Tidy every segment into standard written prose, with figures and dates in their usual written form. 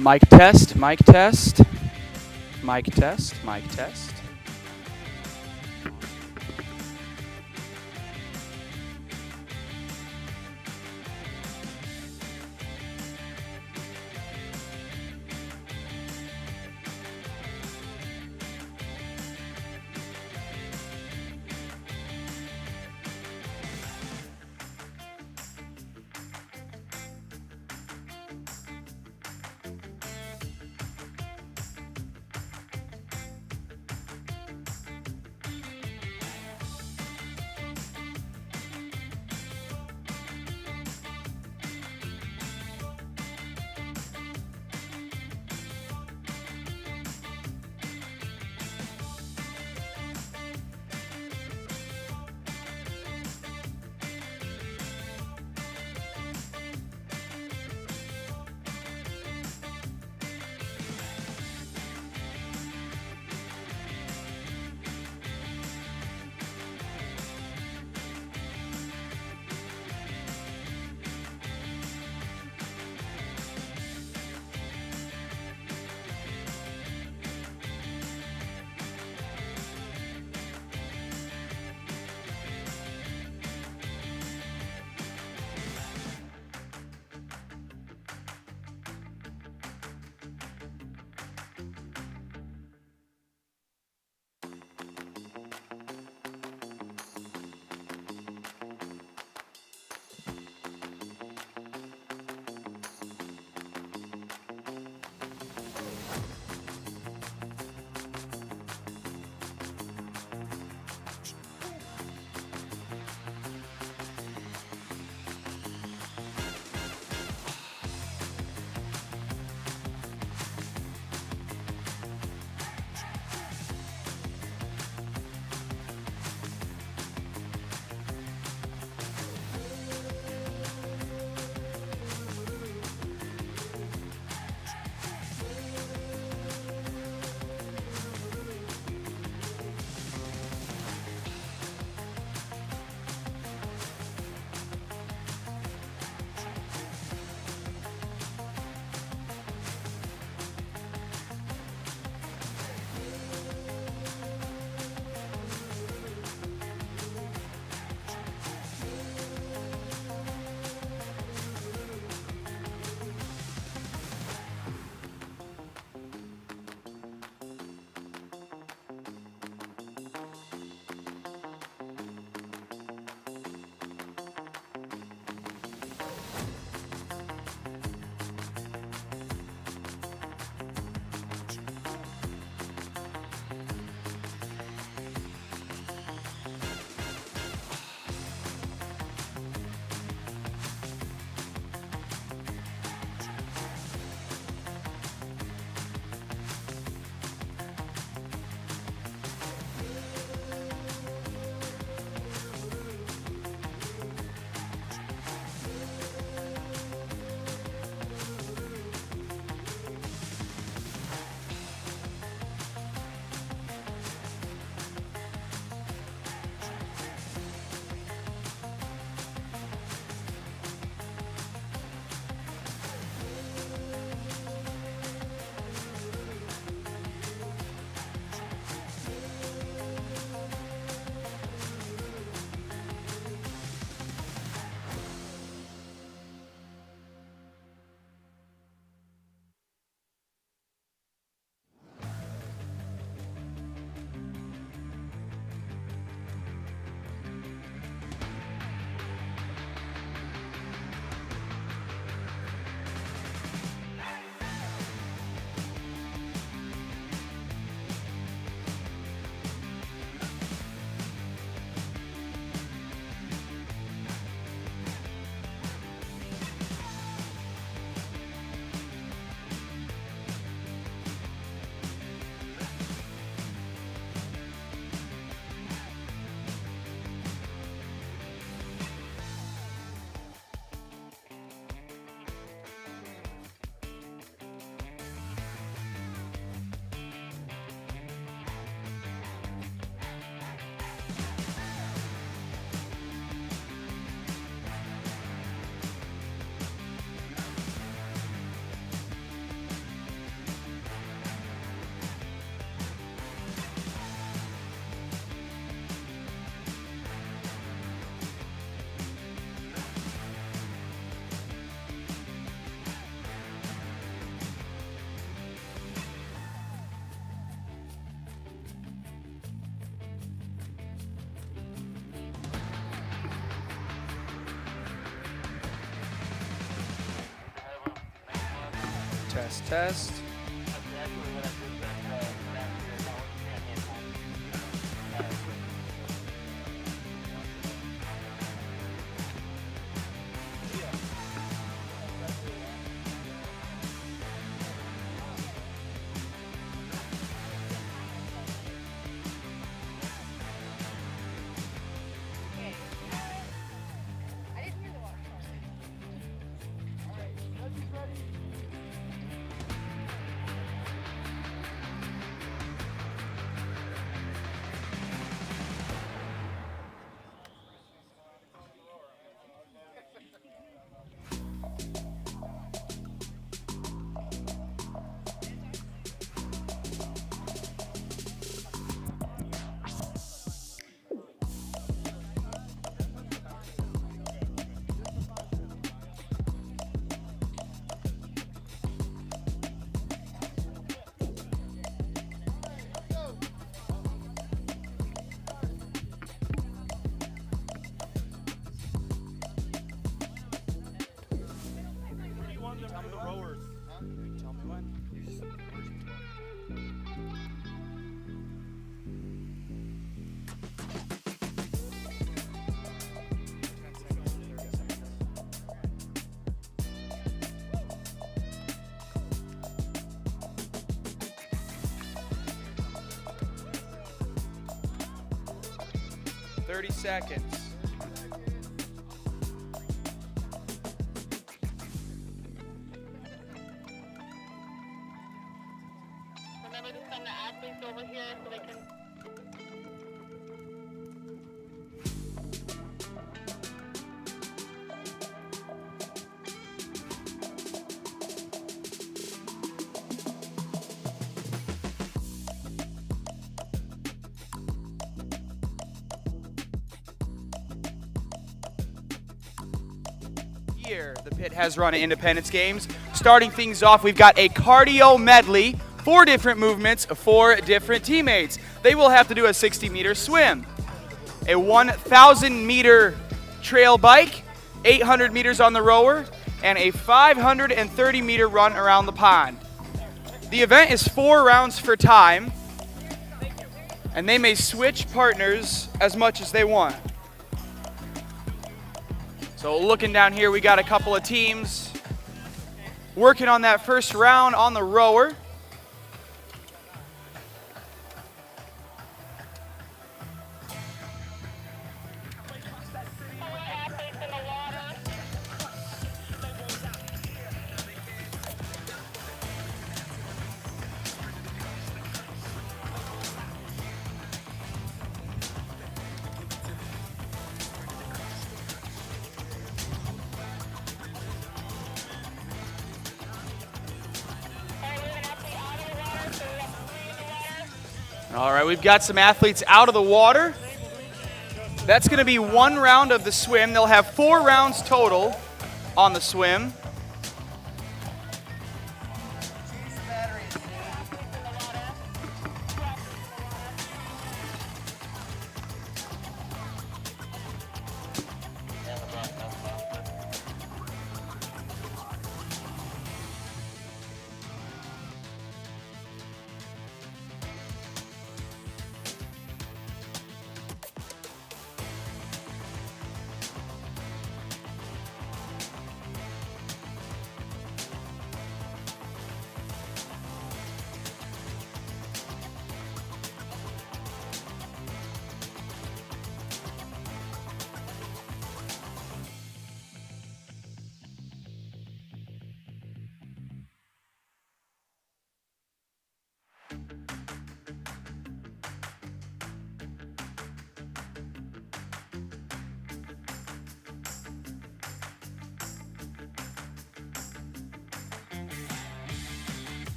Mic test, mic test, mic test, mic test. test, test. Tell me when. 30 seconds. Remember to send the athletes over here so they can... Here, the pit has run at Independence Games. Starting things off, we've got a cardio medley, 4 different movements, 4 different teammates. They will have to do a 60-meter swim, a 1,000-meter trail bike, 800 meters on the rower, and a 530-meter run around the pond. The event is 4 rounds for time, and they may switch partners as much as they want. So looking down here, we got a couple of teams working on that first round on the rower. All right, we've got some athletes out of the water. That's going to be 1 round of the swim. They'll have 4 rounds total on the swim.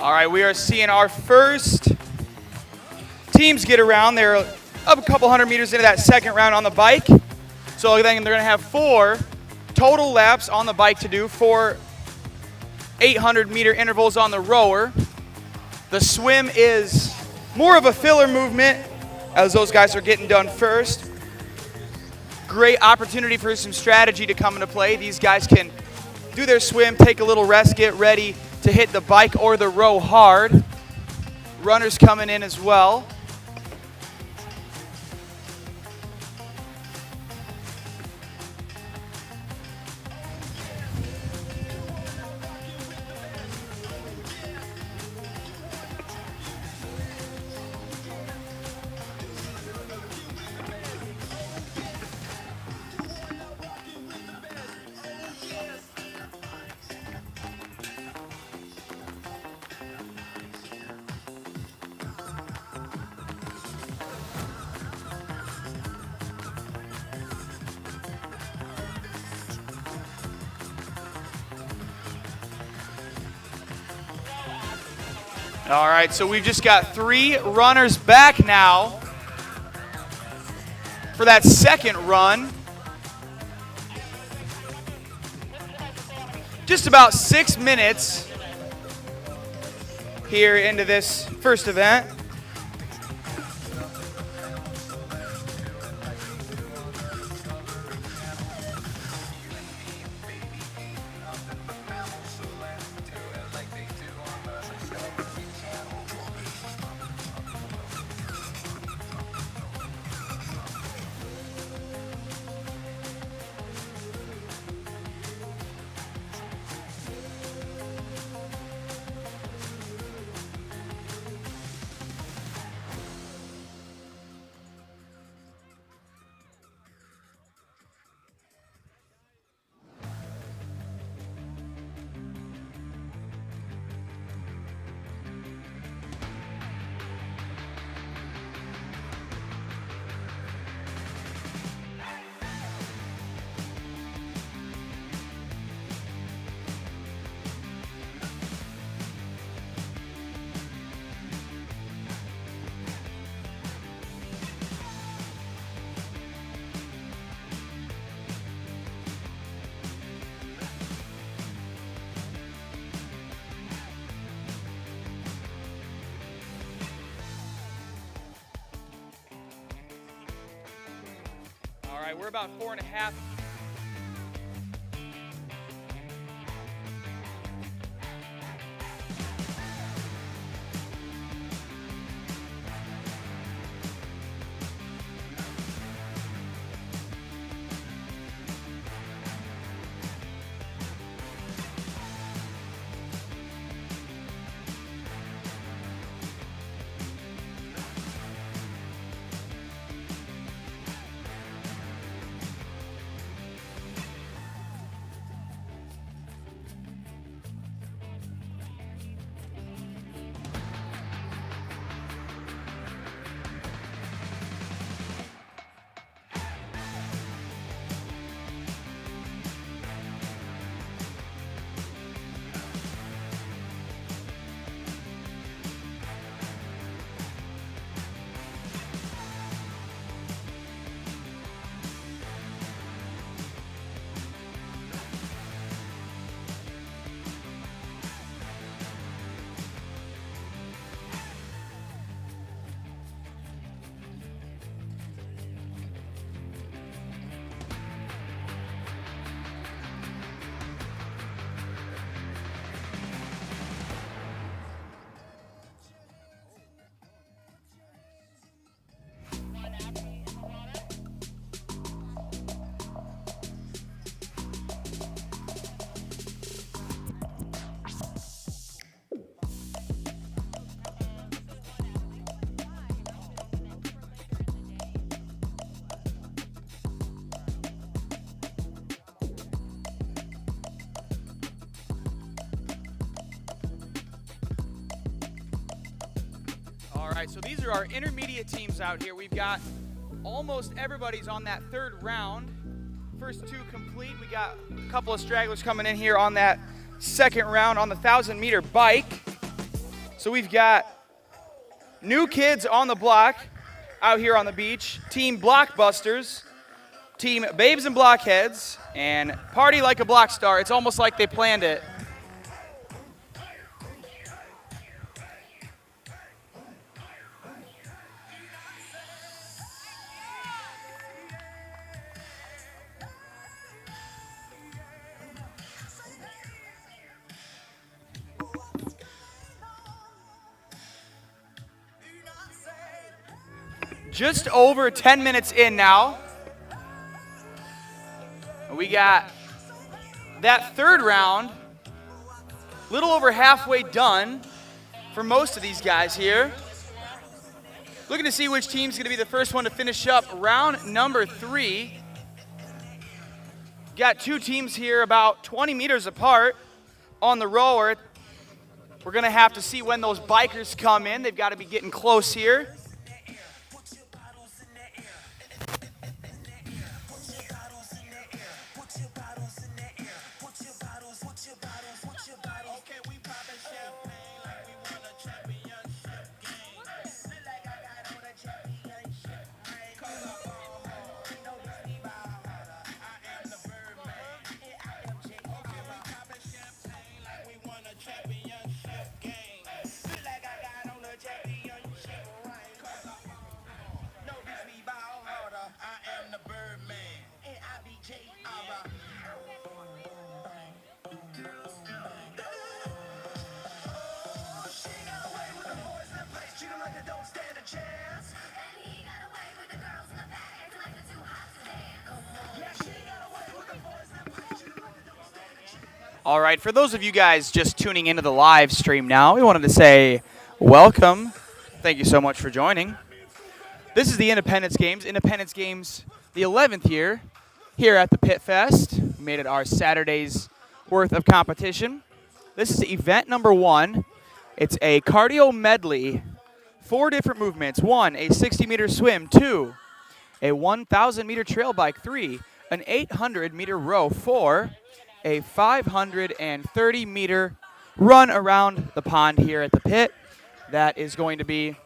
All right, we are seeing our first teams get around. They're up a couple hundred meters into that second round on the bike. So then they're gonna have 4 total laps on the bike to do, 4 800-meter intervals on the rower. The swim is more of a filler movement as those guys are getting done first. Great opportunity for some strategy to come into play. These guys can do their swim, take a little rest, get ready to hit the bike or the row hard. Runners coming in as well. All right, so we've just got 3 runners back now for that second run. Just about 6 minutes here into this first event. All right, we're about 4.5. All right, so these are our intermediate teams out here. We've got almost everybody's on that third round. First 2 complete. We got a couple of stragglers coming in here on that second round on the 1,000-meter bike. So we've got new kids on the block out here on the beach. Team Blockbusters, Team Babes and Blockheads, and Party Like a Block Star. It's almost like they planned it. Just over 10 minutes in now. We got that third round, a little over halfway done for most of these guys here. Looking to see which team's going to be the first one to finish up round number 3. Got two teams here about 20 meters apart on the rower. We're going to have to see when those bikers come in. They've got to be getting close here. All right, for those of you guys just tuning into the live stream now, we wanted to say welcome. Thank you so much for joining. This is the Independence Games. Independence Games, the 11th year here at the PitFest. We made it our Saturday's worth of competition. This is event number 1. It's a cardio medley, 4 different movements. 1, a 60-meter swim. 2, a 1,000-meter trail bike. 3, an 800-meter row. 4, a 530-meter run around the pond here at the pit. That is going to be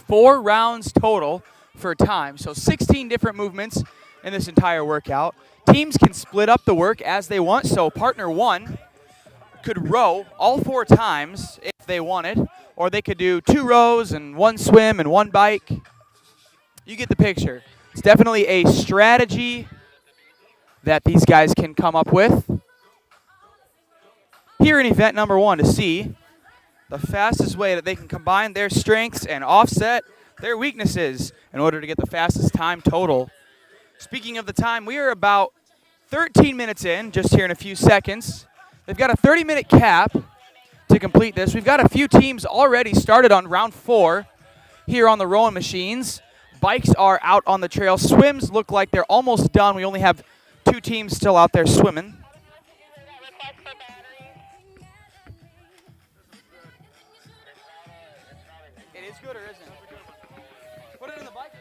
4 rounds total for time. So 16 different movements in this entire workout. Teams can split up the work as they want. So partner 1 could row all 4 times if they wanted, or they could do 2 rows and 1 swim and 1 bike. You get the picture. It's definitely a strategy that these guys can come up with here in event number 1 to see the fastest way that they can combine their strengths and offset their weaknesses in order to get the fastest time total. Speaking of the time, we are about 13 minutes in, just here in a few seconds. They've got a 30-minute cap to complete this. We've got a few teams already started on round 4 here on the rowing machines. Bikes are out on the trail. Swims look like they're almost done. We only have 2 teams still out there swimming. It is good or isn't it? Put it in the bike.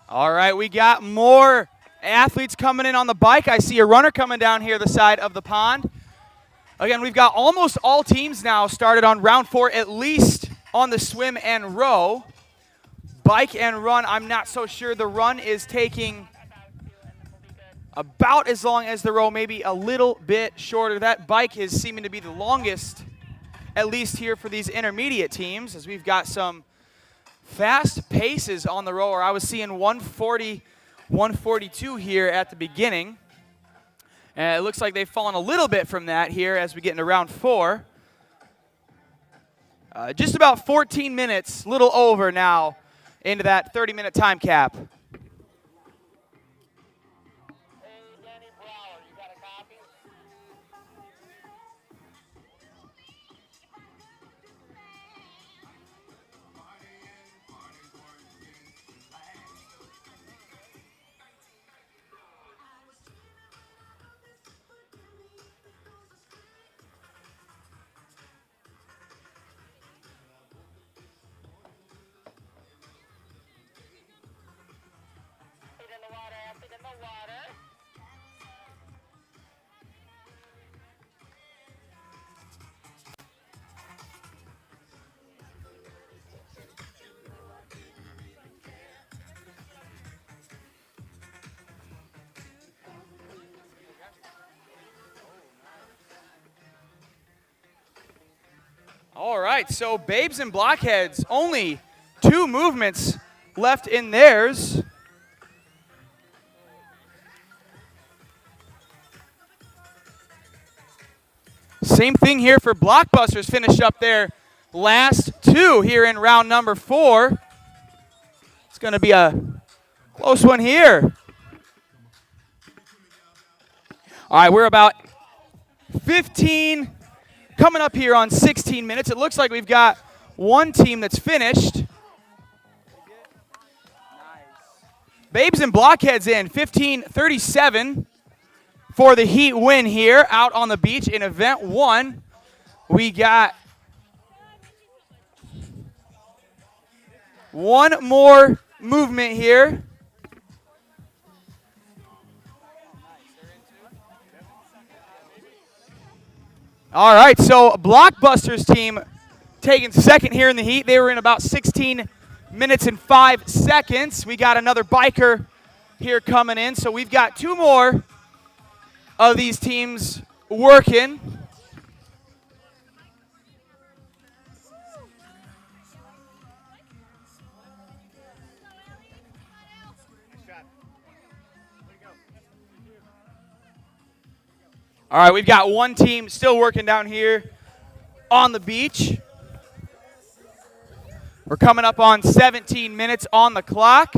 All right, we got more athletes coming in on the bike. I see a runner coming down here the side of the pond. Again, we've got almost all teams now started on round 4, at least on the swim and row. Bike and run, I'm not so sure. The run is taking about as long as the row, maybe a little bit shorter. That bike is seeming to be the longest, at least here for these intermediate teams, as we've got some fast paces on the rower. I was seeing 140, 142 here at the beginning. And it looks like they've fallen a little bit from that here as we get into round 4. Just about 14 minutes, little over now, into that 30-minute time cap. All right, so Babes and Blockheads, only 2 movements left in theirs. Same thing here for Blockbusters, finished up their last 2 here in round number 4. It's going to be a close one here. All right, we're about 15, coming up here on 16 minutes. It looks like we've got one team that's finished. Babes and Blockheads in 15:37 for the heat win here out on the beach in event 1. We got one more movement here. All right, so Blockbusters team taking second here in the heat. They were in about 16 minutes and 5 seconds. We got another biker here coming in, so we've got 2 more of these teams working. All right, we've got one team still working down here on the beach. We're coming up on 17 minutes on the clock.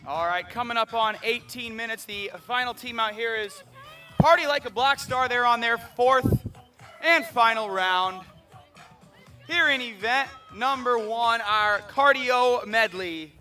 All right, coming up on 18 minutes, the final team out here is Party Like a Black Star. They're on their 4th and final round. Here in event number 1, our cardio medley.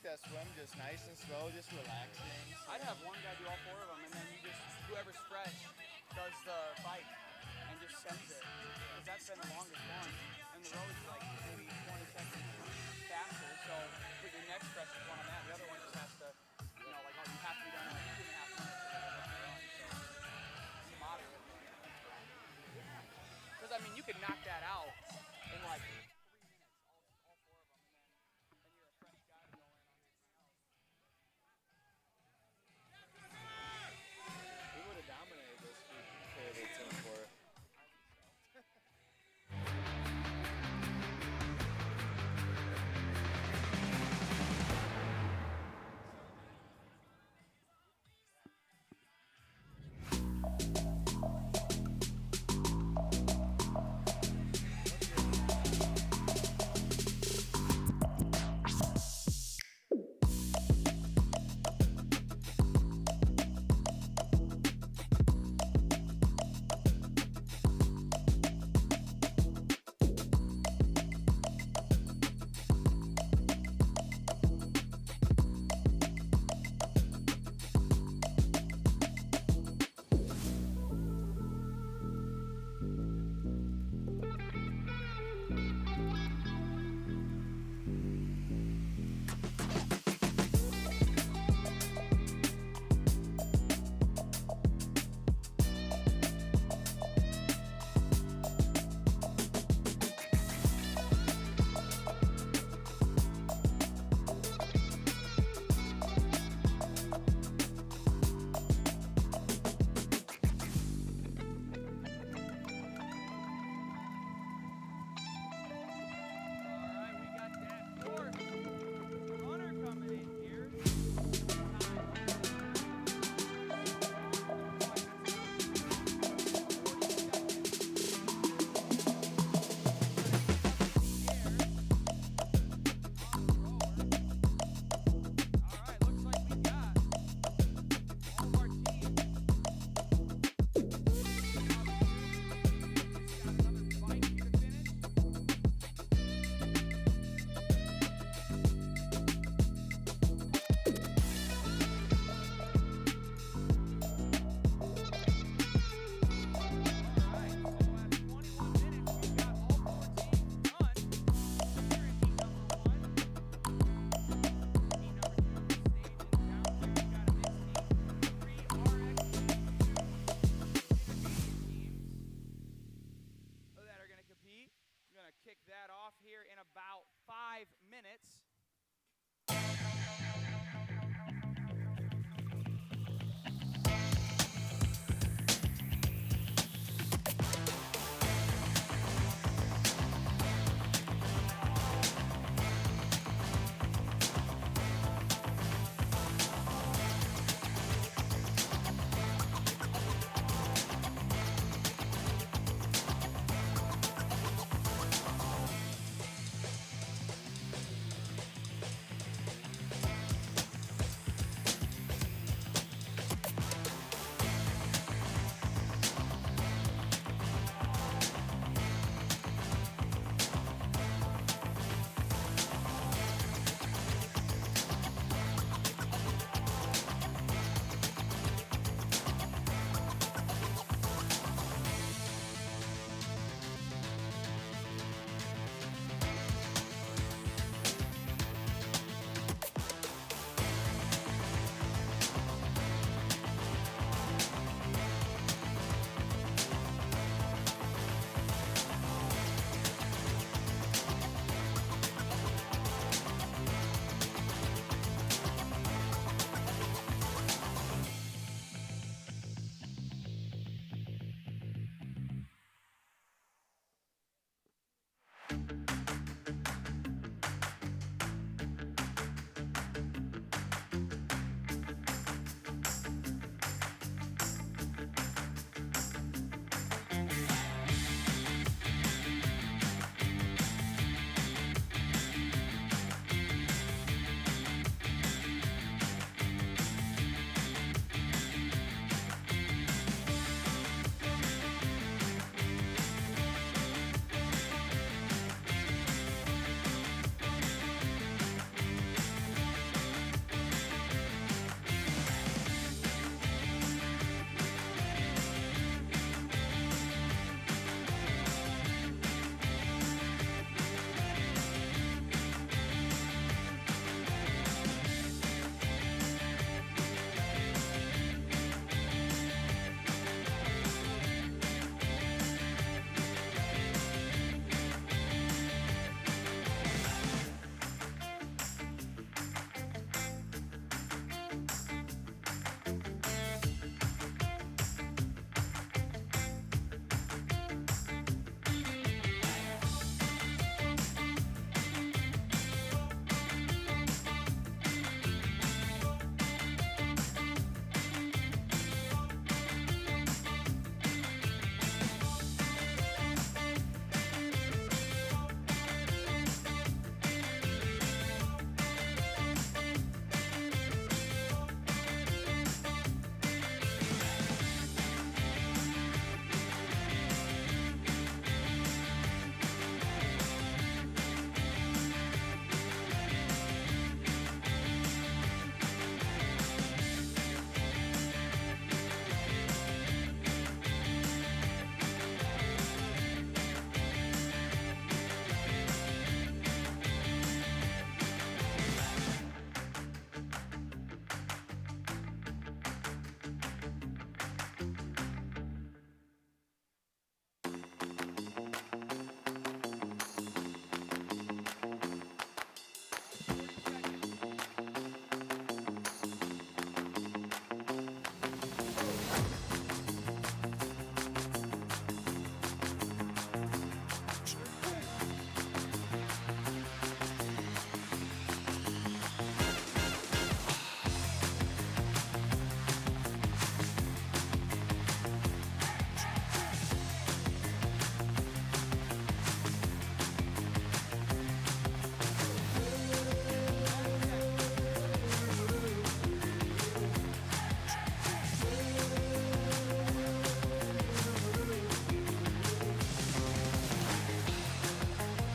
That swim just nice and slow, just relaxing. I'd have one guy do all 4 of them, and then you just, whoever's fresh does the bike and just sends it. Because that's been the longest one. And the road's like maybe 20 seconds faster, so put your next freshest one on that. The other one just has to, you know, like, oh, you have to be done in like 2.5 minutes or whatever you run. So it's moderate. Because, I mean, you could knock that out in like 3 minutes.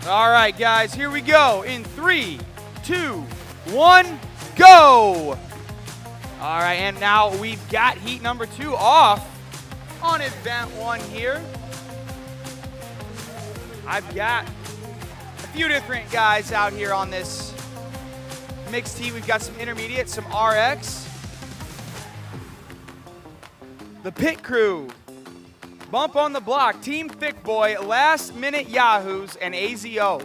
All right, guys, here we go. In 3, 2, 1, go. All right, and now we've got heat number 2 off on event 1 here. I've got a few different guys out here on this mixed heat. We've got some intermediate, some RX. The pit crew, Bump on the Block, Team Thick Boy, Last Minute Yahoos, and AZO.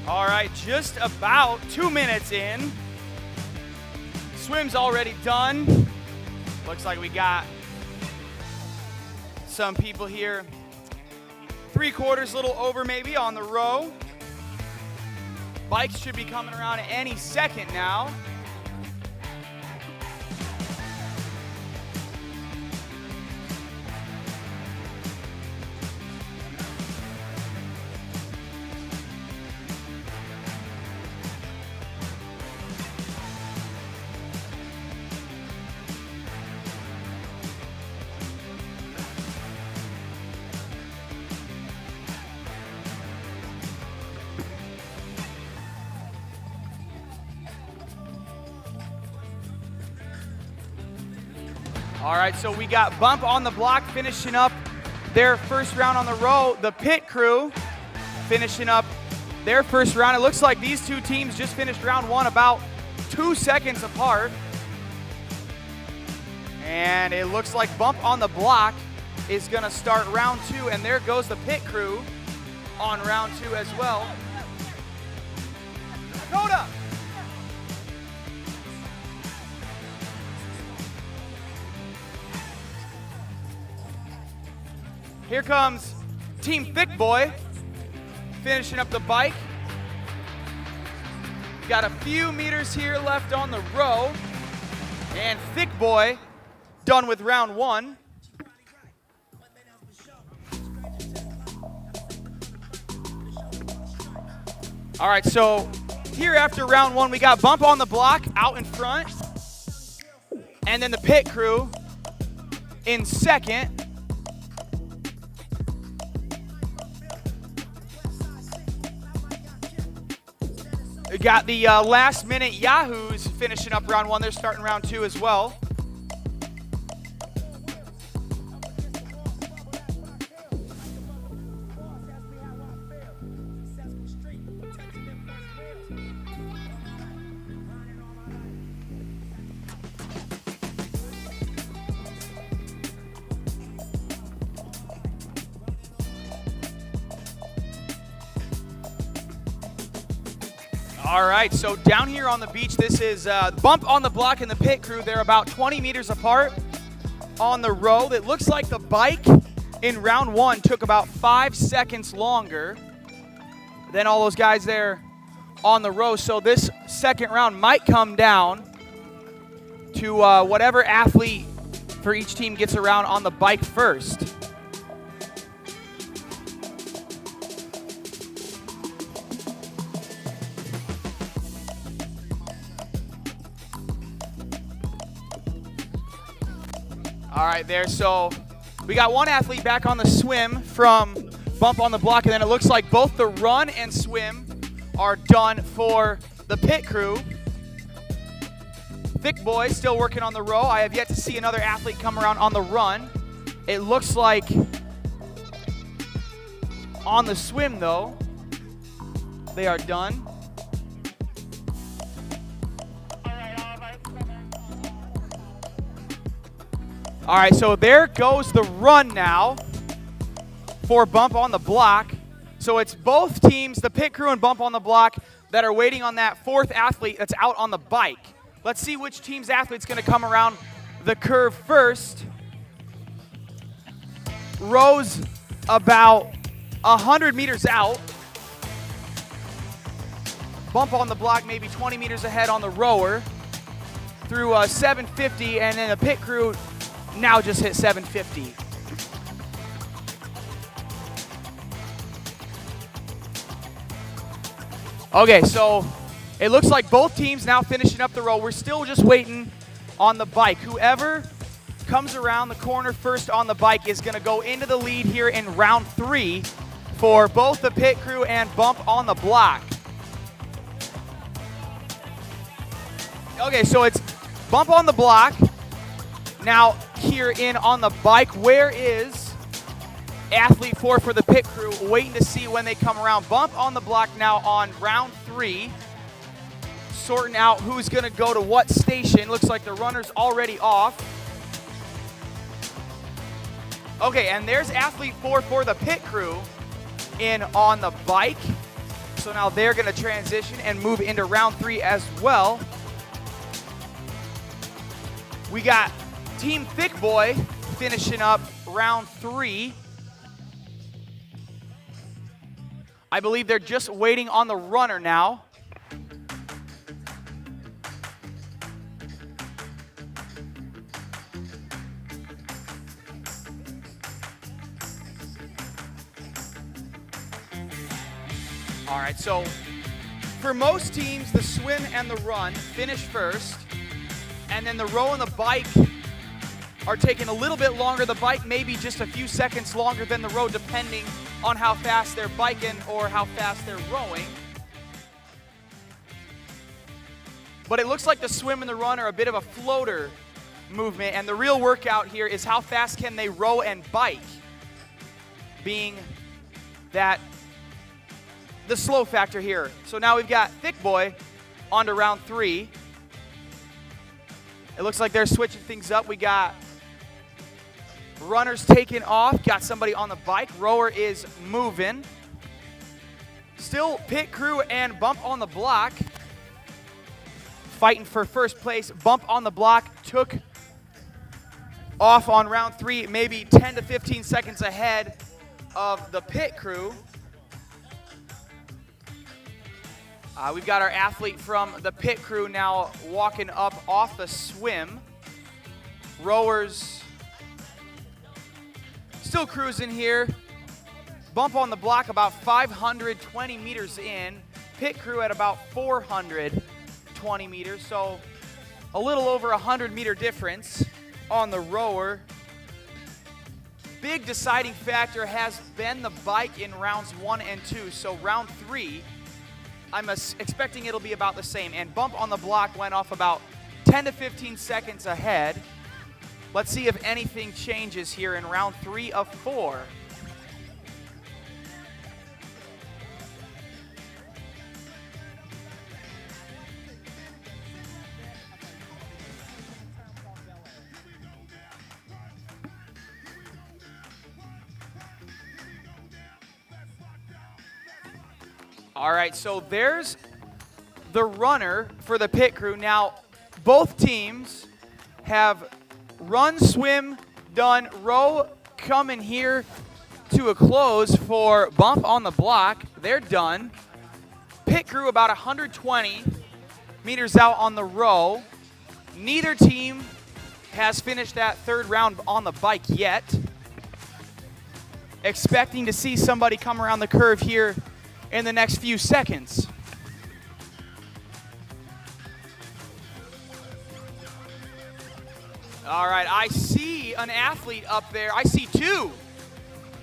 All right, just about 2 minutes in. Swim's already done. Looks like we got some people here 3/4, a little over maybe on the row. Bikes should be coming around at any second now. All right, so we got Bump on the Block finishing up their first round on the row. The pit crew finishing up their first round. It looks like these two teams just finished round 1 about 2 seconds apart. And it looks like Bump on the Block is gonna start round 2, and there goes the pit crew on round 2 as well. Dakota! Here comes Team Thick Boy finishing up the bike. Got a few meters here left on the row. And Thick Boy done with round 1. All right, so here after round 1, we got Bump on the Block out in front. And then the pit crew in second. We got the Last Minute Yahoos finishing up round 1. They're starting round 2 as well. All right, so down here on the beach, this is Bump on the Block and the pit crew. They're about 20 meters apart on the row. It looks like the bike in round 1 took about 5 seconds longer than all those guys there on the row. So this second round might come down to whatever athlete for each team gets around on the bike first. All right, there. So we got one athlete back on the swim from bump on the block, and then it looks like both the run and swim are done for the pit crew. Thick Boy still working on the row. I have yet to see another athlete come around on the run. It looks like on the swim, though, they are done. All right, so there goes the run now for bump on the block. So it's both teams, the pit crew and bump on the block, that are waiting on that fourth athlete that's out on the bike. Let's see which team's athlete's going to come around the curve first. Row's about 100 meters out. Bump on the block maybe 20 meters ahead on the rower through 750, and then the pit crew now just hit 750. Okay, so it looks like both teams now finishing up the row. We're still just waiting on the bike. Whoever comes around the corner first on the bike is going to go into the lead here in round 3 for both the pit crew and bump on the block. Okay, so it's bump on the block. Now here in on the bike, where is athlete 4 for the pit crew? Waiting to see when they come around. Bump on the block now on round 3. Sorting out who's going to go to what station. Looks like the runner's already off. Okay, and there's athlete 4 for the pit crew in on the bike. So now they're going to transition and move into round 3 as well. We got Team Thick Boy finishing up round 3. I believe they're just waiting on the runner now. All right, so for most teams, the swim and the run finish first, and then the row and the bike are taking a little bit longer. The bike maybe just a few seconds longer than the row, depending on how fast they're biking or how fast they're rowing. But it looks like the swim and the run are a bit of a floater movement, and the real workout here is how fast can they row and bike, being that the slow factor here. So now we've got Thick Boy on to round 3. It looks like they're switching things up. We got runners taking off, got somebody on the bike. Rower is moving. Still pit crew and bump on the block fighting for first place. Bump on the block took off on round 3, maybe 10 to 15 seconds ahead of the pit crew. We've got our athlete from the pit crew now walking up off the swim. Rowers still cruising here. Bump on the block about 520 meters in. Pit crew at about 420 meters, so a little over 100-meter difference on the rower. Big deciding factor has been the bike in rounds 1 and 2, so round 3, I'm expecting it'll be about the same. And bump on the block went off about 10 to 15 seconds ahead. Let's see if anything changes here in round 3 of 4. All right, so there's the runner for the pit crew. Now, both teams have run, swim, done, row coming here to a close for bump on the block. They're done. Pit crew about 120 meters out on the row. Neither team has finished that third round on the bike yet. Expecting to see somebody come around the curve here in the next few seconds. All right, I see an athlete up there. I see two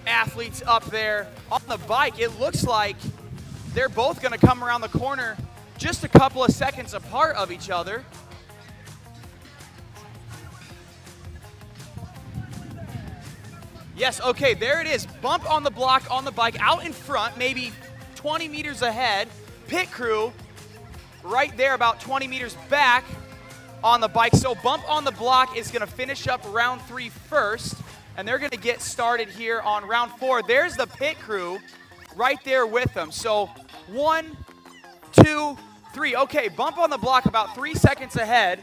athletes up there on the bike. It looks like they're both going to come around the corner just a couple of seconds apart of each other. Yes, okay, there it is. Bump on the block on the bike out in front, maybe 20 meters ahead. Pit crew right there about 20 meters back on the bike. So bump on the block is going to finish up round 3 first, and they're going to get started here on round 4. There's the pit crew right there with them. So 1, 2, 3. Okay, bump on the block about 3 seconds ahead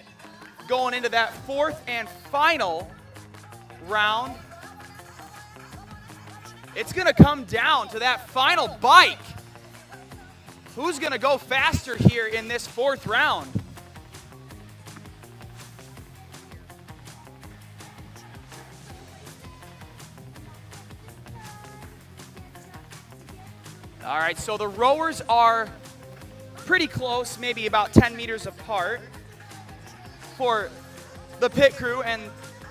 going into that 4th and final round. It's going to come down to that final bike. Who's going to go faster here in this 4th round? All right, so the rowers are pretty close, maybe about 10 meters apart for the pit crew and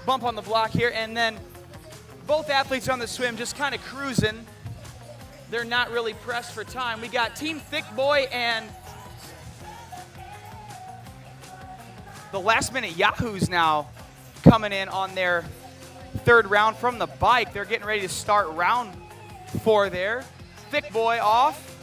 bump on the block here. And then both athletes on the swim just kind of cruising. They're not really pressed for time. We got Team Thick Boy and the last minute Yahoos now coming in on their 3rd round from the bike. They're getting ready to start round 4 there. Thick Boy off.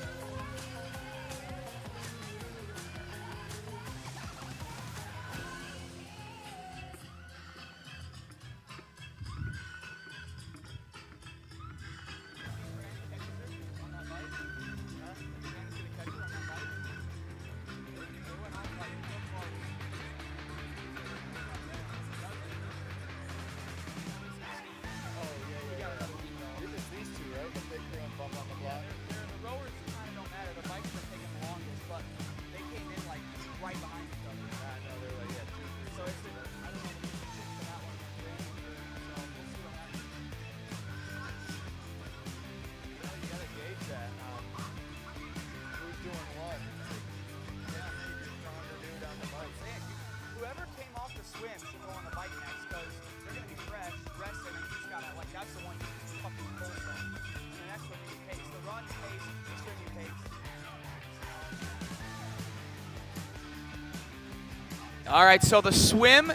All right, so the swim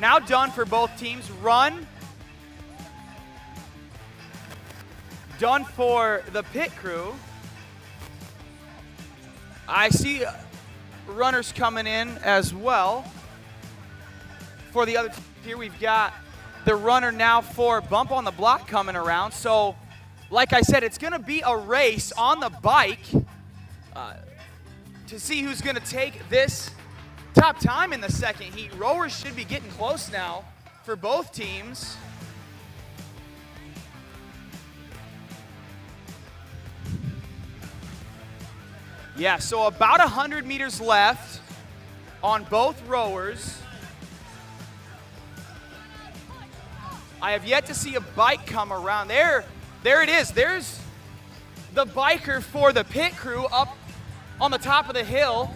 now done for both teams. Run done for the pit crew. I see runners coming in as well. For the other team here, we've got the runner now for bump on the block coming around. So, like I said, it's going to be a race on the bike to see who's going to take this top time in the 2nd heat. Rowers should be getting close now for both teams. Yeah, so about 100 meters left on both rowers. I have yet to see a bike come around. There it is. There's the biker for the pit crew up on the top of the hill.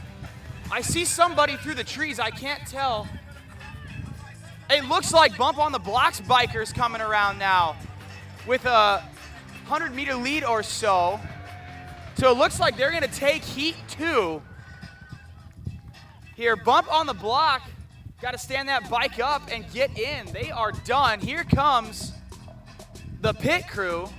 I see somebody through the trees. I can't tell. It looks like bump on the blocks bikers coming around now with a 100-meter lead or so. So it looks like they're going to take heat 2 here. Bump on the block. Got to stand that bike up and get in. They are done. Here comes the pit crew.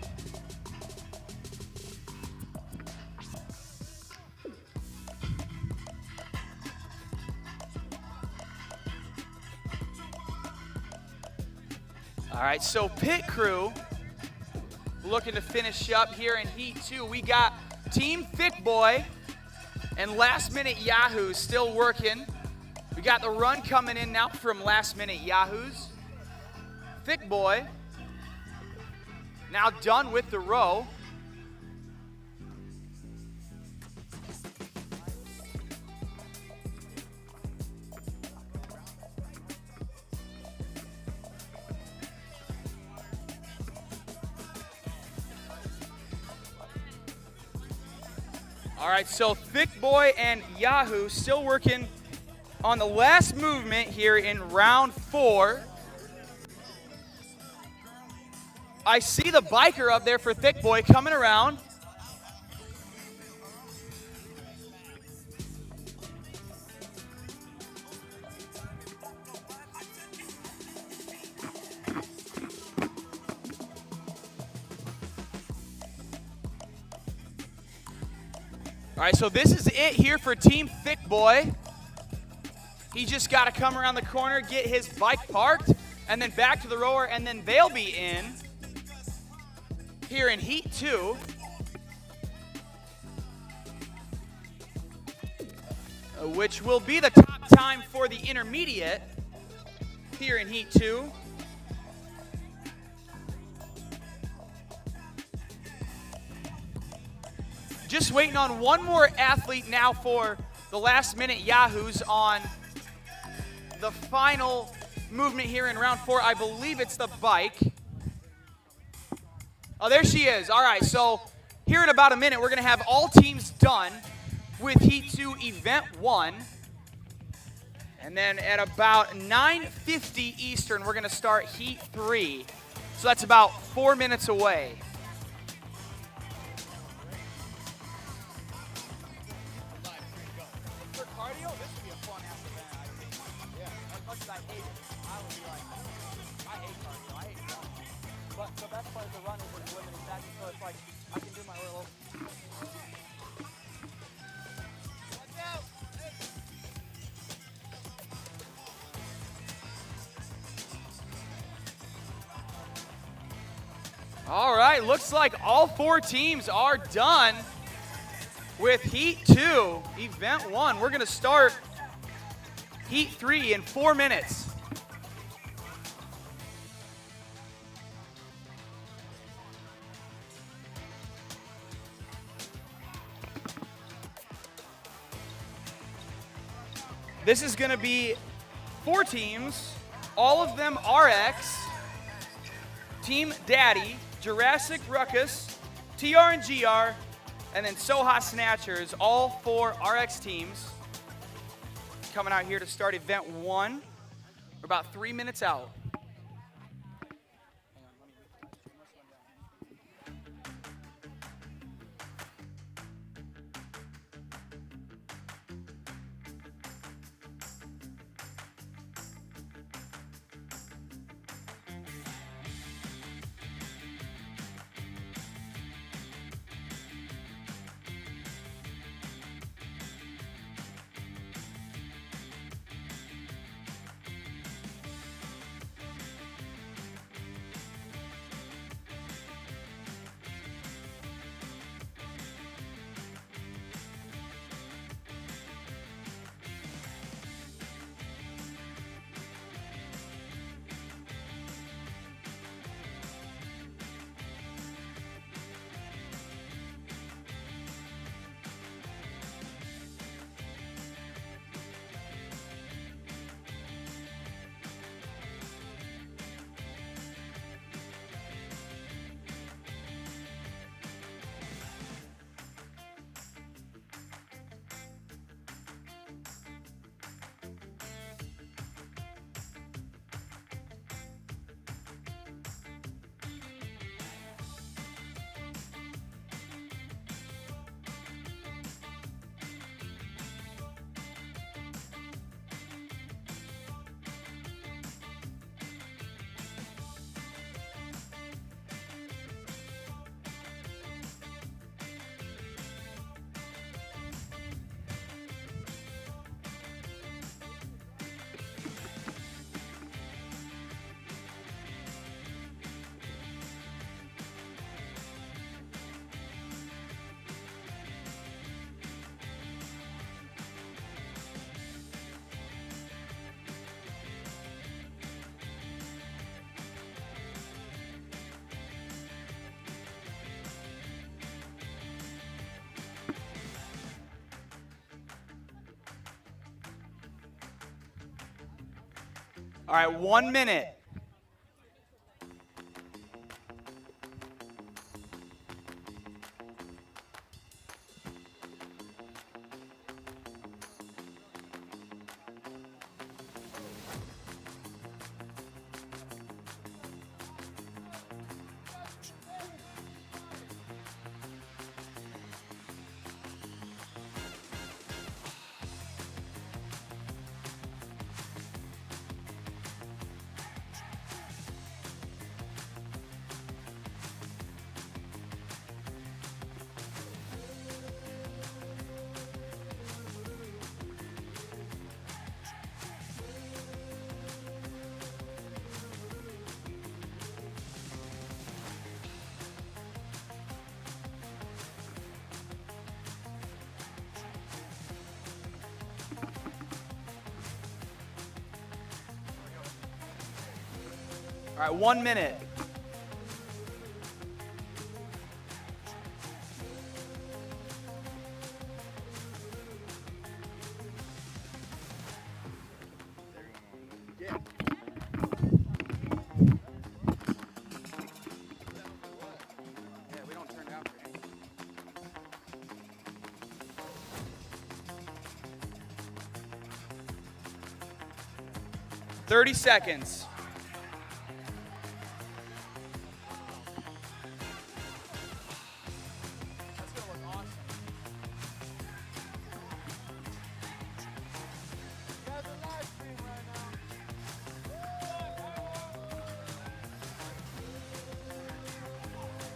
All right, so pit crew looking to finish up here in heat 2. We got Team Thick Boy and Last Minute Yahoos still working. We got the run coming in now from Last Minute Yahoos. Thick Boy now done with the row. All right, so Thick Boy and Yahoo still working on the last movement here in round 4. I see the biker up there for Thick Boy coming around. All right, so this is it here for Team Thick Boy. He just got to come around the corner, get his bike parked, and then back to the rower, and then they'll be in here in Heat 2. Which will be the top time for the intermediate here in Heat 2. Just waiting on one more athlete now for the last minute Yahoos on the final movement here in round 4. I believe it's the bike. Oh, there she is. All right, so here in about a minute, we're going to have all teams done with Heat 2 Event 1. And then at about 9:50 Eastern, we're going to start Heat 3. So that's about 4 minutes away. All right, looks like all 4 teams are done with Heat 2, Event 1. We're going to start Heat 3 in 4 minutes. This is going to be 4 teams, all of them RX, Team Daddy, Jurassic Ruckus, TR and GR, and then Soha Snatchers, all 4 RX teams coming out here to start Event 1. We're about 3 minutes out. All right, 1 minute. All right, 1 minute. Yeah. Yeah, we don't turn down for anything. 30 seconds. That's gonna look awesome. You guys are live stream right now.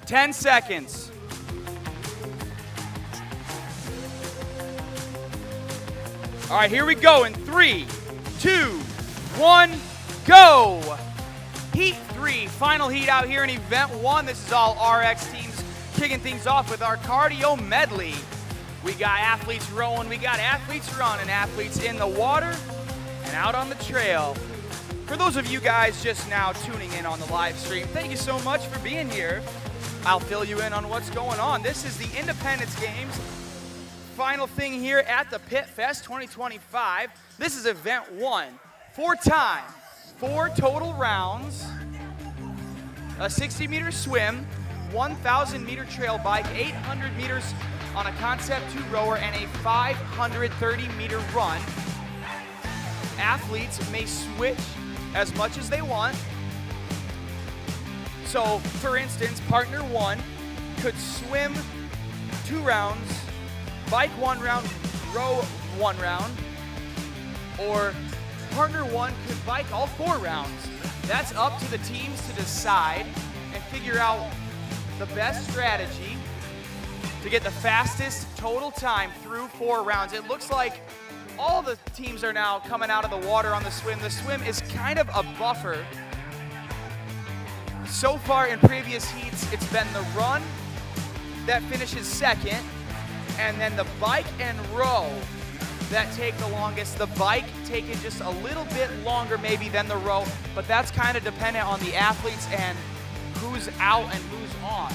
10 seconds. All right, here we go in 3, 2, 1, go! Heat 3, final heat out here in Event 1. This is all RX teams kicking things off with our cardio medley. We got athletes rowing, we got athletes running, athletes in the water and out on the trail. For those of you guys just now tuning in on the live stream, thank you so much for being here. I'll fill you in on what's going on. This is the Independence Games. Final thing here at the PitFest 2025. This is Event 1. 4 time, 4 total rounds, a 60-meter swim, 1,000-meter trail bike, 800 meters on a Concept 2 rower, and a 530-meter run. Athletes may switch as much as they want. So, for instance, partner 1 could swim 2 rounds, bike 1 round, row 1 round, or partner 1 could bike all 4 rounds. That's up to the teams to decide and figure out the best strategy to get the fastest total time through 4 rounds. It looks like all the teams are now coming out of the water on the swim. The swim is kind of a buffer. So far in previous heats, it's been the run that finishes second, and then the bike and row that take the longest. The bike taking just a little bit longer maybe than the row, but that's kind of dependent on the athletes and who's out and who's on.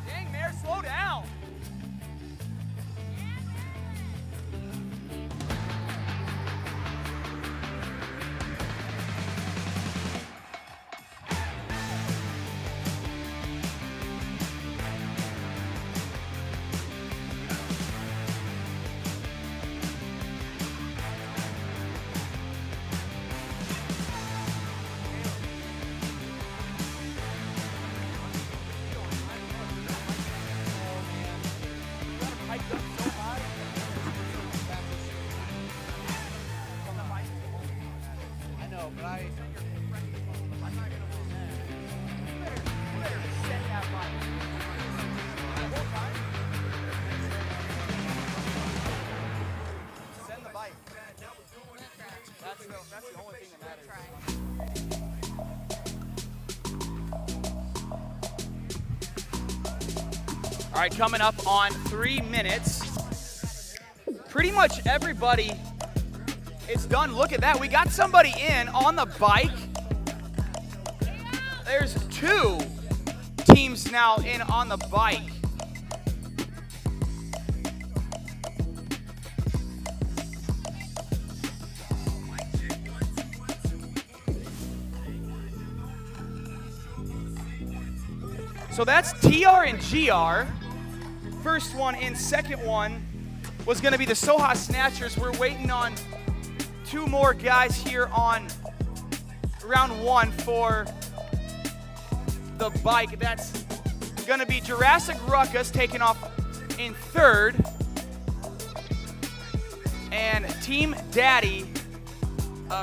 Dang, Mare, slow down. That's the only thing that matters. All right, coming up on 3 minutes. Pretty much everybody is done. Look at that. We got somebody in on the bike. There's 2 teams now in on the bike. So that's TR and GR. First one in, second one was going to be the Soha Snatchers. We're waiting on 2 more guys here on round 1 for the bike. That's going to be Jurassic Ruckus taking off in 3rd. And Team Daddy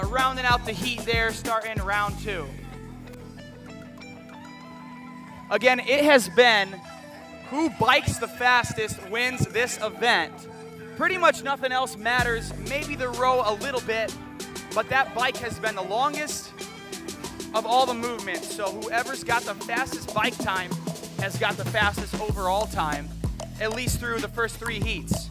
rounding out the heat there, starting round 2. Again, it has been who bikes the fastest wins this event. Pretty much nothing else matters, maybe the row a little bit, but that bike has been the longest of all the movements. So whoever's got the fastest bike time has got the fastest overall time. at least through the first 3 heats.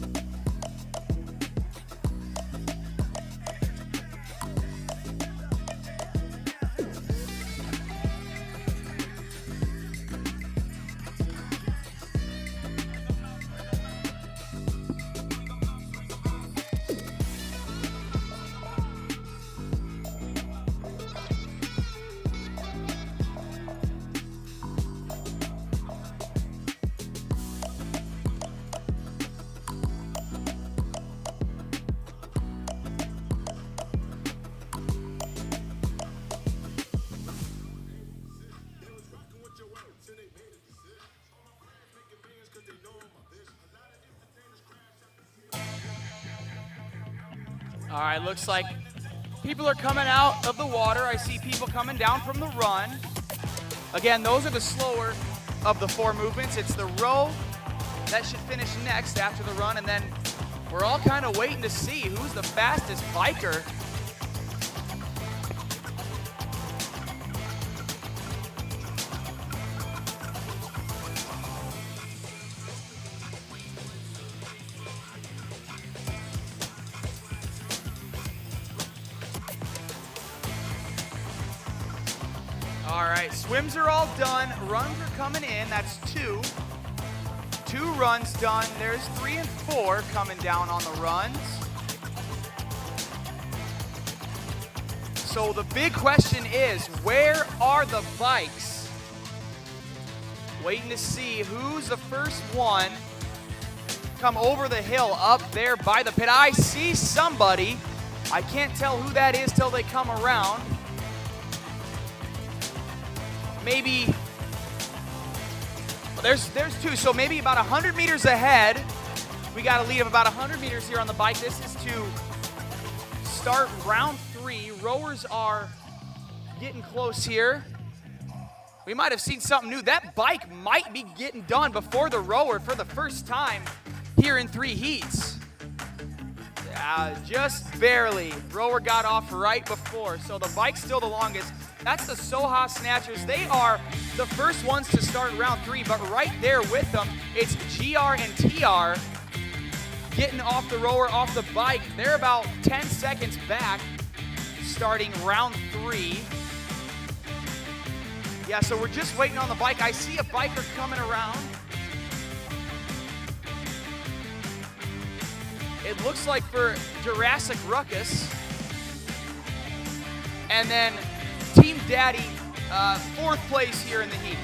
All right, looks like people are coming out of the water. I see people coming down from the run. Again, those are the slower of the 4 movements. It's the row that should finish next after the run, and then we're all kind of waiting to see who's the fastest biker. All right, swims are all done. Runs are coming in. That's 2. 2 runs done. There's 3 and 4 coming down on the runs. So the big question is, where are the bikes? Waiting to see who's the first one come over the hill up there by the pit. I see somebody. I can't tell who that is till they come around. Maybe, well, there's 2, so maybe about 100 meters ahead. We got a lead of about 100 meters here on the bike. This is to start round 3. Rowers are getting close here. We might have seen something new. That bike might be getting done before the rower for the first time here in 3 heats. Just barely. Rower got off right before, so the bike's still the longest. That's the Soha Snatchers. They are the first ones to start round 3, but right there with them, it's GR and TR getting off the rower, off the bike. They're about 10 seconds back, starting round 3. Yeah, so we're just waiting on the bike. I see a biker coming around. It looks like for Jurassic Ruckus. And then Team Daddy, 4th place here in the heat.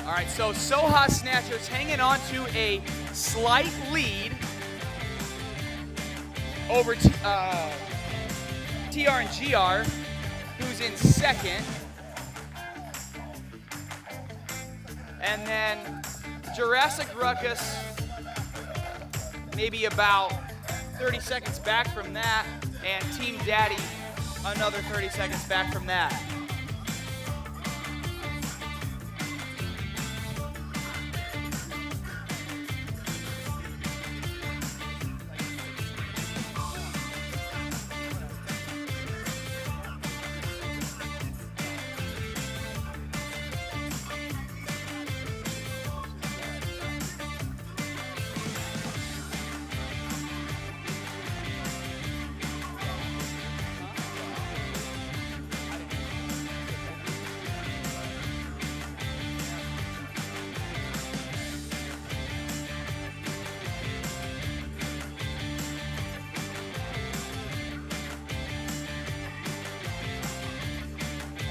All right, so Soha Snatchers hanging on to a slight lead over TR and GR, who's in 2nd. And then Jurassic Ruckus, maybe about 30 seconds back from that, and Team Daddy, another 30 seconds back from that.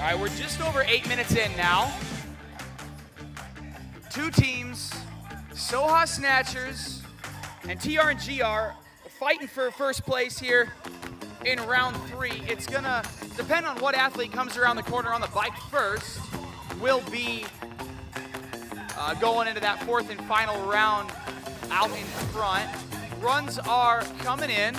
All right, we're just over 8 minutes in now. 2 teams, Soha Snatchers and TR and GR, fighting for first place here in round 3. It's gonna depend on what athlete comes around the corner on the bike first. Will be going into that 4th and final round out in front. Runs are coming in.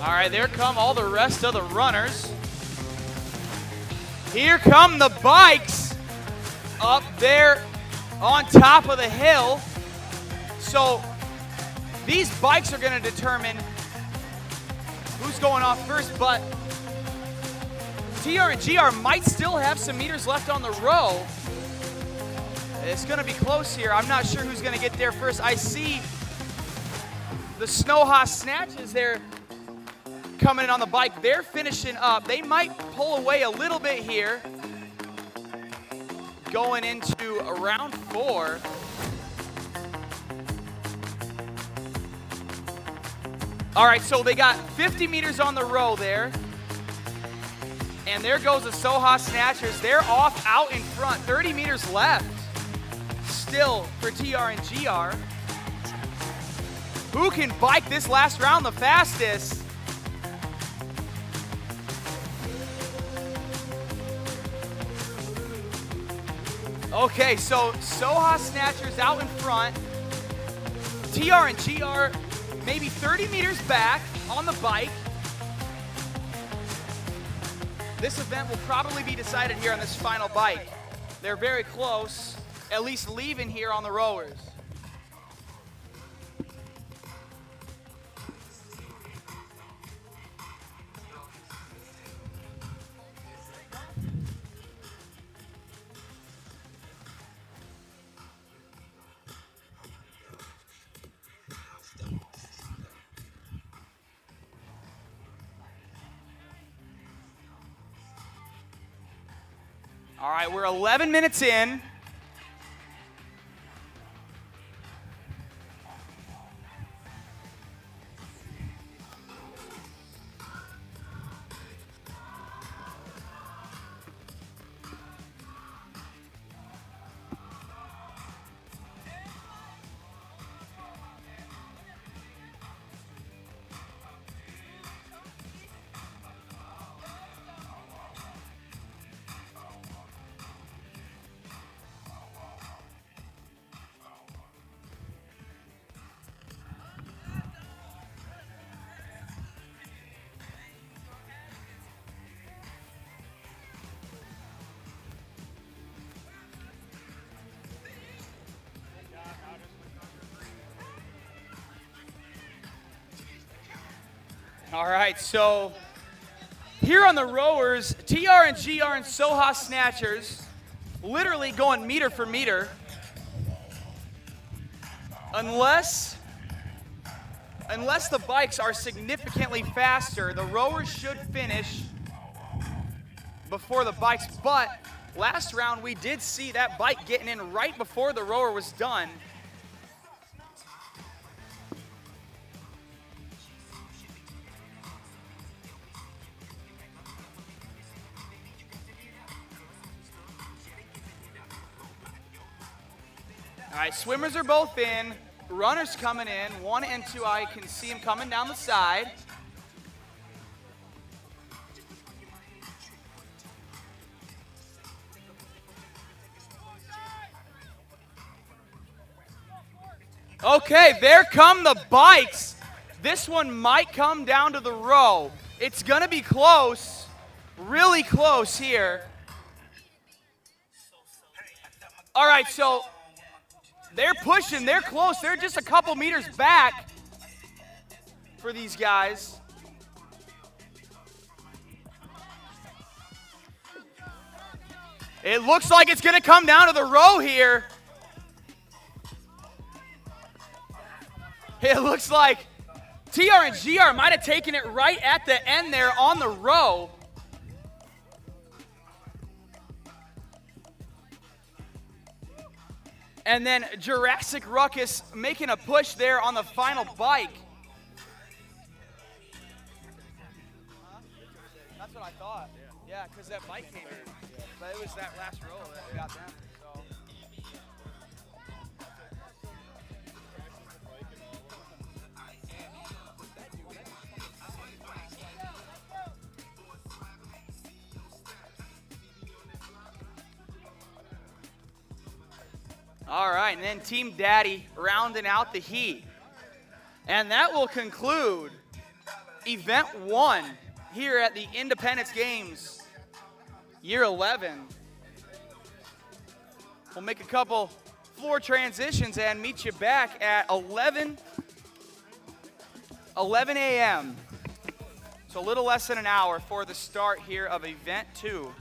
All right, there come all the rest of the runners. Here come the bikes up there on top of the hill. So these bikes are going to determine who's going off first, but TR and GR might still have some meters left on the row. It's going to be close here. I'm not sure who's going to get there first. I see the Snow Haas Snatches there coming in on the bike. They're finishing up. They might pull away a little bit here going into round 4. All right, so they got 50 meters on the row there. And there goes the Soha Snatchers. They're off out in front. 30 meters left still for TR and GR. Who can bike this last round the fastest? Okay, so Soha Snatchers out in front. TR and GR maybe 30 meters back on the bike. This event will probably be decided here on this final bike. They're very close, at least leaving here on the rowers. All right, we're 11 minutes in. All right, so here on the rowers, TR and GR and Soha Snatchers literally going meter for meter. Unless the bikes are significantly faster, the rowers should finish before the bikes. But last round, we did see that bike getting in right before the rower was done. All right, swimmers are both in. Runners coming in. 1 and 2, I can see them coming down the side. Okay, there come the bikes. This one might come down to the row. It's going to be close, really close here. All right, so they're pushing, they're close. They're just a couple meters back for these guys. It looks like it's going to come down to the row here. It looks like TR and GR might have taken it right at the end there on the row. And then Jurassic Ruckus making a push there on the final bike. That's what I thought. Yeah, because that bike came in. But it was that last row that got them. So. All right, and then Team Daddy rounding out the heat. And that will conclude Event 1 here at the Independence Games, year 11. We'll make a couple floor transitions and meet you back at 11 a.m. So a little less than an hour for the start here of Event 2.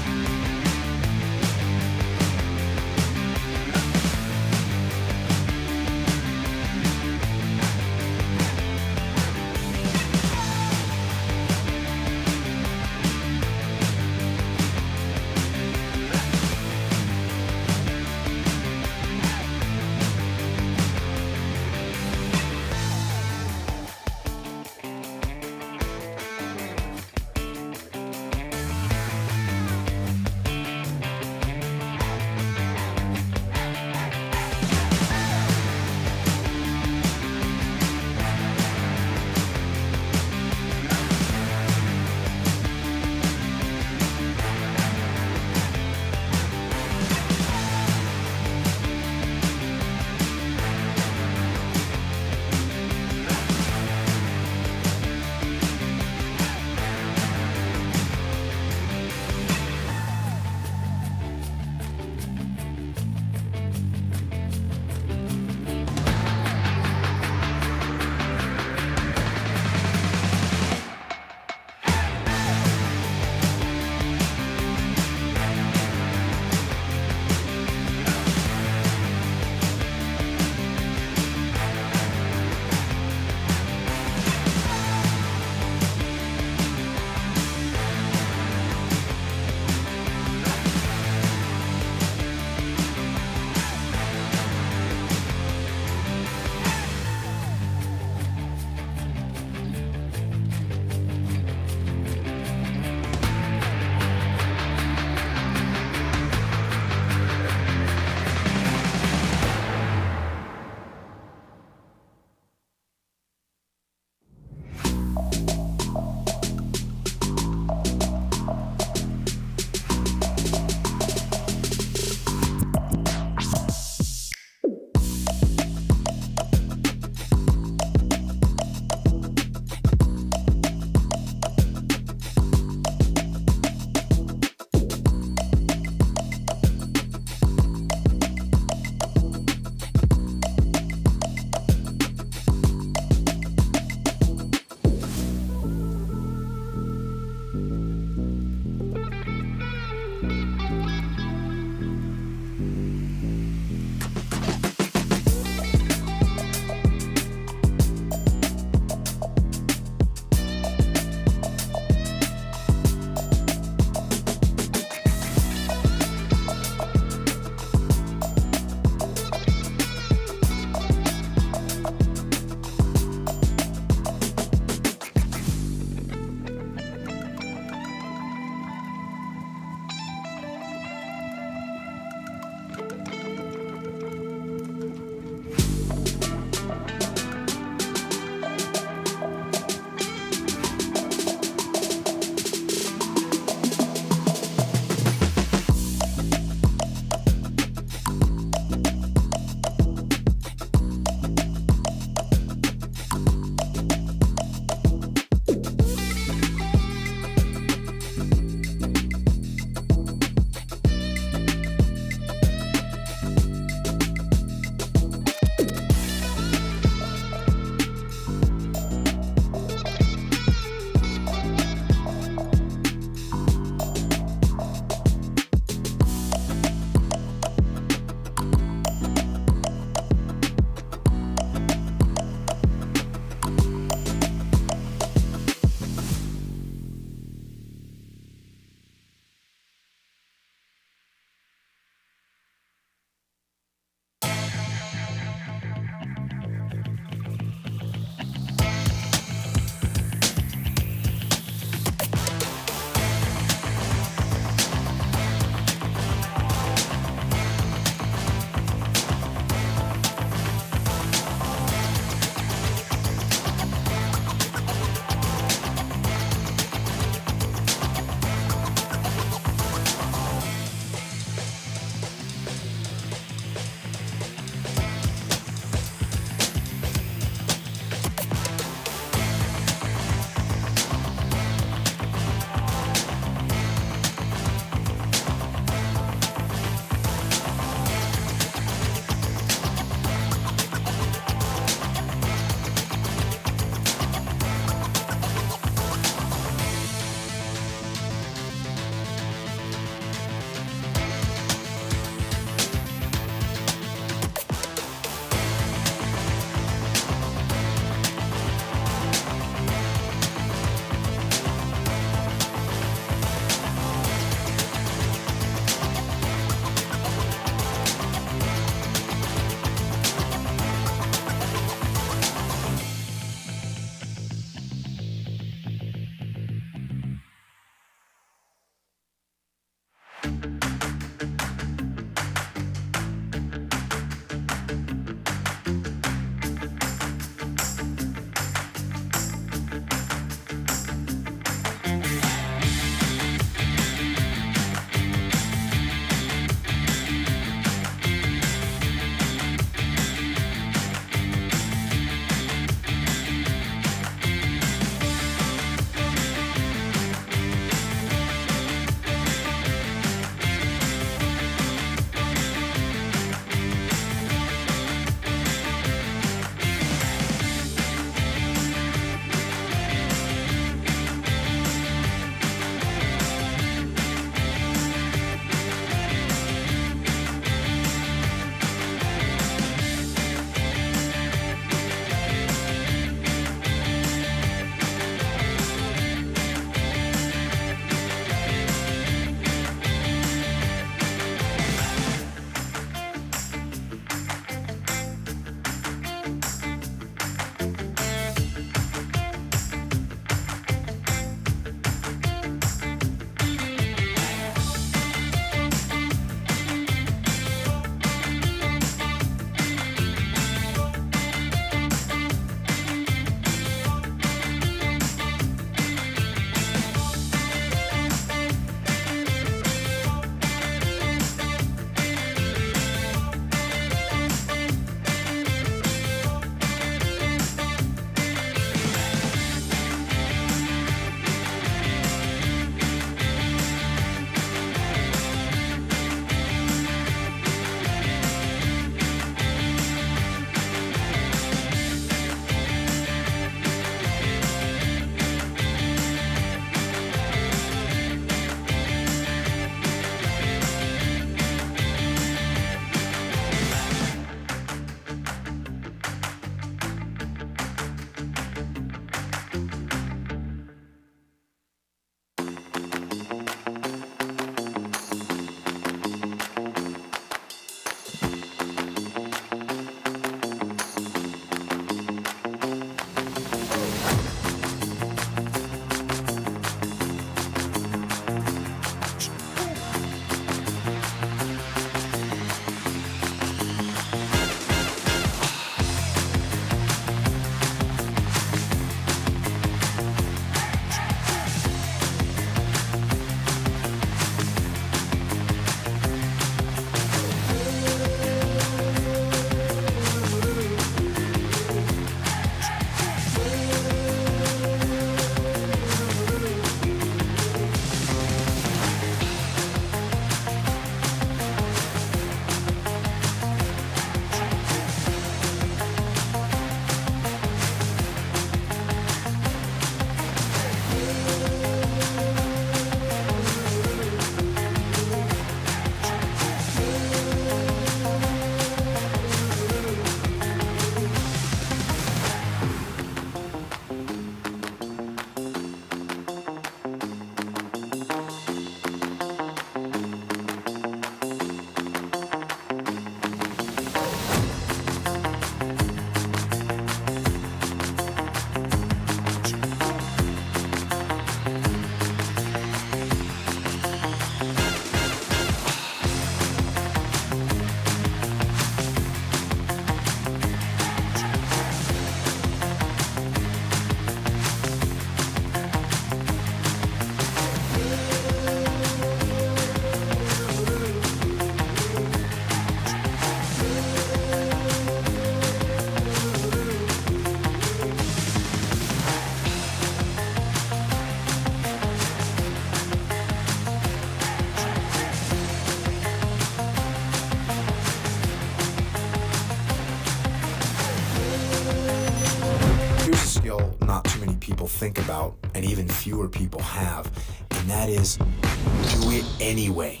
skill not too many people think about, and even fewer people have, and that is do it anyway.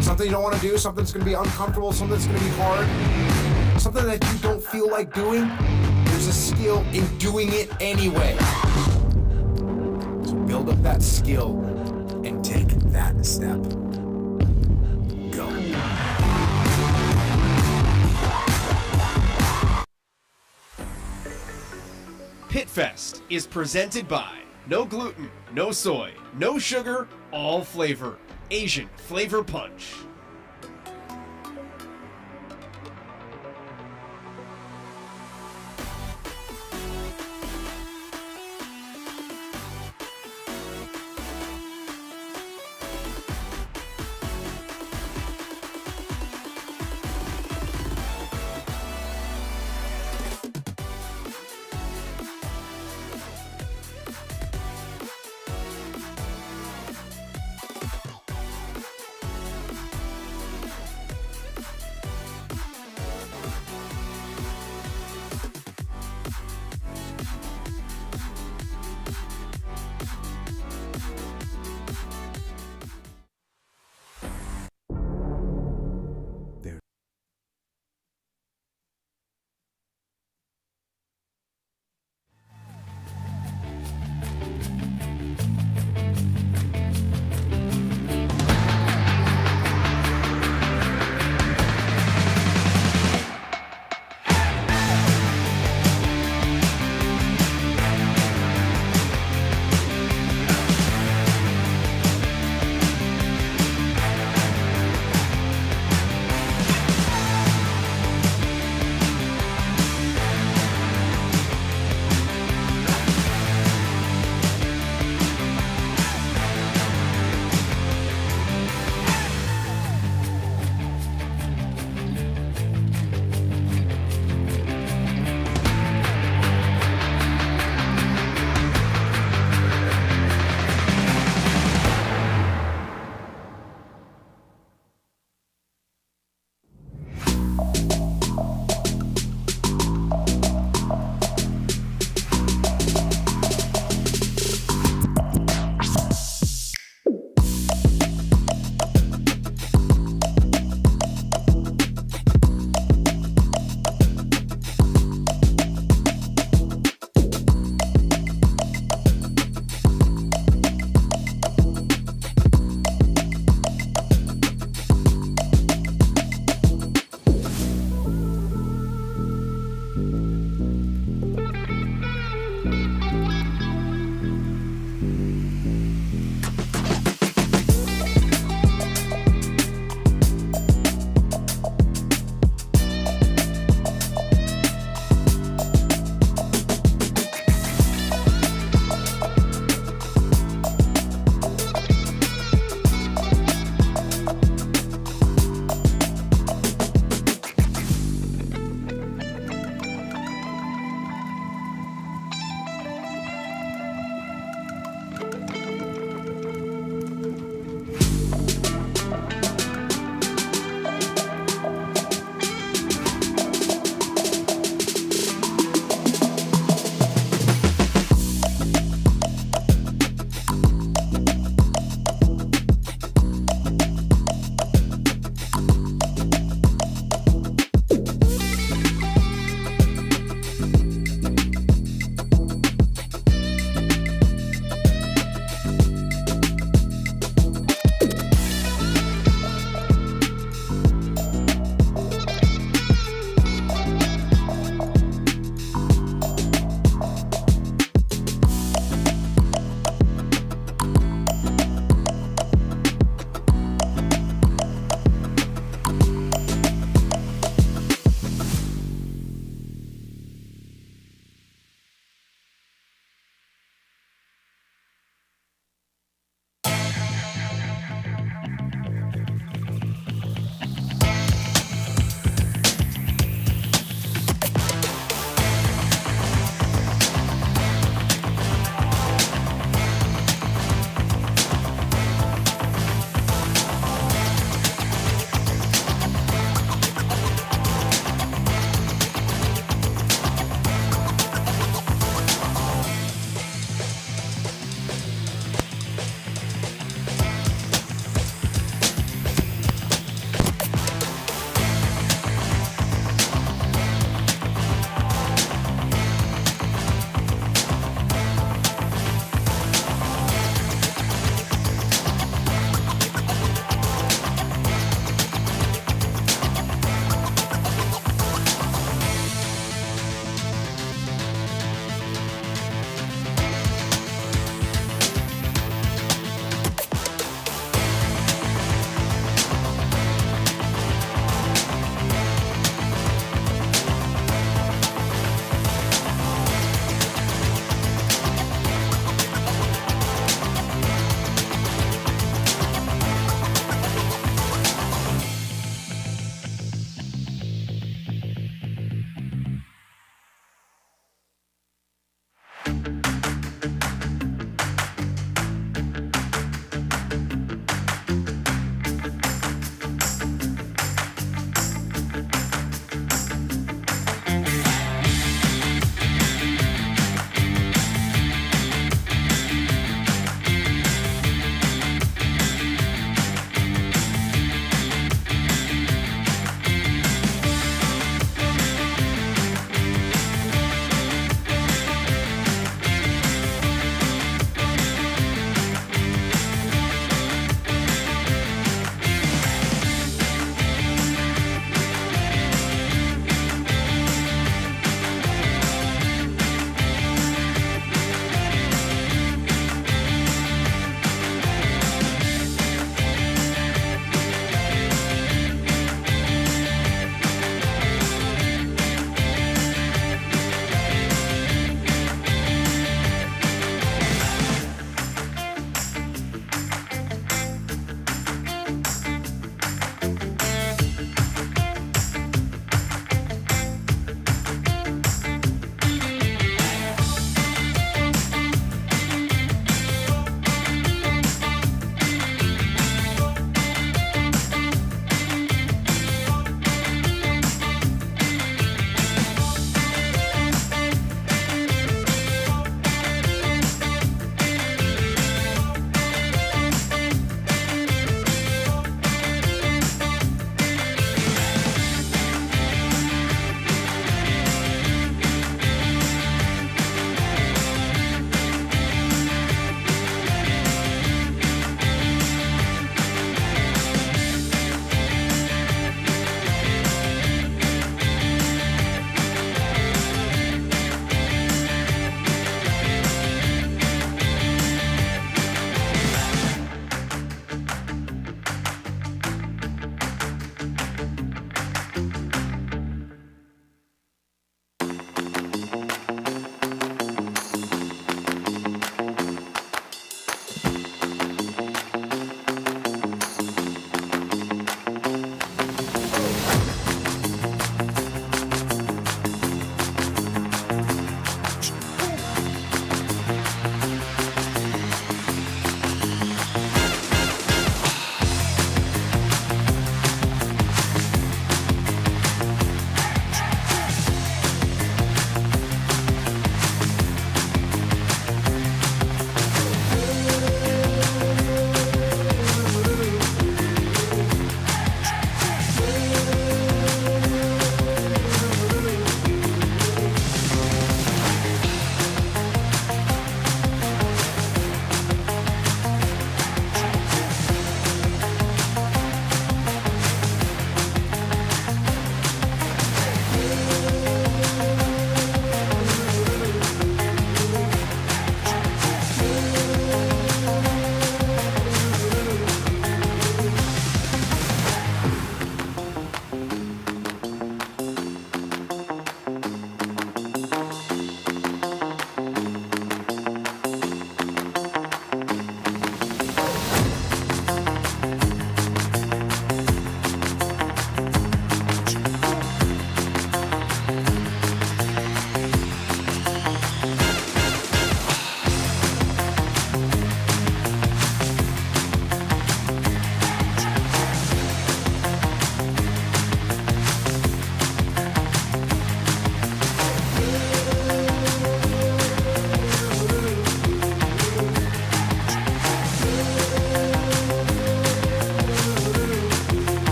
Something you don't want to do, something that's going to be uncomfortable, something that's going to be hard, something that you don't feel like doing, there's a skill in doing it anyway. So build up that skill and take that step. Go. PitFest is presented by no gluten, no soy, no sugar, all flavor. Asian Flavor Punch.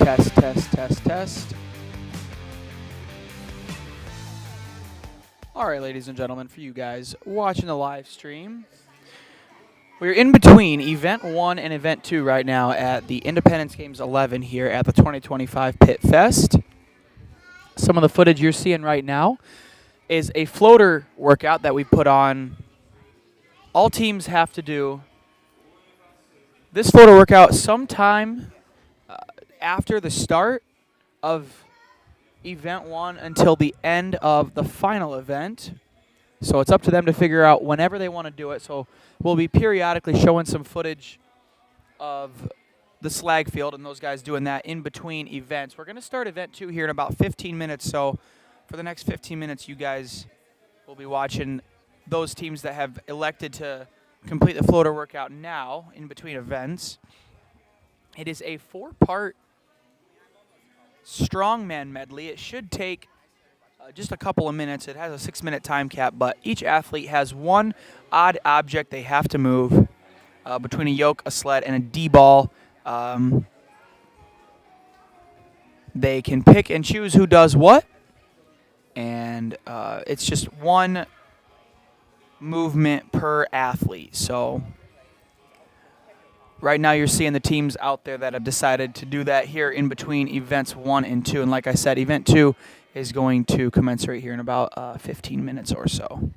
Test. All right, ladies and gentlemen, for you guys watching the live stream, we're in between Event 1 and Event 2 right now at the Independence Games 11 here at the 2025 PitFest. Some of the footage you're seeing right now is a floater workout that we put on. All teams have to do this floater workout sometime after the start of Event 1 until the end of the final event. So it's up to them to figure out whenever they want to do it. So we'll be periodically showing some footage of the slag field and those guys doing that in between events. We're going to start Event 2 here in about 15 minutes. So for the next 15 minutes, you guys will be watching those teams that have elected to complete the floater workout now in between events. It is a 4-part strongman medley. It should take just a couple of minutes. It has a 6-minute time cap, but each athlete has one odd object they have to move between a yoke, a sled, and a D-ball. They can pick and choose who does what, and it's just one movement per athlete. So right now you're seeing the teams out there that have decided to do that here in between events 1 and 2. And like I said, event 2 is going to commence right here in about 15 minutes or so.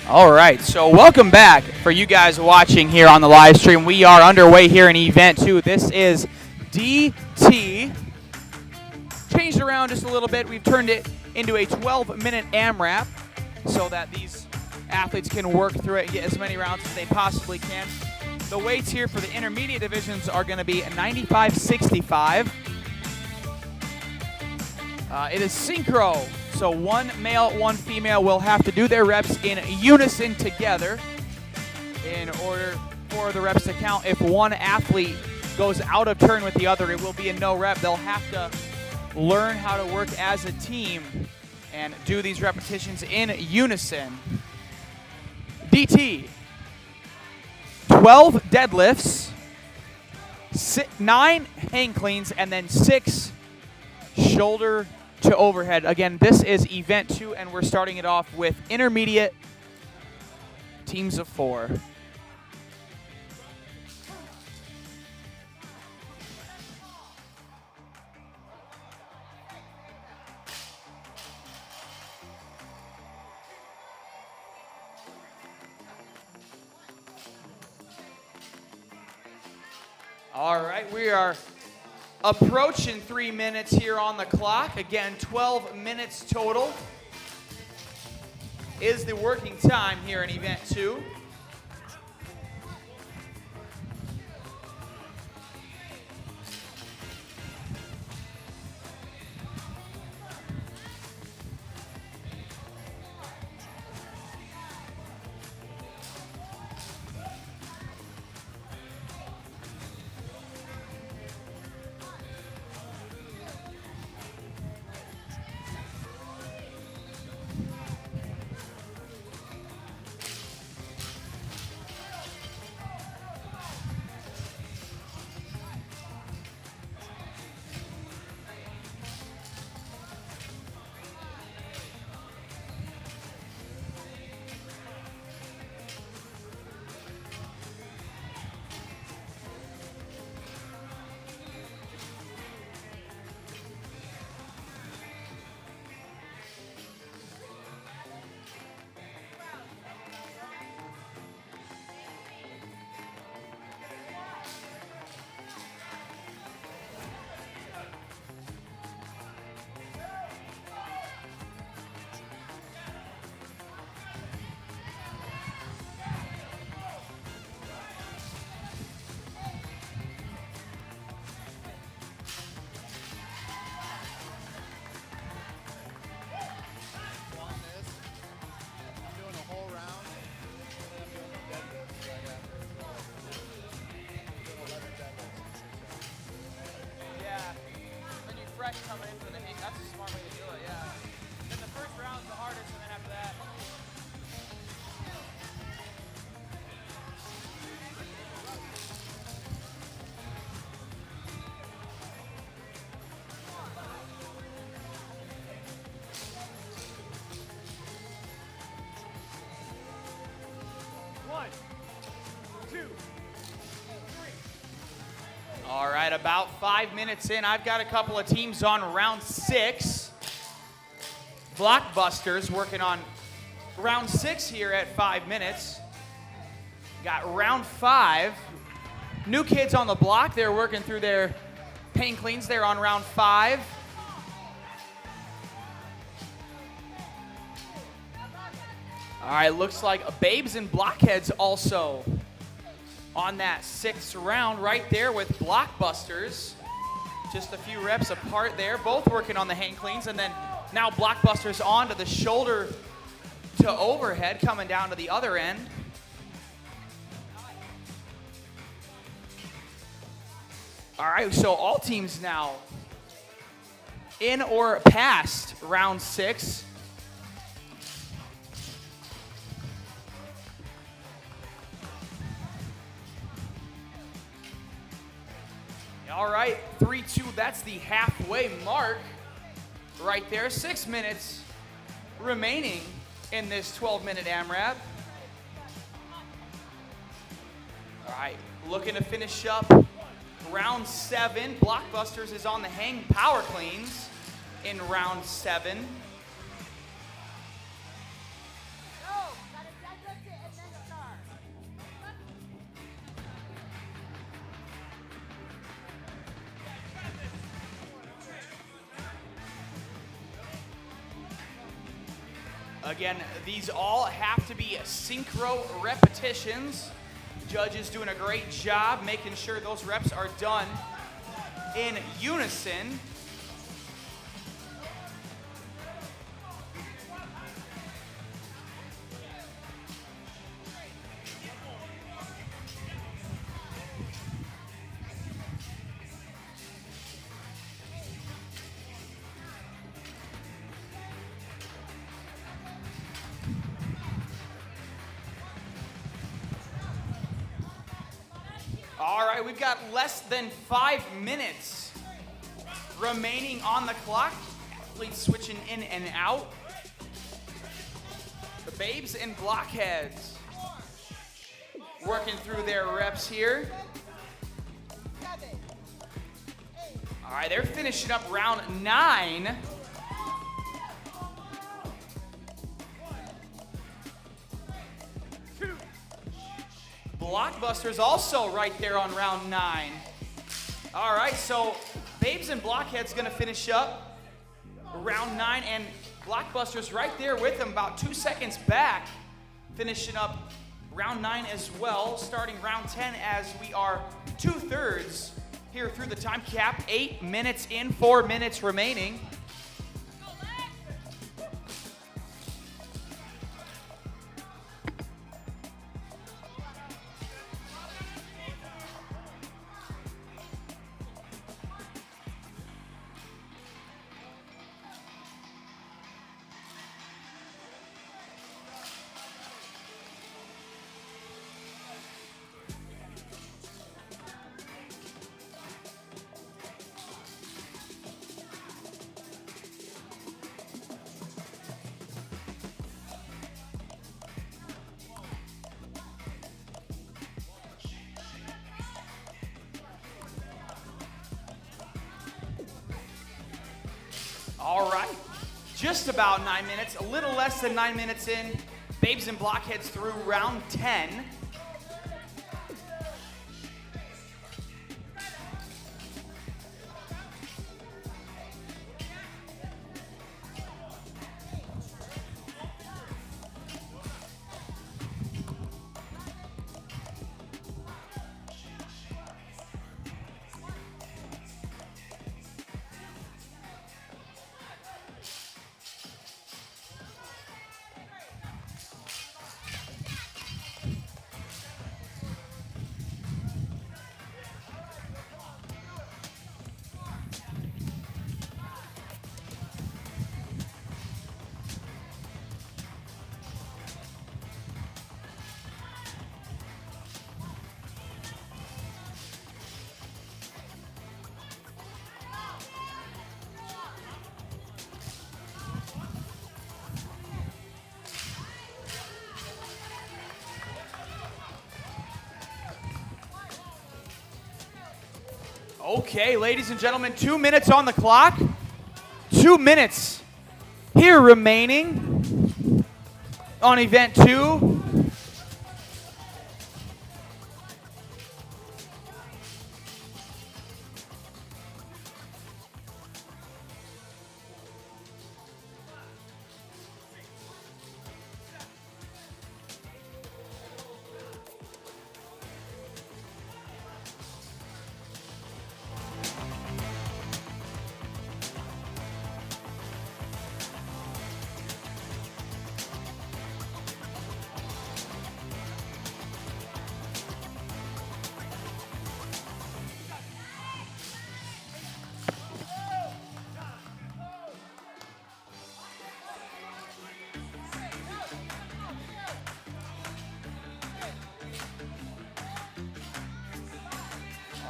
All right, so welcome back for you guys watching here on the live stream. We are underway here in Event 2. This is DT. Changed around just a little bit. We've turned it into a 12-minute AMRAP so that these athletes can work through it and get as many rounds as they possibly can. The weights here for the intermediate divisions are going to be 95-65. It is synchro, so one male, one female will have to do their reps in unison together in order for the reps to count. If one athlete goes out of turn with the other, it will be a no rep. They'll have to learn how to work as a team and do these repetitions in unison. DT, 12 deadlifts, 9 hang cleans, and then 6 shoulder to overhead. Again, this is Event 2, and we're starting it off with intermediate teams of 4. All right, we are approaching 3 minutes here on the clock. Again, 12 minutes total is the working time here in Event 2. Coming in for the hit, that's a smart way to do it, yeah. Then the first round's the hardest, and then after that. One, two. All right, about 5 minutes in, I've got a couple of teams on round 6. Blockbusters working on round 6 here at 5 minutes. Got round 5. New kids on the block, they're working through their pain cleans. They're on round 5. All right, looks like Babes and Blockheads also on that 6th round right there with Blockbusters. Just a few reps apart there, both working on the hang cleans, and then now Blockbusters on to the shoulder to overhead, coming down to the other end. All right, so all teams now in or past round 6. All right, 3-2, that's the halfway mark right there. 6 minutes remaining in this 12-minute AMRAP. All right, looking to finish up round 7. Blockbusters is on the hang power cleans in round 7. Again, these all have to be synchro repetitions. Judges doing a great job making sure those reps are done in unison. All right, we've got less than 5 minutes remaining on the clock. Athletes switching in and out. The babes and blockheads working through their reps here. All right, they're finishing up round 9. Blockbusters also right there on round 9. All right, so Babes and Blockhead's gonna finish up round 9, and Blockbusters right there with them, about 2 seconds back, finishing up round 9 as well, starting round 10 as we are 2/3 here through the time cap. 8 minutes in, 4 minutes remaining. All right, just about 9 minutes, a little less than 9 minutes in. Babes and Blockheads through round 10. Okay, ladies and gentlemen, 2 minutes on the clock. 2 minutes here remaining on event 2.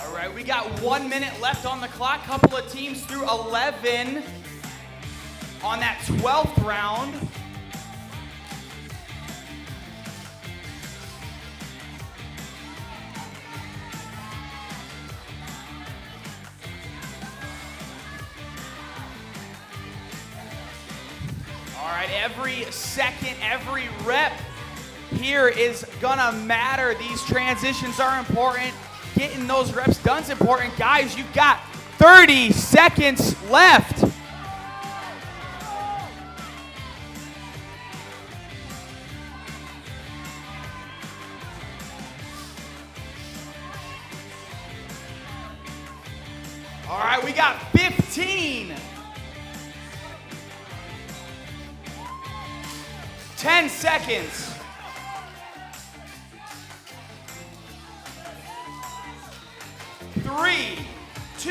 All right, we got 1 minute left on the clock. Couple of teams through 11 on that 12th round. All right, every second, every rep here is gonna matter. These transitions are important. Getting those reps done is important. Guys, you've got 30 seconds left. got 15. 10 seconds. 3, 2,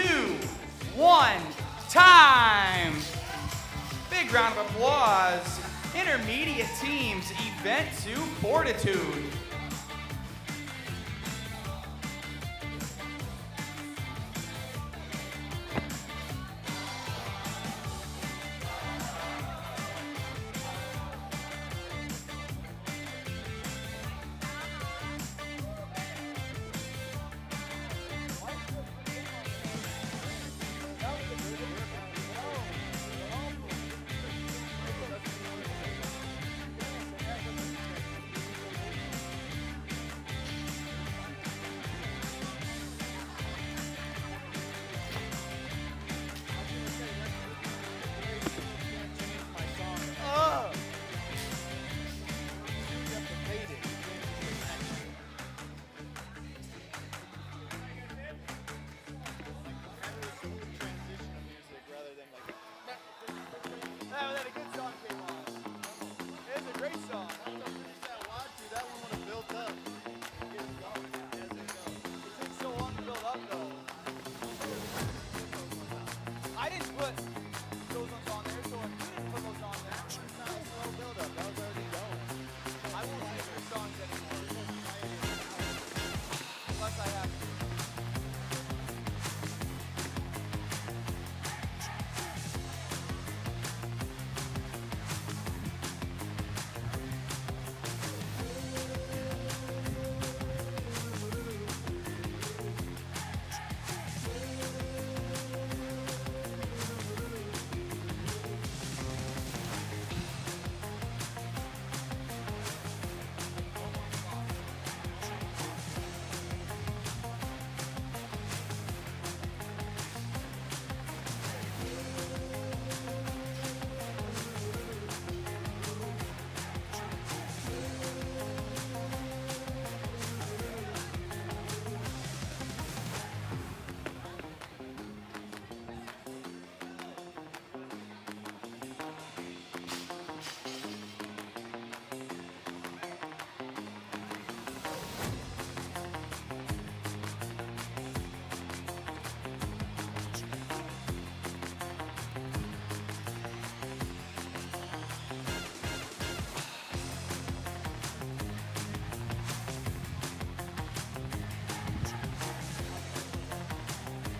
1, time. Big round of applause. Intermediate teams, event 2, Fortitude. I didn't put those ones on there, so if you didn't put those on there, it's not a slow build-up. That was already going. I won't sing your songs anymore. Unless I have to.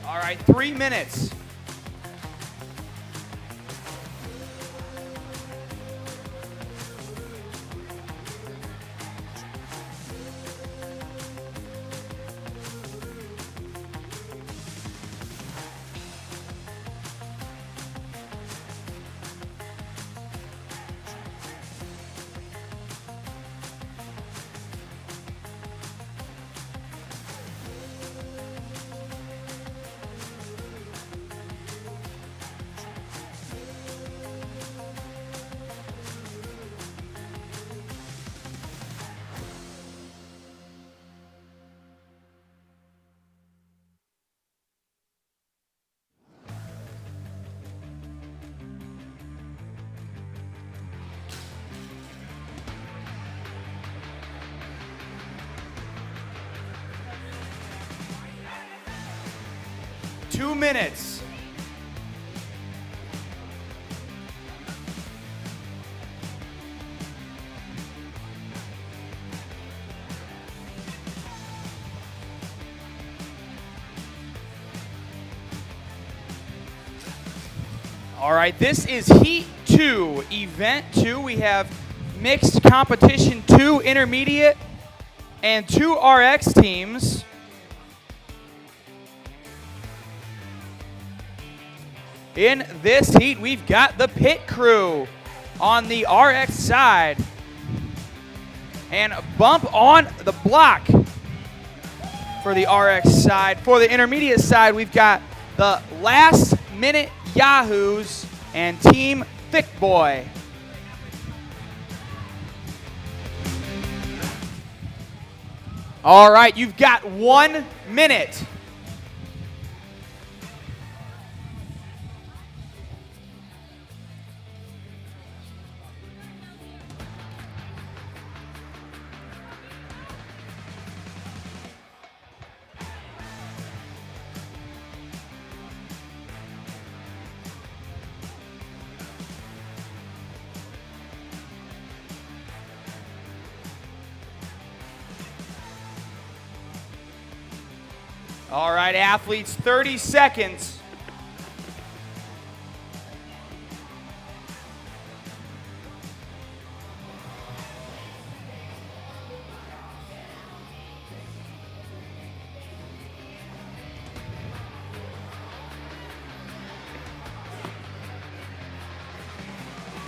All right, 3 minutes. Two minutes. All right, this is Heat 2, Event 2. We have Mixed Competition 2 Intermediate and 2 RX teams. In this heat, we've got the pit crew on the RX side. And bump on the block for the RX side. For the intermediate side, we've got the last minute Yahoos and Team Thick Boy. All right, you've got 1 minute. All right, athletes, 30 seconds.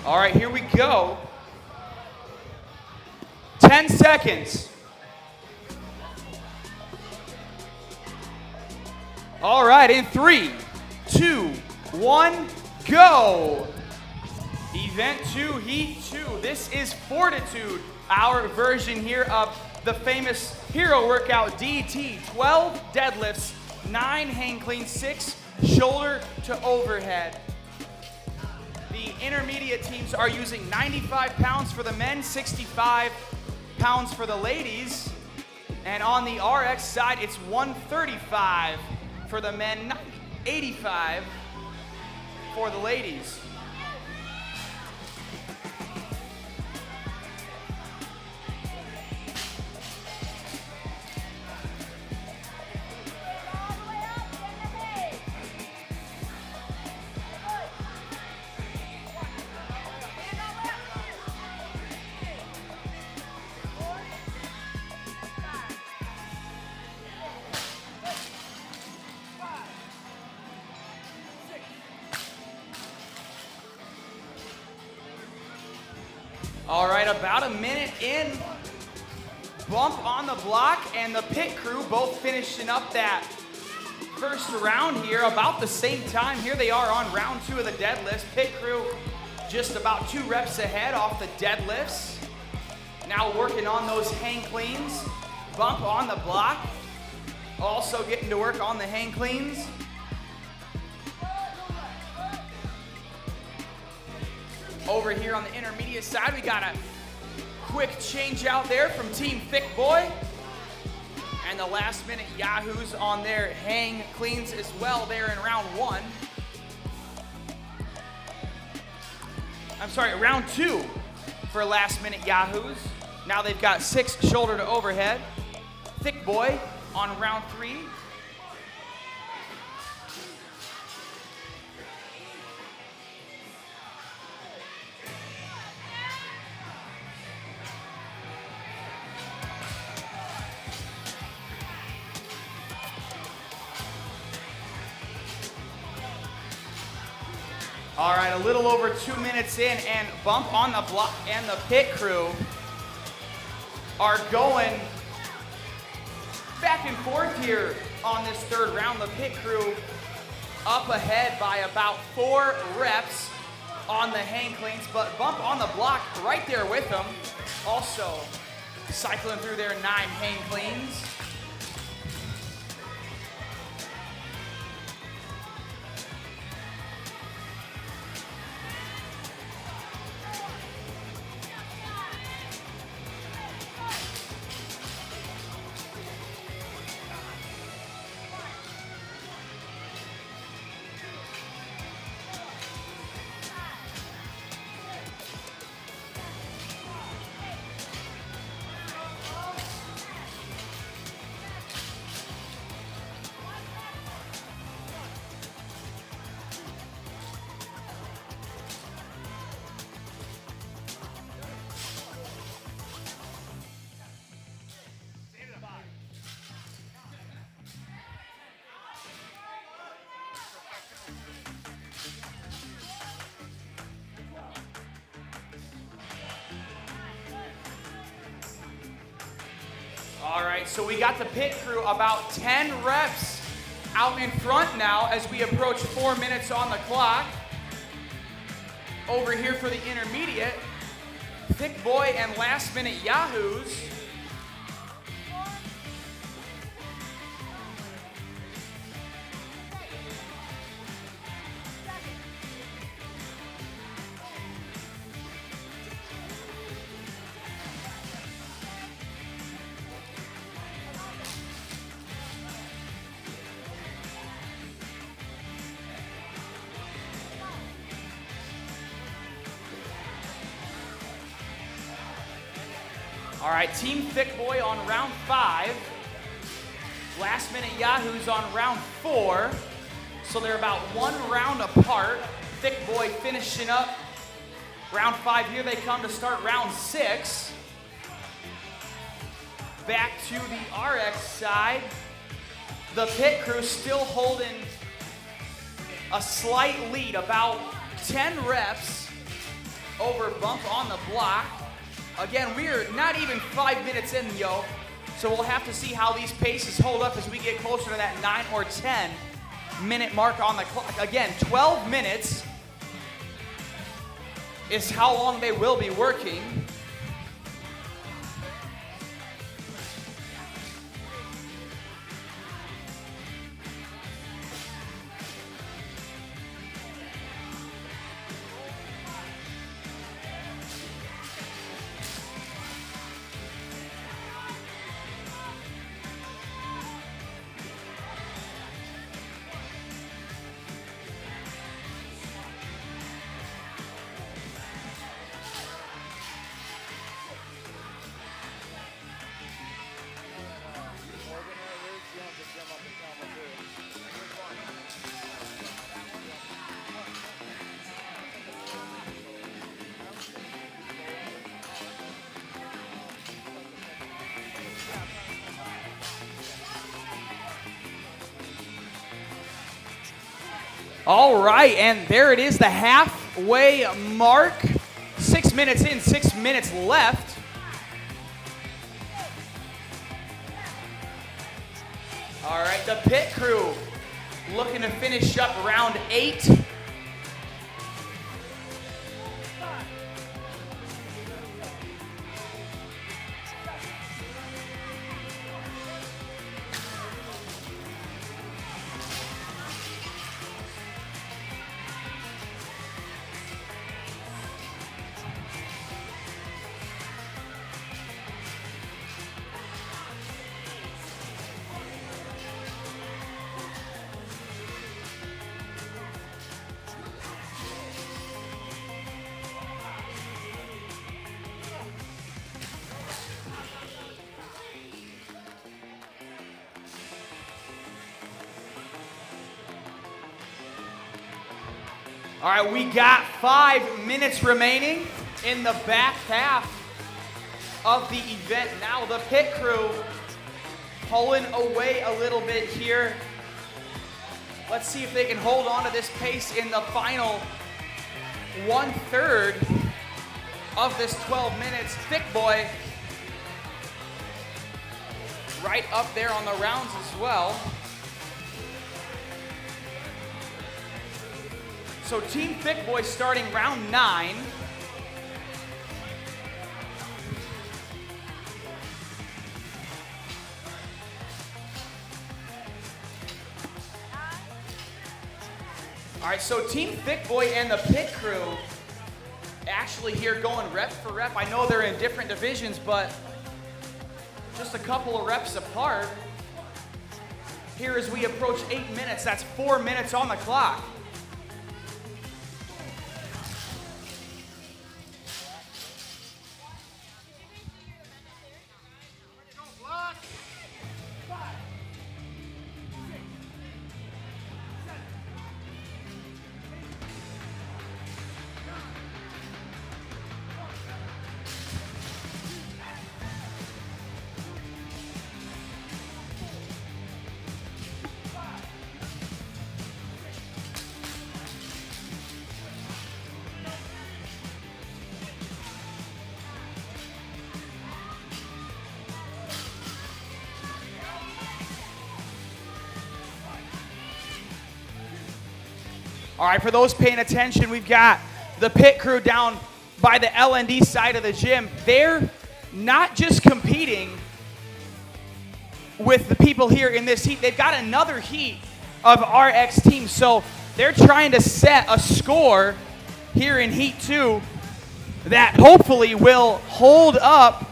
All right, here we go. 10 seconds. All right, in 3, 2, 1, go. Event 2, Heat 2. This is Fortitude, our version here of the famous hero workout DT. 12 deadlifts, 9 hang cleans, 6 shoulder to overhead. The intermediate teams are using 95 pounds for the men, 65 pounds for the ladies. And on the RX side, it's 135 for the men, 85 for the ladies. All right, about a minute in. Bump on the block and the pit crew both finishing up that first round here about the same time. Here they are on round 2 of the deadlifts. Pit crew just about 2 reps ahead off the deadlifts. Now working on those hang cleans. Bump on the block. Also getting to work on the hang cleans. Over here on the intermediate side, we got a quick change out there from Team Thick Boy. And the last minute Yahoos on their hang cleans as well there in round 1. I'm sorry, round 2 for last minute Yahoos. Now they've got 6 shoulder to overhead. Thick Boy on round 3. All right, a little over 2 minutes in, and Bump on the block and the pit crew are going back and forth here on this third round. The pit crew up ahead by about 4 reps on the hang cleans, but Bump on the block right there with them, also cycling through their 9 hang cleans. All right, so we got the pit crew about 10 reps out in front now as we approach 4 minutes on the clock. Over here for the intermediate, Thick Boy and last minute Yahoos. All right, Team Thick Boy on round 5. Last minute Yahoos on round 4. So they're about 1 round apart. Thick Boy finishing up round 5. Here they come to start round 6. Back to the RX side. The pit crew still holding a slight lead, about 10 reps over Bump on the Block. Again, we're not even 5 minutes in, yo. So we'll have to see how these paces hold up as we get closer to that 9 or 10 minute mark on the clock. Again, 12 minutes is how long they will be working. All right, and there it is, the halfway mark. 6 minutes in, 6 minutes left. All right, the pit crew looking to finish up round 8. All right, we got 5 minutes remaining in the back half of the event. Now the pit crew pulling away a little bit here. Let's see if they can hold on to this pace in the final 1/3 of this 12 minutes. Thick Boy right up there on the rounds as well. So Team Thick Boy starting round 9. All right, so Team Thick Boy and the pit crew actually here going rep for rep. I know they're in different divisions, but just a couple of reps apart. Here as we approach 8 minutes, that's 4 minutes on the clock. All right, for those paying attention, we've got the pit crew down by the LND side of the gym. They're not just competing with the people here in this heat. They've got another heat of RX teams, so they're trying to set a score here in Heat 2 that hopefully will hold up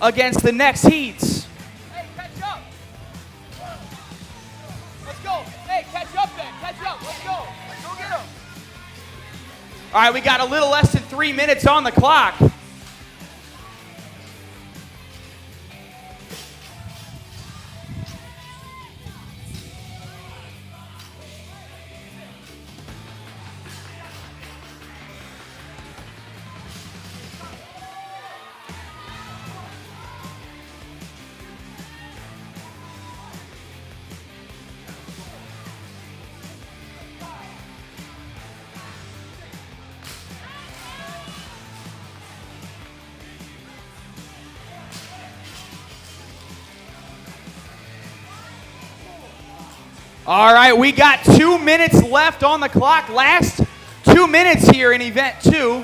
against the next heats. Hey, catch up. Let's go. Hey, catch up then. Catch up. Let's go. Go get him. All right, we got a little less than 3 minutes on the clock. All right, we got 2 minutes left on the clock. Last 2 minutes here in event 2.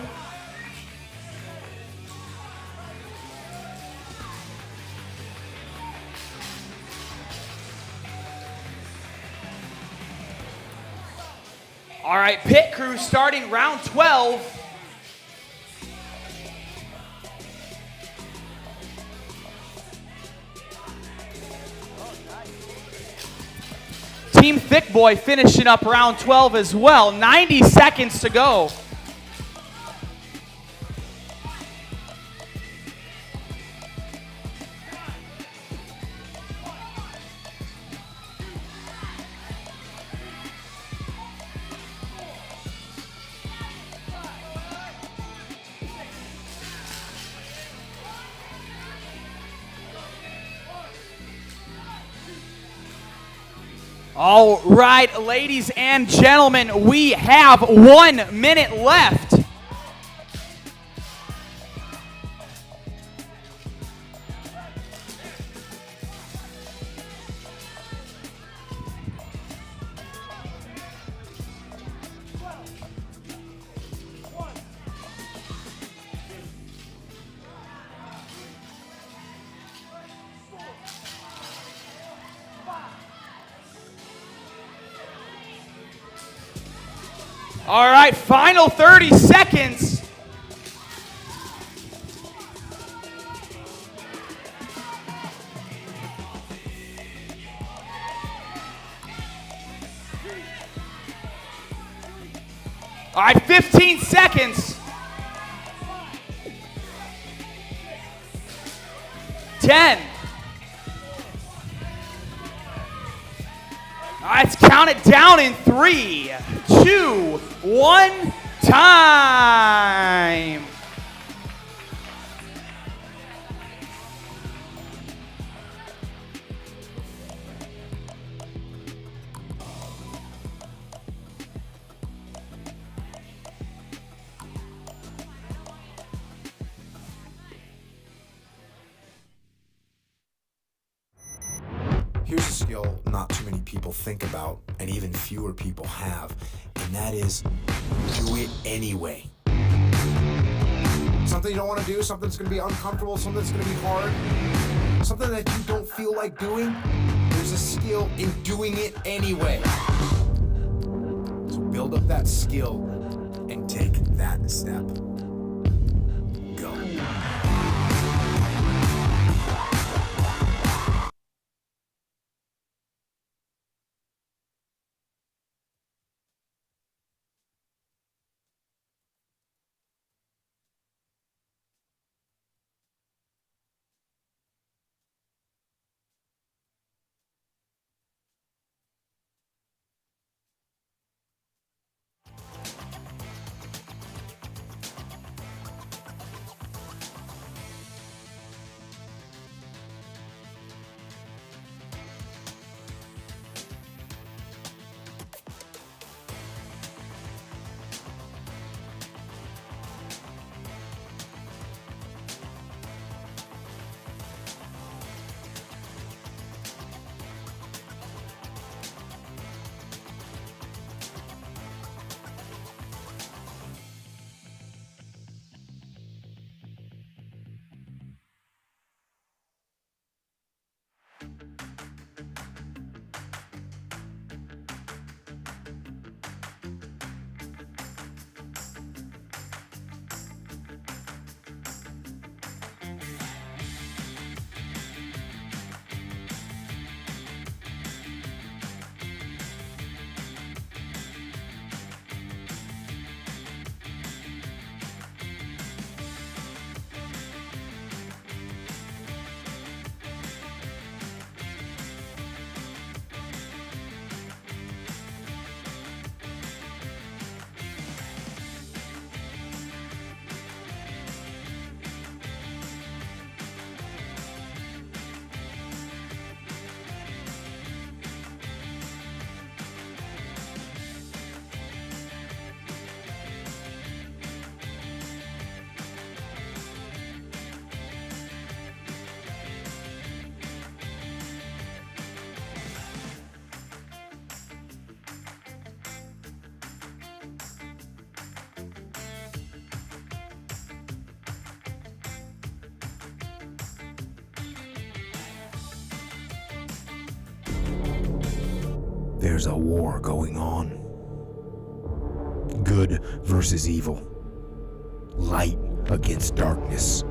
All right, pit crew starting round 12. Team Thick Boy finishing up round 12 as well. 90 seconds to go. All right, ladies and gentlemen, we have 1 minute left. All right, final 30 seconds. All right, 15 seconds. 10. All right, let's count it down in 3, 2, 1, time. Here's a skill not too many people think about, and even fewer people have, and that is do it anyway. Something you don't want to do, something that's going to be uncomfortable, something that's going to be hard, something that you don't feel like doing, there's a skill in doing it anyway. So build up that skill and take that step. Go. There's a war going on. Good versus evil. Light against darkness.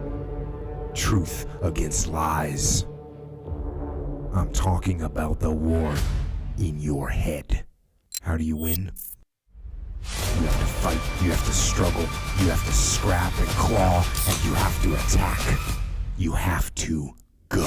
Truth against lies. I'm talking about the war in your head. How do you win? You have to fight, you have to struggle, you have to scrap and claw, and you have to attack. You have to go.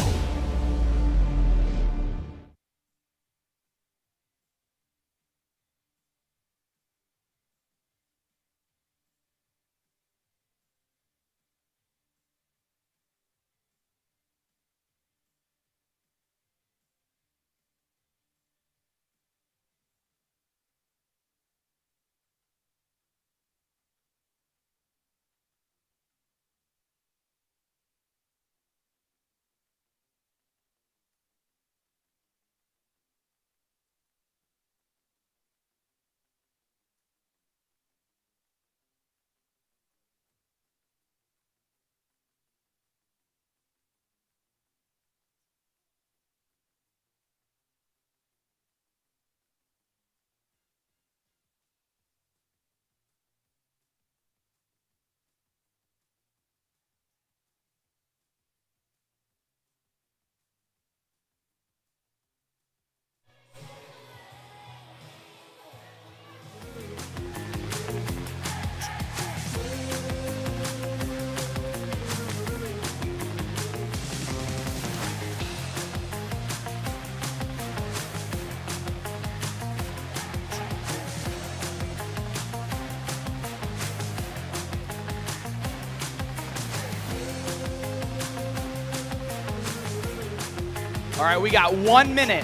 All right, we got 1 minute.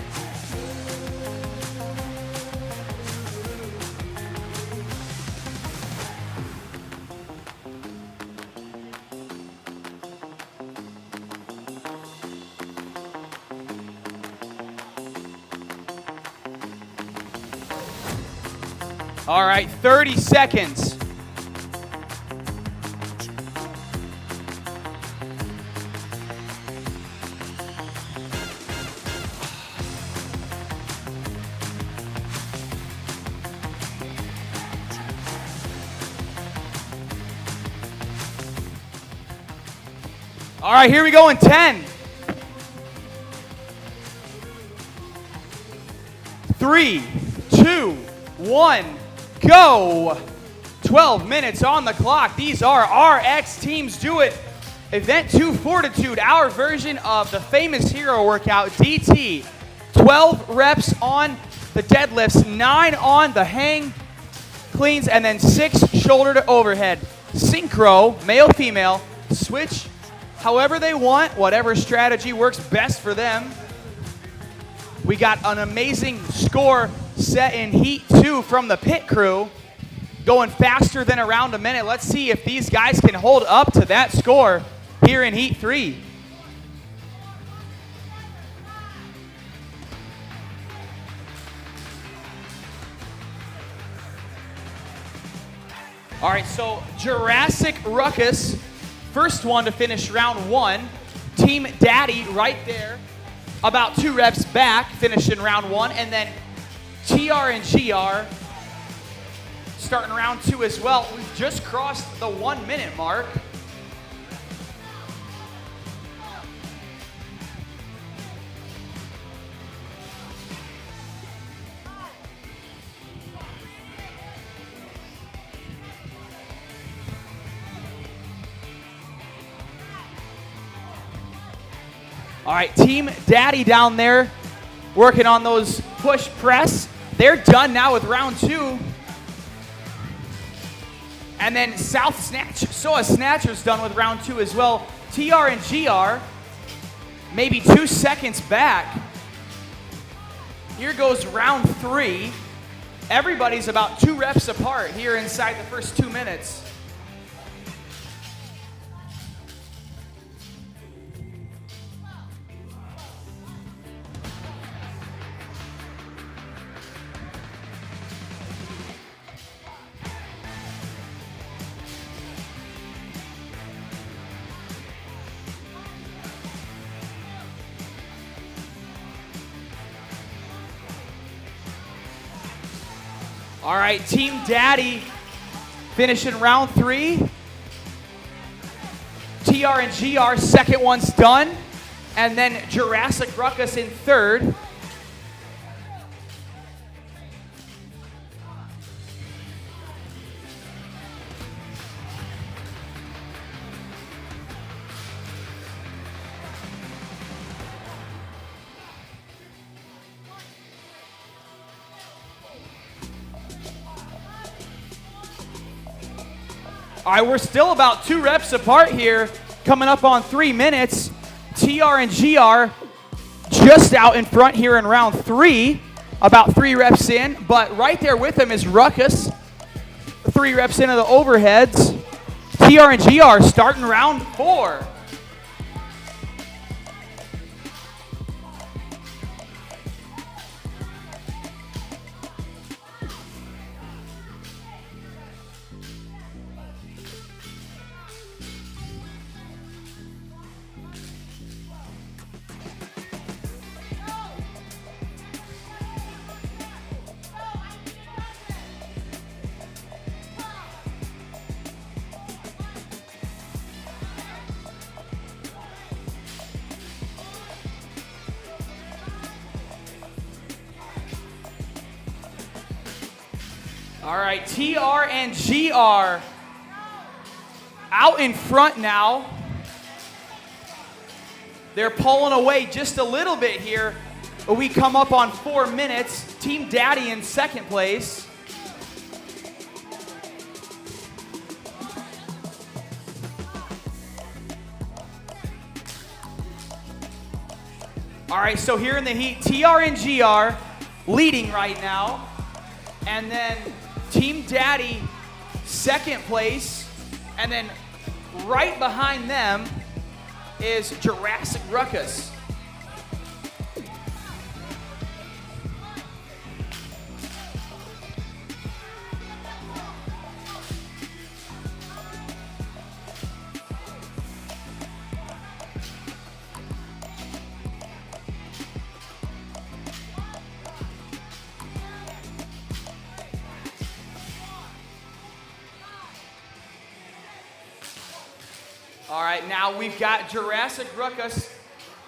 All right, 30 seconds. All right, here we go in 10. 3, 2, 1, go. 12 minutes on the clock. These are RX Teams Do It. Event 2 Fortitude, our version of the famous hero workout, DT. 12 reps on the deadlifts, 9 on the hang cleans, and then 6 shoulder to overhead. Synchro, male, female, switch however they want, whatever strategy works best for them. We got an amazing score set in Heat 2 from the pit crew, going faster than around a minute. Let's see if these guys can hold up to that score here in Heat 3. All right, so Jurassic Ruckus, first one to finish round 1. Team Daddy right there, about 2 reps back, finished in round 1. And then TR and GR starting round 2 as well. We've just crossed the 1 minute mark. All right, Team Daddy down there working on those push press. They're done now with round 2. And then South Snatch, Soa Snatcher's done with round 2 as well. TR and GR, maybe 2 seconds back. Here goes round 3. Everybody's about 2 reps apart here inside the first 2 minutes. All right, Team Daddy finishing round 3. TR and GR, second one's done. And then Jurassic Ruckus in third. All right, we're still about 2 reps apart here, coming up on 3 minutes. TR and GR just out in front here in round 3, about 3 reps in, but right there with him is Ruckus, 3 reps into the overheads. TR and GR starting round 4. All right, TR and GR out in front now. They're pulling away just a little bit here. We come up on 4 minutes. Team Daddy in second place. All right, so here in the heat, TR and GR leading right now. And then Team Daddy, second place. And then right behind them is Jurassic Ruckus. All right, now we've got Jurassic Ruckus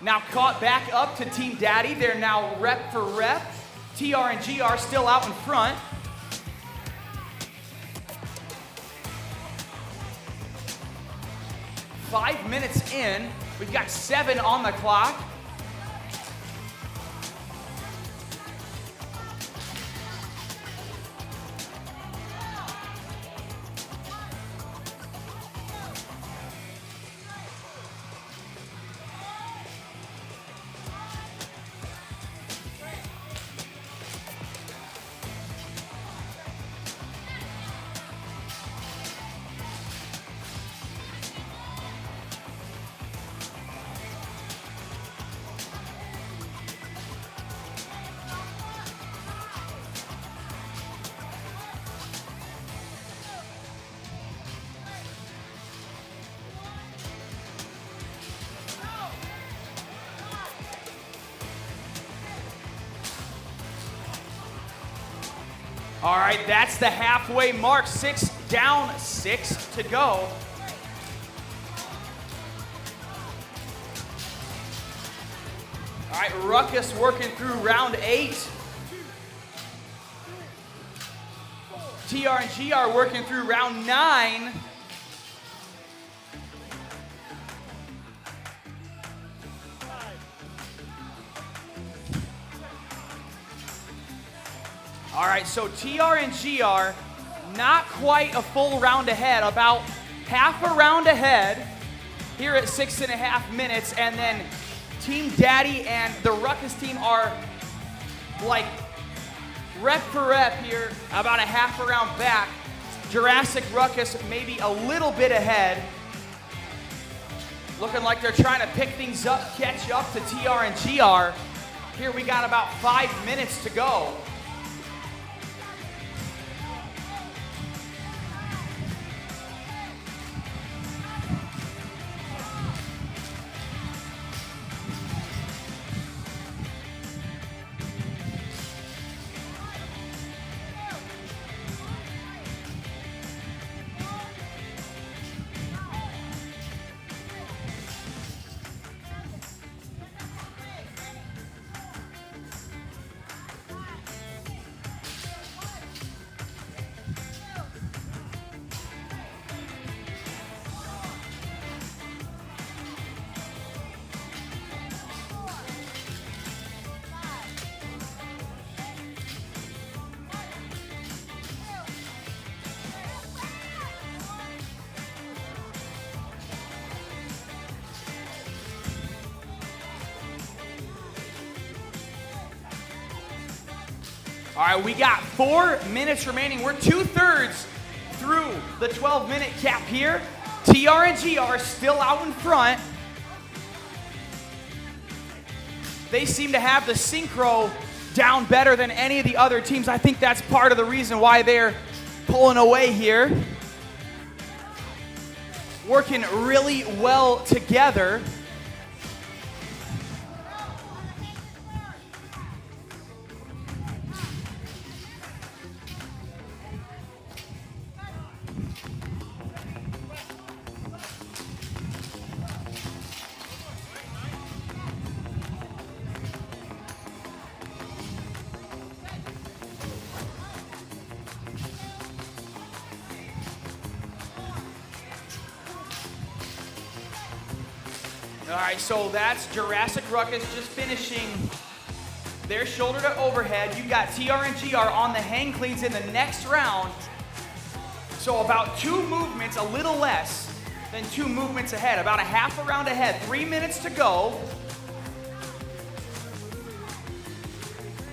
now caught back up to Team Daddy. They're now rep for rep. TR and GR still out in front. Five minutes in, we've got 7 on the clock. All right, that's the halfway mark. 6 down, 6 to go. All right, Ruckus working through round 8. TR and GR working through round 9. All right, so TR and GR not quite a full round ahead, about half a round ahead here at 6.5 minutes, and then Team Daddy and the Ruckus team are like rep for rep here, about a half a round back. Jurassic Ruckus maybe a little bit ahead. Looking like they're trying to pick things up, catch up to TR and GR. Here we got about 5 minutes to go. All right, we got 4 minutes remaining. We're 2/3 through the 12-minute cap here. TR and GR still out in front. They seem to have the synchro down better than any of the other teams. I think that's part of the reason why they're pulling away here. Working really well together. All right, so that's Jurassic Ruckus just finishing their shoulder to overhead. You got TR and GR on the hang cleans in the next round. So about 2 movements, a little less than 2 movements ahead, about a half a round ahead. 3 minutes to go.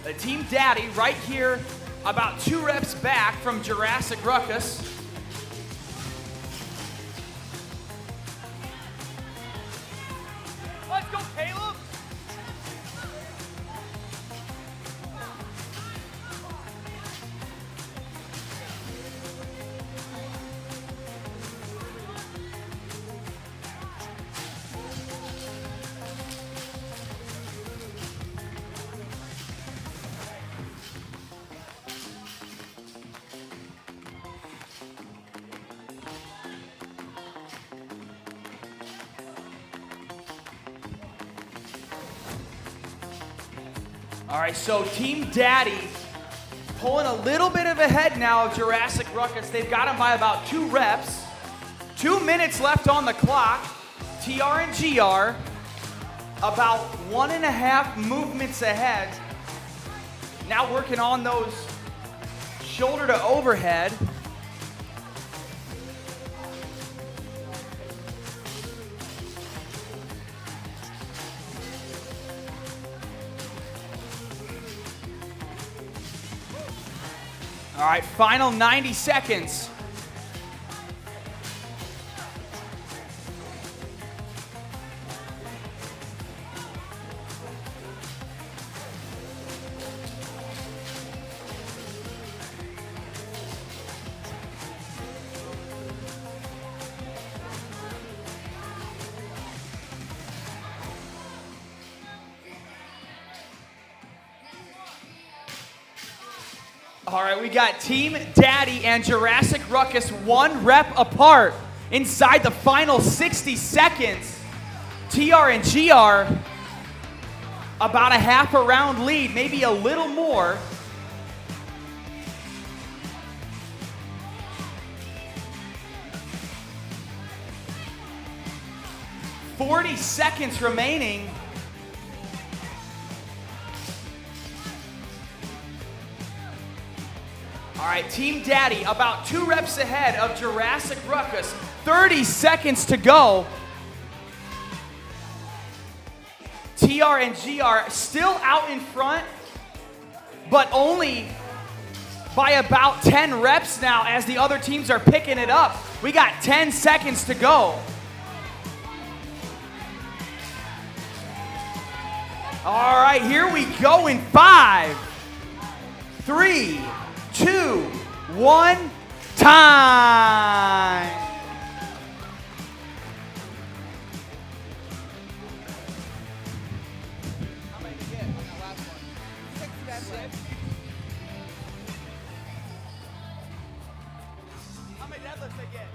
The Team Daddy right here, about 2 reps back from Jurassic Ruckus. Let's go, Caleb. All right, so Team Daddy pulling a little bit of a head now of Jurassic Ruckus. They've got him by about 2 reps. 2 minutes left on the clock. TR and GR about 1.5 movements ahead. Now working on those shoulder to overhead. All right, final 90 seconds. All right, we got Team Daddy and Jurassic Ruckus 1 rep apart inside the final 60 seconds. TR and GR about a half a round lead, maybe a little more. $40 seconds remaining. All right, Team Daddy about 2 reps ahead of Jurassic Ruckus. 30 seconds to go. TR and GR still out in front, but only by about 10 reps now as the other teams are picking it up. We got 10 seconds to go. All right, here we go in 5, 3, 2, 1, time. How many did you get on that last one? 6 reps. How many deadlifts they get?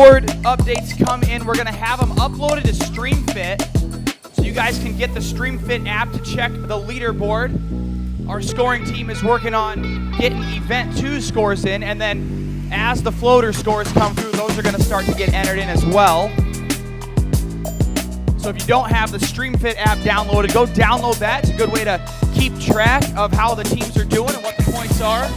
leaderboard updates come in, we're gonna have them uploaded to StreamFit, so you guys can get the StreamFit app to check the leaderboard. Our scoring team is working on getting Event 2 scores in, and then as the floater scores come through, those are gonna start to get entered in as well. So if you don't have the StreamFit app downloaded, go download that. It's a good way to keep track of how the teams are doing and what the points are.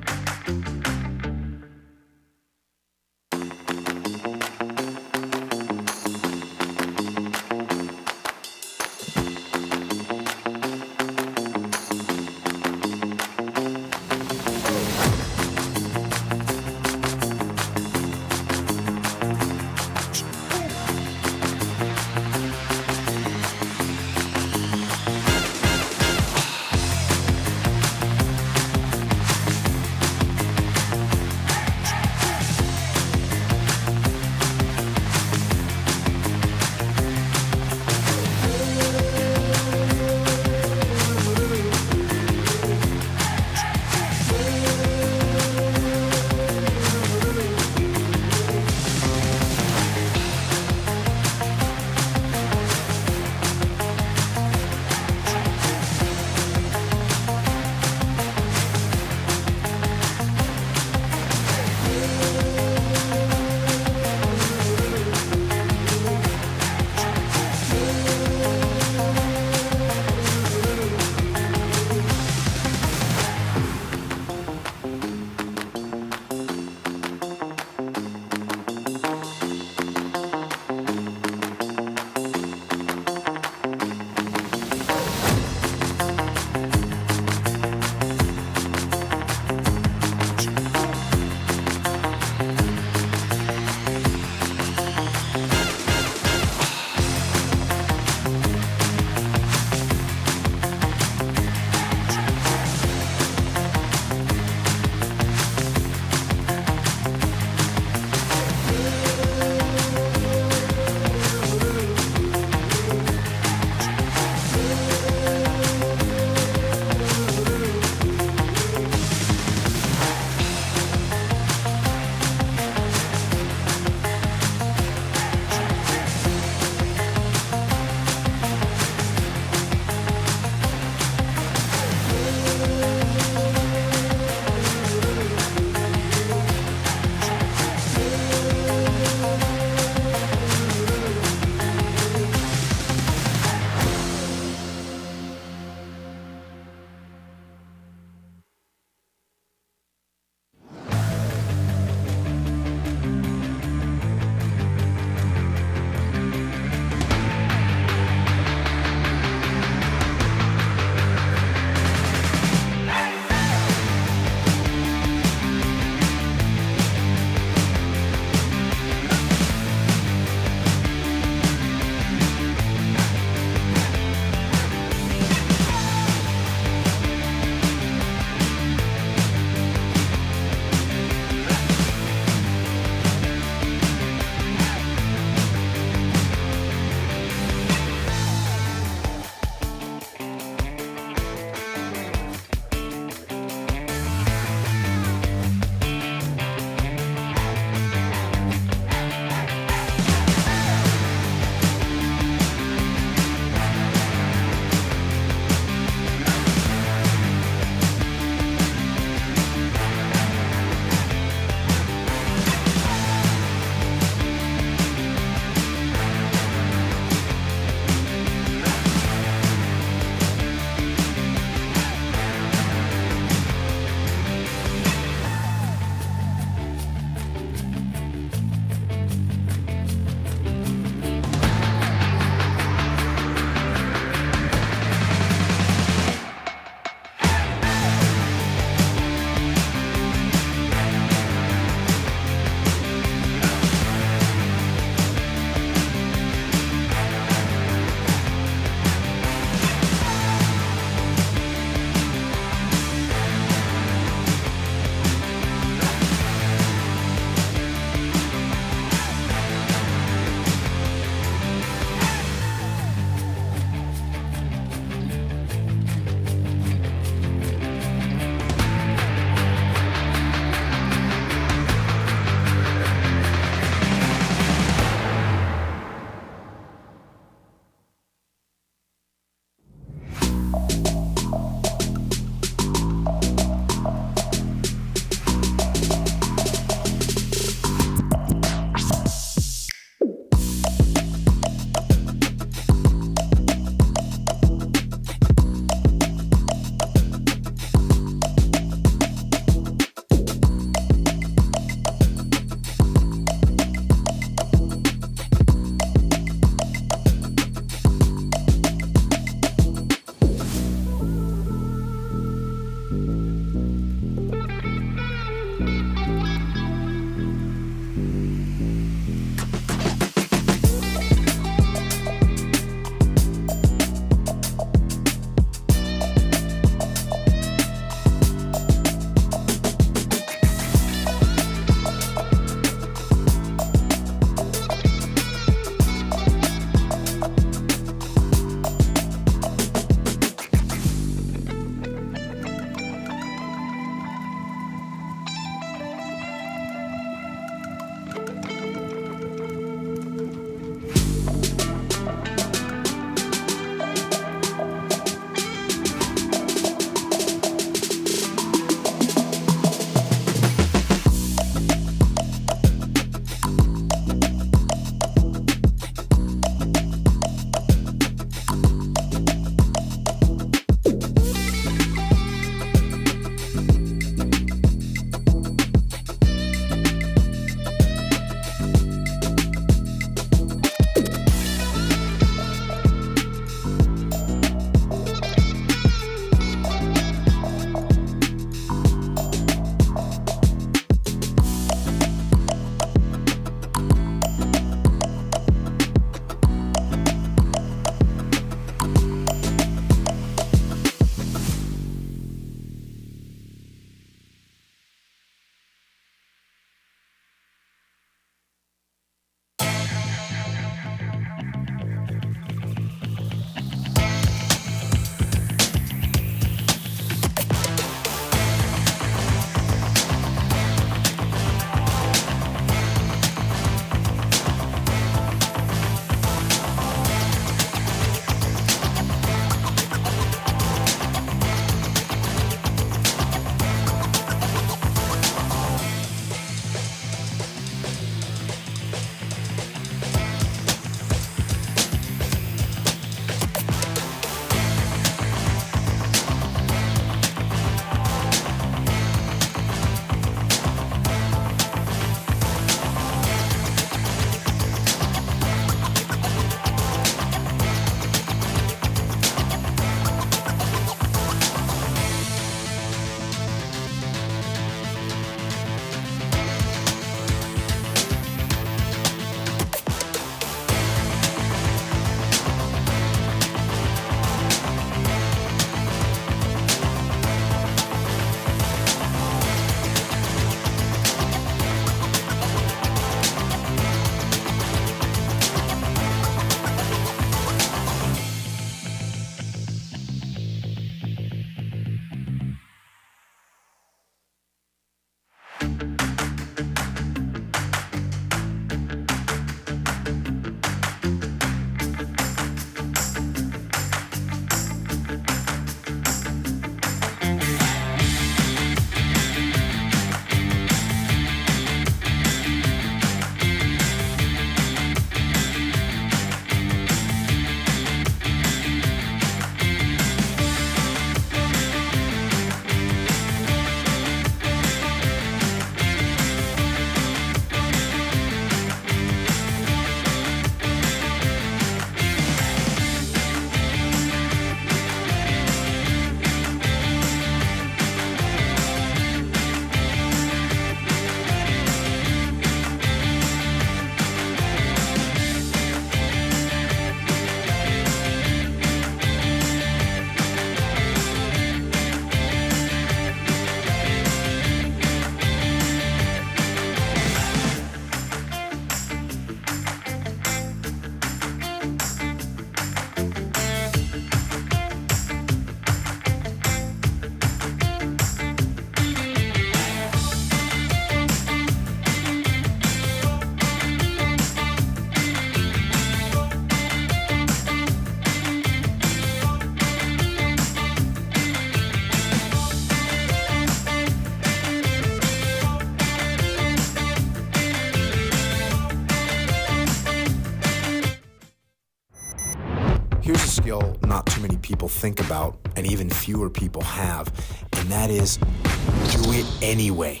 a skill not too many people think about, and even fewer people have, and that is do it anyway.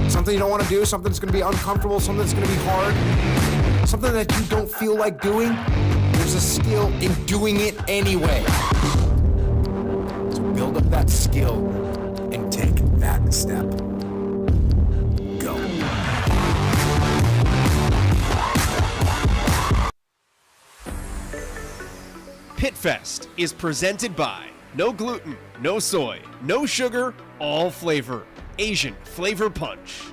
Something you don't want to do, something that's going to be uncomfortable, something that's going to be hard, something that you don't feel like doing, there's a skill in doing it anyway. So build up that skill and take that step. Go. PitFest is presented by no gluten, no soy, no sugar, all flavor. Asian Flavor Punch.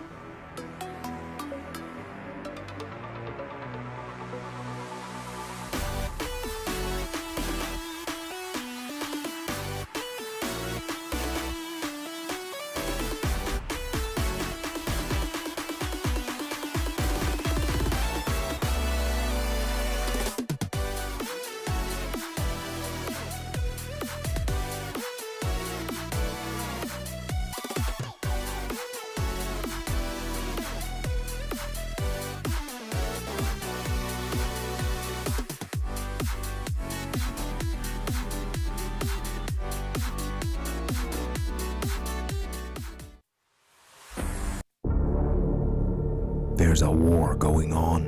There's a war going on.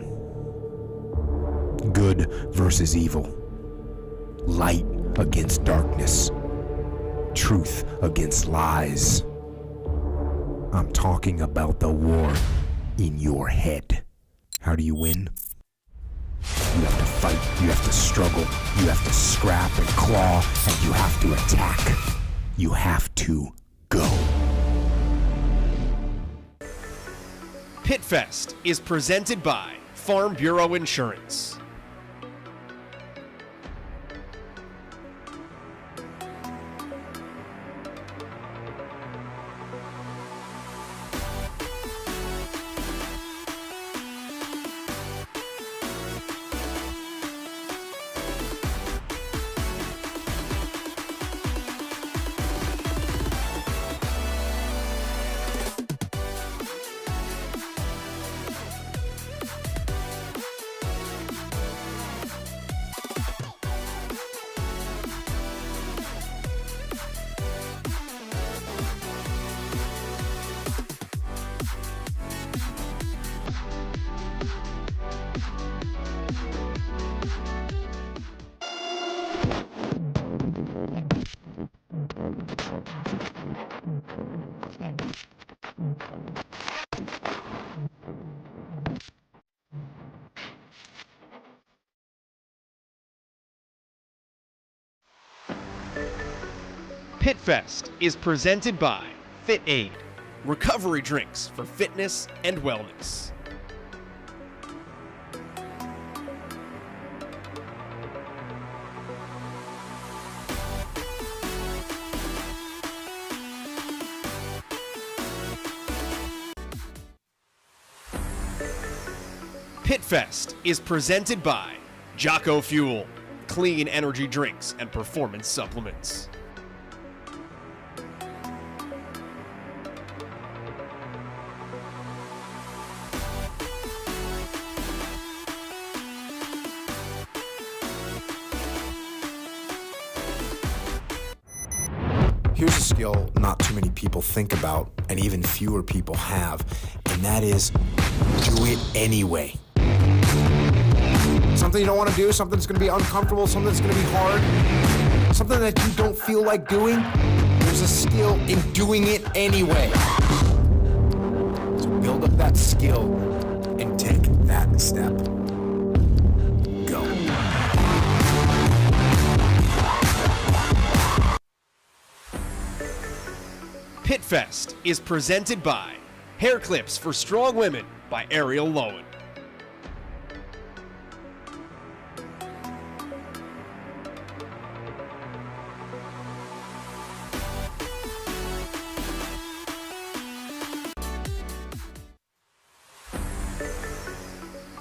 Good versus evil. Light against darkness. Truth against lies. I'm talking about the war in your head. How do you win? You have to fight, you have to struggle, you have to scrap and claw, and you have to attack. You have to go. PitFest is presented by Farm Bureau Insurance. PitFest is presented by Fit Aid, recovery drinks for fitness and wellness. PitFest is presented by Jocko Fuel, clean energy drinks and performance supplements. Here's a skill not too many people think about, and even fewer people have, and that is do it anyway. Something you don't want to do, something that's going to be uncomfortable, something that's going to be hard, something that you don't feel like doing, there's a skill in doing it anyway. So build up that skill and take that step. Go. PitFest is presented by Hair Clips for Strong Women by Ariel Lowen.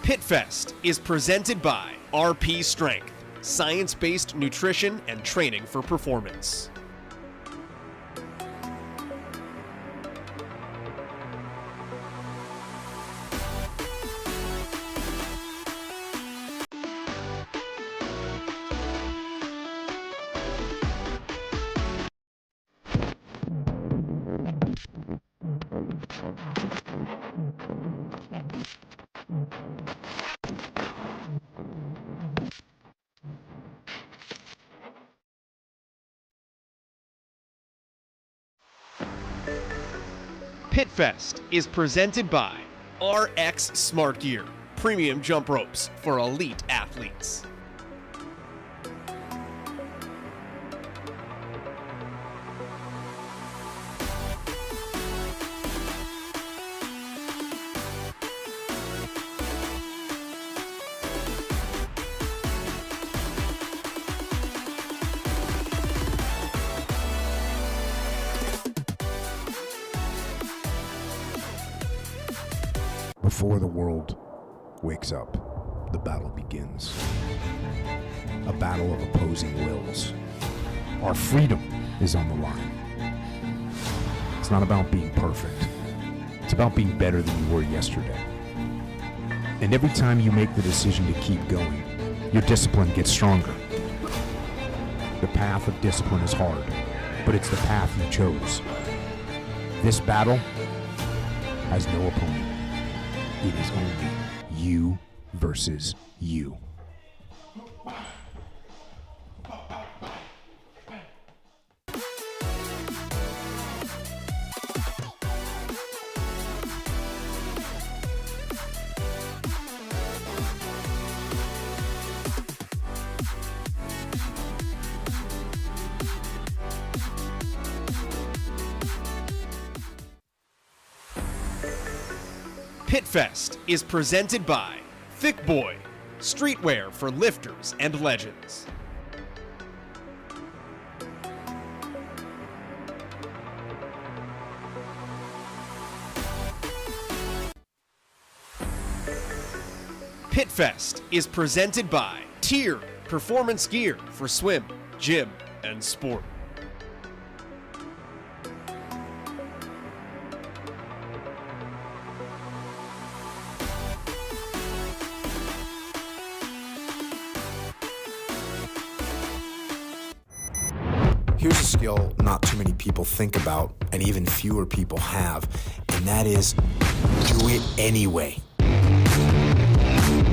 PitFest is presented by RP Strength, science-based nutrition and training for performance. PitFest is presented by RX Smart Gear, premium jump ropes for elite athletes. Before the world wakes up, the battle begins. A battle of opposing wills. Our freedom is on the line. It's not about being perfect. It's about being better than you were yesterday. And every time you make the decision to keep going, your discipline gets stronger. The path of discipline is hard, but it's the path you chose. This battle has no opponent. It is only you versus you. PitFest is presented by Thick Boy, streetwear for lifters and legends. PitFest is presented by Tier performance gear for swim, gym, and sport. Here's a skill not too many people think about, and even fewer people have, and that is do it anyway.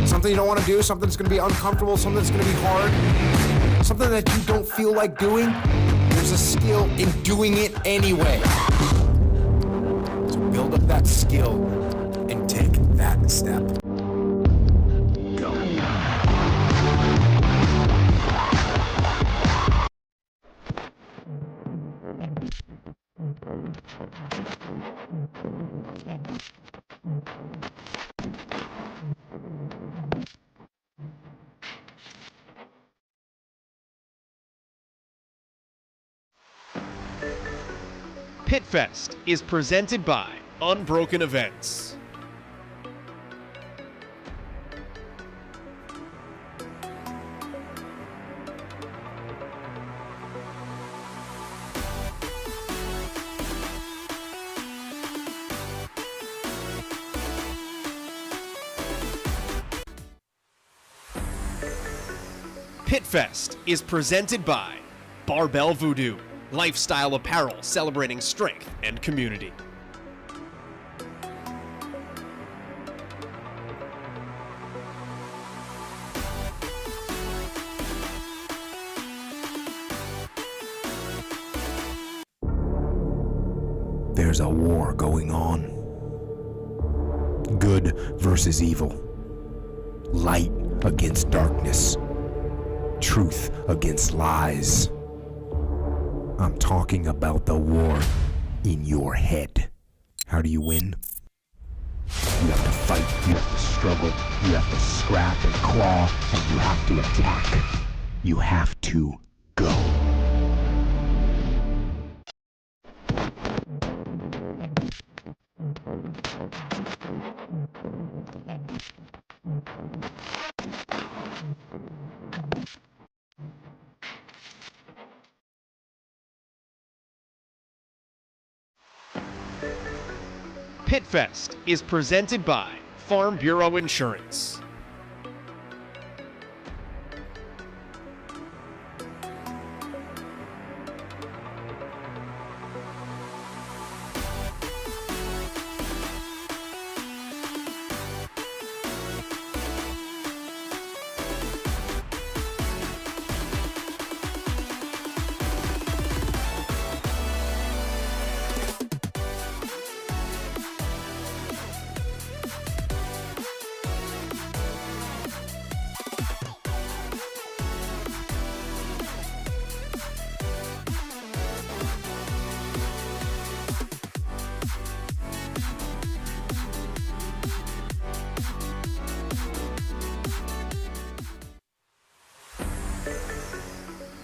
Something you don't want to do, something that's going to be uncomfortable, something that's going to be hard, something that you don't feel like doing, there's a skill in doing it anyway. So build up that skill and take that step. Go. PitFest is presented by Unbroken Events. PitFest is presented by Barbell Voodoo, lifestyle apparel celebrating strength and community. There's a war going on. Good versus evil. Light against darkness. Truth against lies. I'm talking about the war in your head. How do you win? You have to fight, you have to struggle, you have to scrap and claw, and you have to attack. You have to go. PitFest is presented by Farm Bureau Insurance.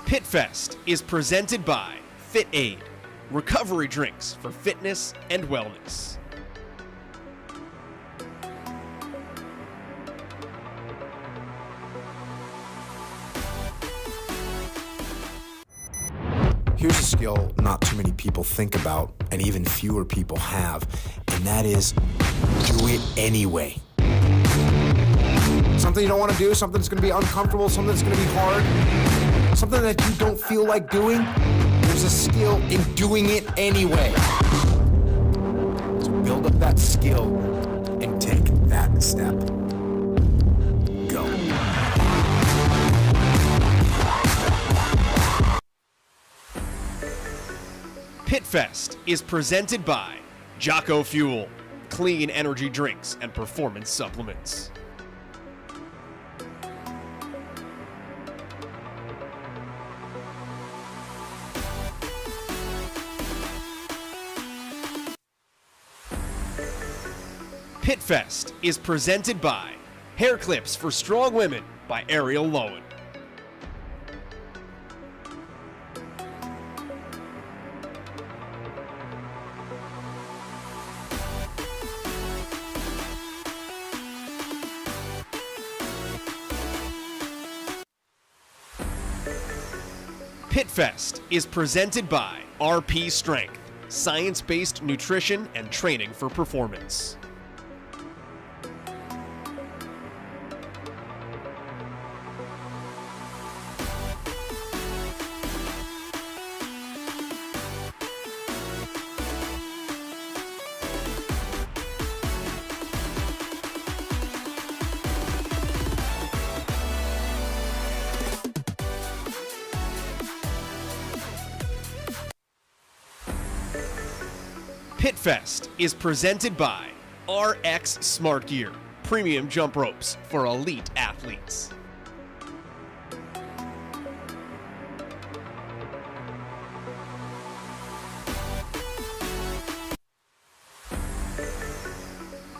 PitFest is presented by FitAid, recovery drinks for fitness and wellness. Here's a skill not too many people think about, and even fewer people have, and that is do it anyway. Something you don't want to do, something that's going to be uncomfortable, something that's going to be hard, something that you don't feel like doing, there's a skill in doing it anyway. So build up that skill and take that step. Go. PitFest is presented by Jocko Fuel, clean energy drinks and performance supplements. PitFest is presented by Hair Clips for Strong Women by Ariel Lowen. PitFest is presented by RP Strength, science-based nutrition and training for performance. PitFest is presented by RX Smart Gear, premium jump ropes for elite athletes.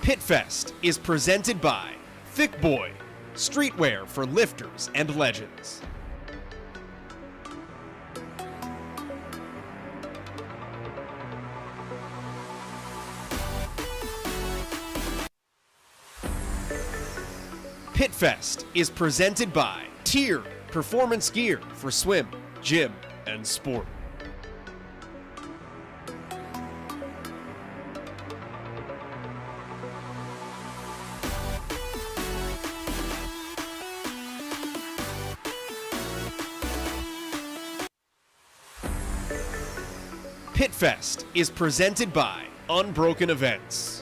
PitFest is presented by Thick Boy, streetwear for lifters and legends. PitFest is presented by Tier Performance Gear for swim, gym, and sport. PitFest is presented by Unbroken Events.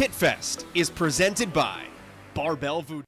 PitFest is presented by Barbell Voodoo.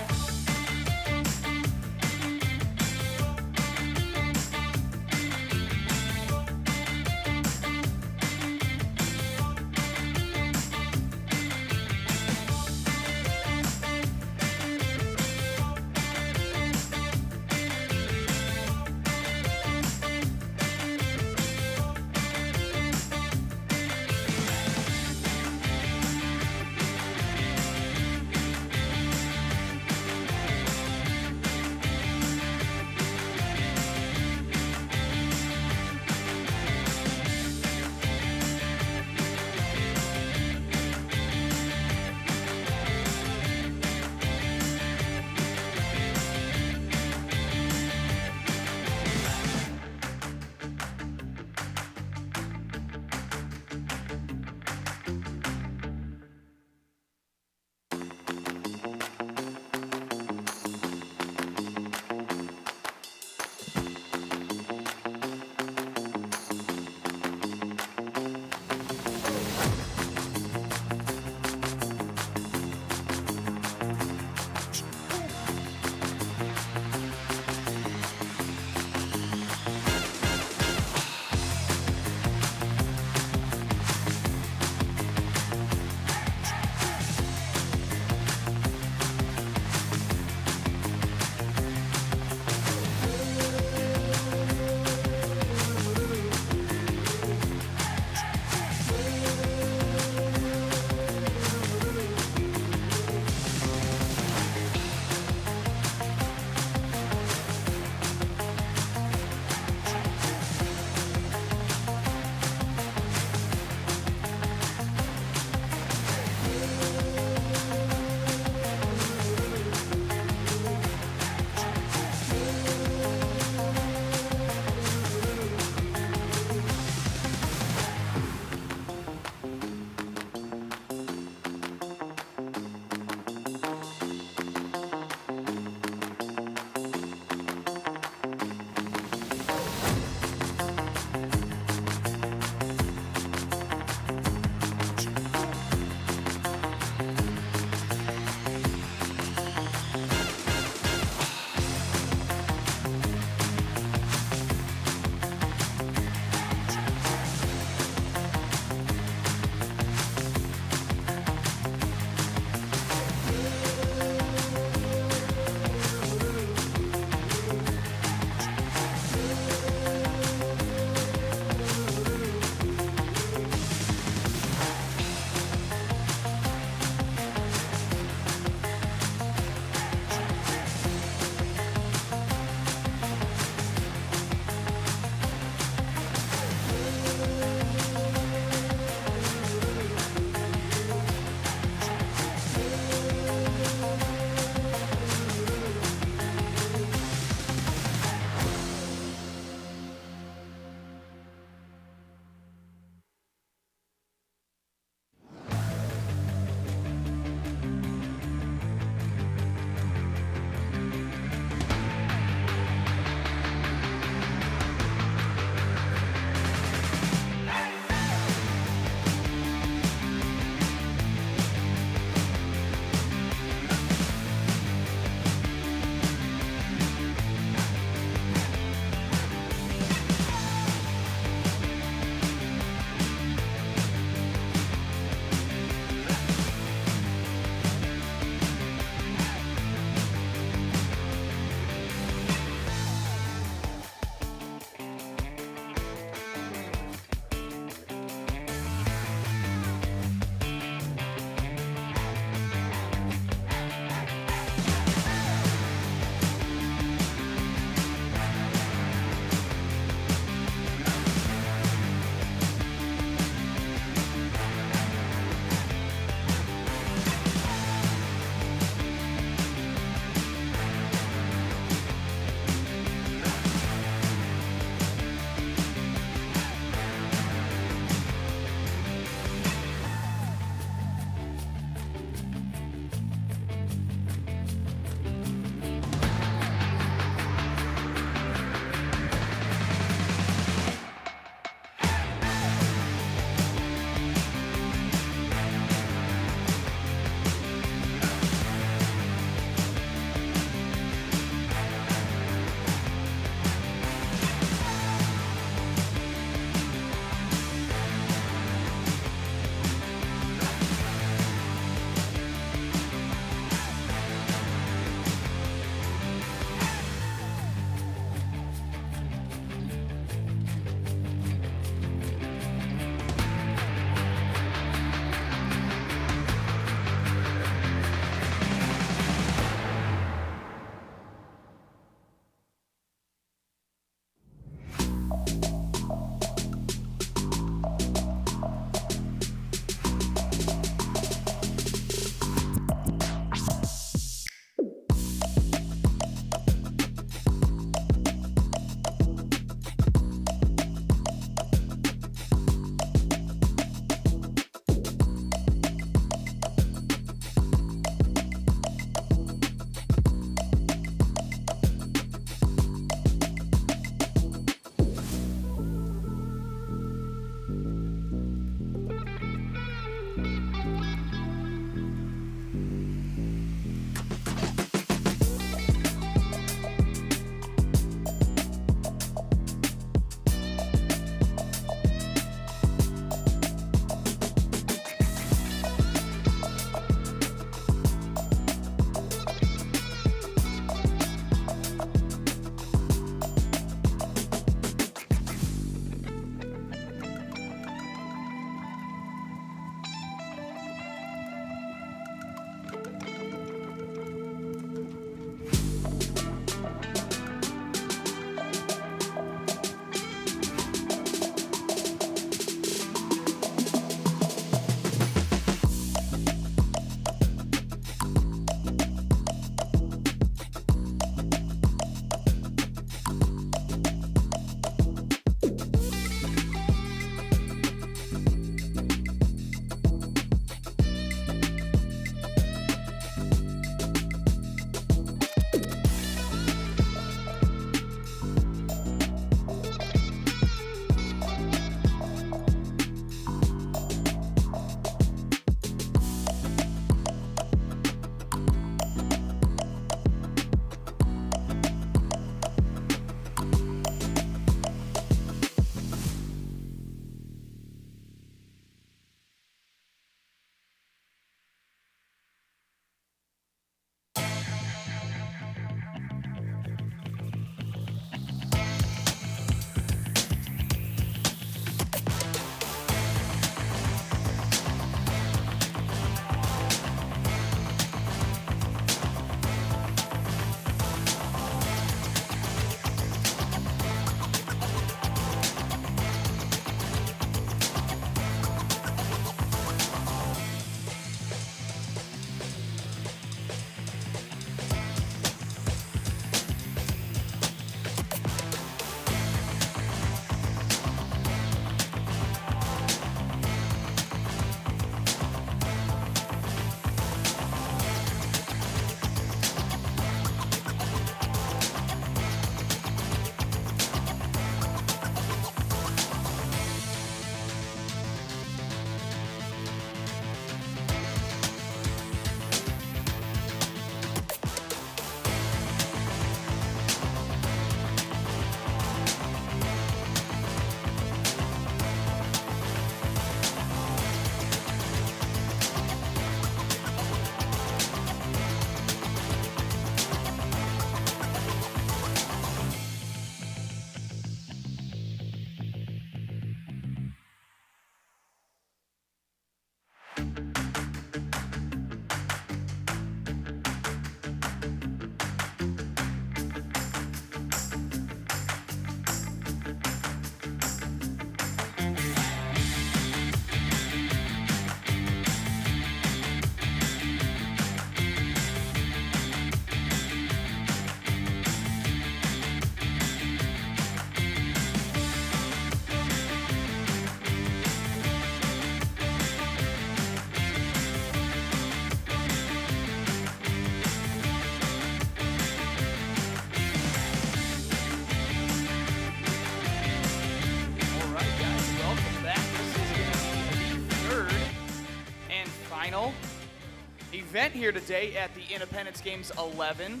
event here today at the Independence Games 11.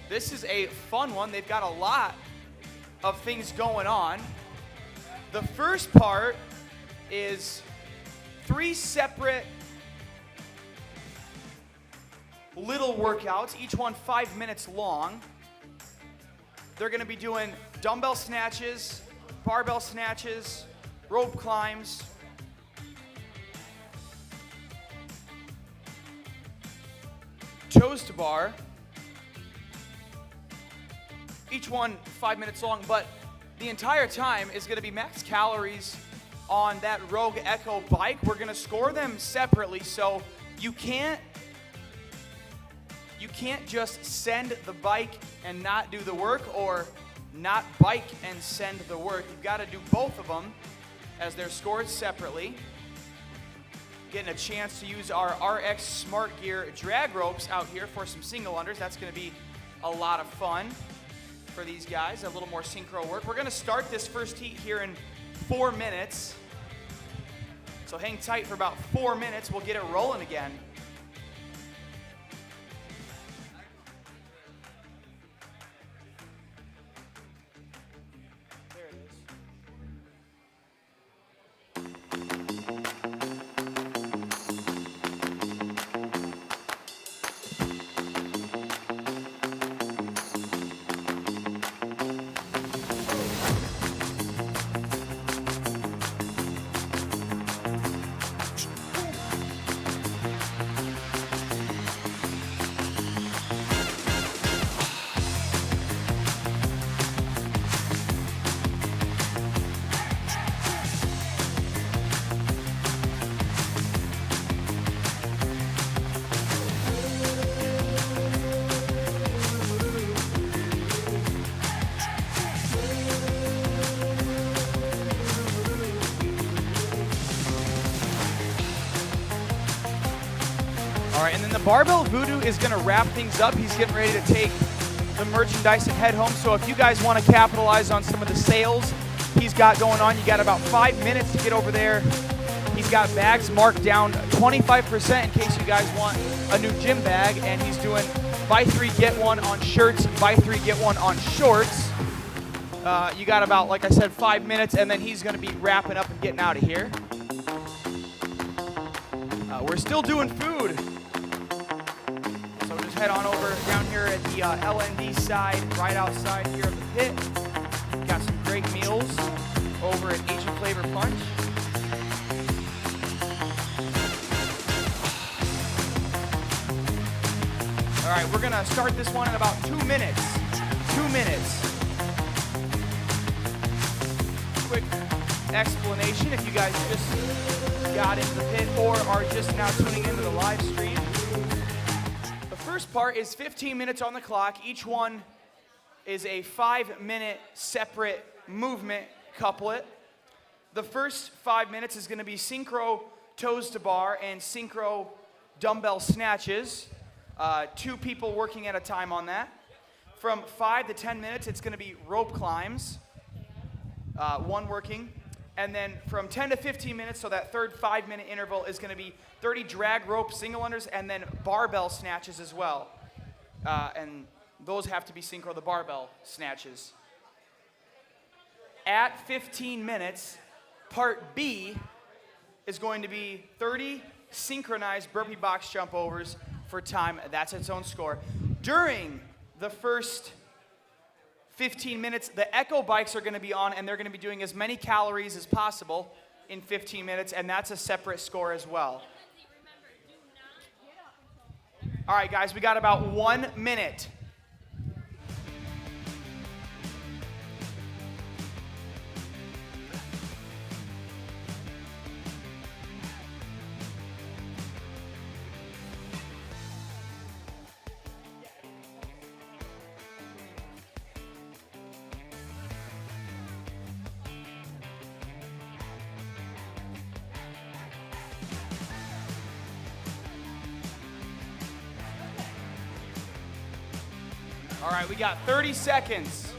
This is a fun one. They've got a lot of things going on. The first part is 3 separate little workouts, each one 5 minutes long. They're going to be doing dumbbell snatches, barbell snatches, rope climbs, toes to bar, each one 5 minutes long, but the entire time is going to be max calories on that Rogue Echo bike. We're going to score them separately, so you can't just send the bike and not do the work, or not bike and send the work. You've got to do both of them as they're scored separately. Getting a chance to use our RX Smart Gear drag ropes out here for some single unders. That's going to be a lot of fun for these guys, a little more synchro work. We're going to start this first heat here in 4 minutes. So hang tight for about 4 minutes. We'll get it rolling again. There it is. All right, and then the Barbell Voodoo is going to wrap things up. He's getting ready to take the merchandise and head home. So if you guys want to capitalize on some of the sales he's got going on, you got about 5 minutes to get over there. He's got bags marked down 25% in case you guys want a new gym bag, and he's doing buy 3 get 1 on shirts, buy 3 get 1 on shorts. You got about, like I said, 5 minutes, and then he's going to be wrapping up and getting out of here. We're still doing food. So just head on over down here at the LND side, right outside here of the pit. Got some great meals over at Asian Flavor Punch. All right, we're gonna start this one in about 2 minutes. 2 minutes. Quick explanation if you guys just got into the pit or are just now tuning into the live stream. The first part is 15 minutes on the clock. Each one is a 5-minute separate movement couplet. The first 5 minutes is going to be synchro toes to bar and synchro dumbbell snatches. 2 people working at a time on that. From 5 to 10 minutes, it's going to be rope climbs, 1 working. And then from 10 to 15 minutes, so that third 5-minute interval is going to be 30 drag rope single unders and then barbell snatches as well. And those have to be synchro, the barbell snatches. At 15 minutes, part B is going to be 30 synchronized burpee box jump overs for time. That's its own score. During the first 15 minutes, the Echo bikes are going to be on, and they're going to be doing as many calories as possible in 15 minutes, and that's a separate score as well. All right, guys, we got about 1 minute. All right, we got 30 seconds.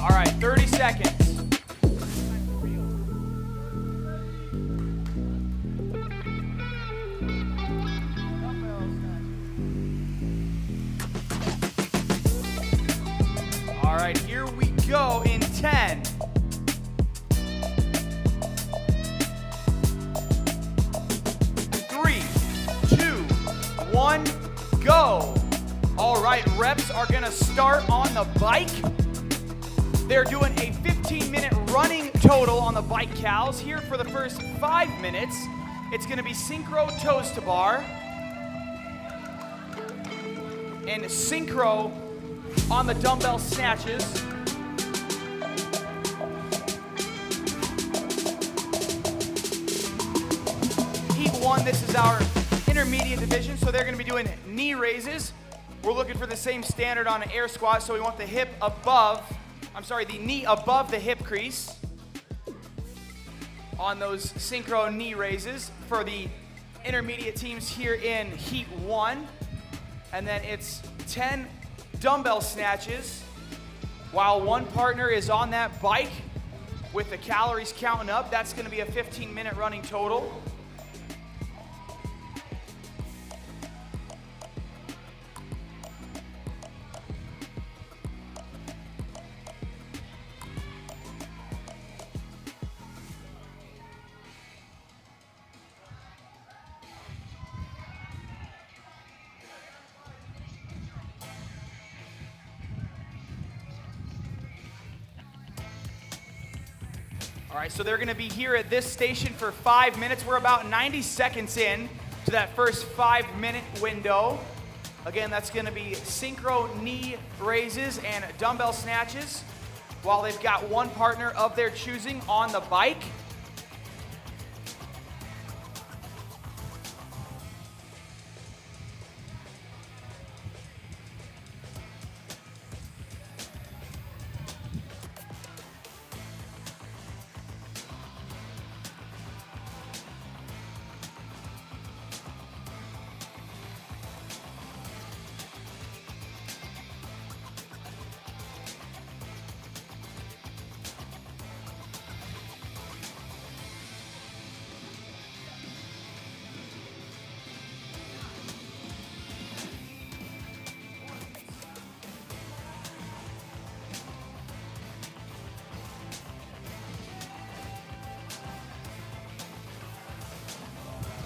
All right, 30 seconds. All right, here we go in 10. 3, 2, 1, go. All right, reps are gonna start on the bike. They're doing a 15-minute running total on the bike cows. Here for the first 5 minutes, it's gonna be synchro toes to bar and synchro on the dumbbell snatches. Heat 1, this is our intermediate division, so they're gonna be doing knee raises. We're looking for the same standard on an air squat, so we want the knee above the hip crease on those synchro knee raises for the intermediate teams here in Heat 1. And then it's 10 dumbbell snatches while one partner is on that bike with the calories counting up. That's gonna be a 15-minute running total. All right, so they're gonna be here at this station for 5 minutes. We're about 90 seconds in to that first 5-minute window. Again, that's gonna be synchro knee raises and dumbbell snatches while they've got one partner of their choosing on the bike.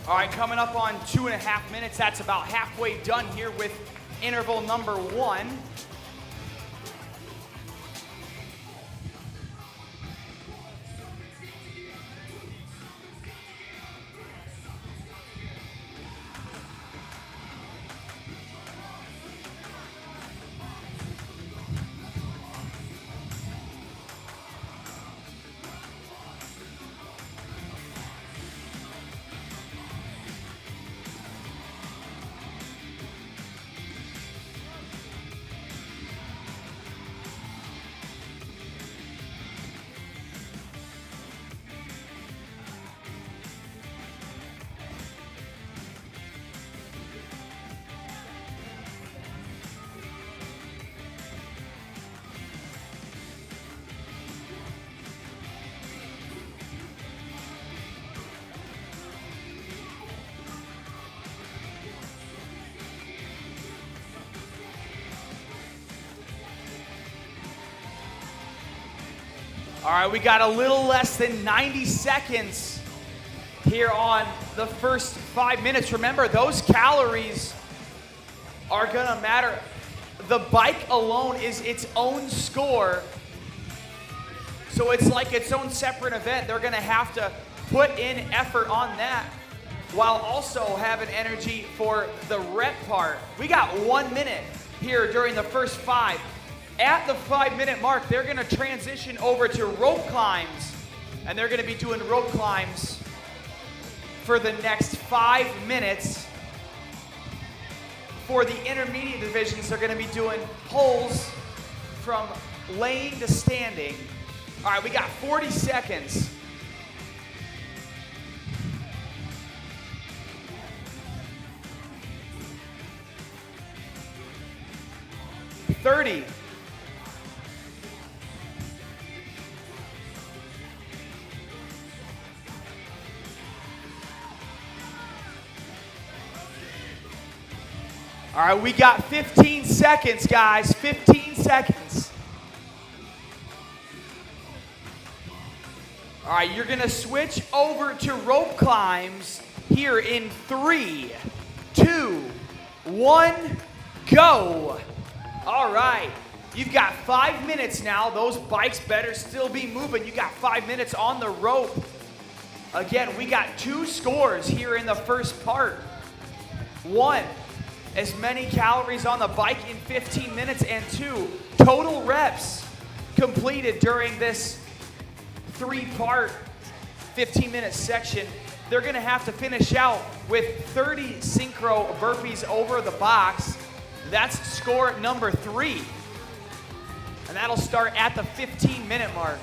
All right, coming up on 2.5 minutes. That's about halfway done here with interval number 1. All right, we got a little less than 90 seconds here on the first 5 minutes. Remember, those calories are gonna matter. The bike alone is its own score. So it's like its own separate event. They're gonna have to put in effort on that while also having energy for the rep part. We got 1 minute here during the first 5. At the 5-minute mark, they're gonna transition over to rope climbs, and they're gonna be doing rope climbs for the next 5 minutes. For the intermediate divisions, they're gonna be doing pulls from laying to standing. All right, we got 40 seconds. 30. All right, we got 15 seconds, guys. 15 seconds. All right, you're gonna switch over to rope climbs here in 3, 2, 1, go. All right, you've got 5 minutes now. Those bikes better still be moving. You got 5 minutes on the rope. Again, we got 2 scores here in the first part. 1, as many calories on the bike in 15 minutes, and 2, total reps completed during this 3-part 15-minute section. They're gonna have to finish out with 30 synchro burpees over the box. That's score number 3. And that'll start at the 15-minute mark.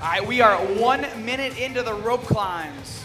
All right, we are 1 minute into the rope climbs.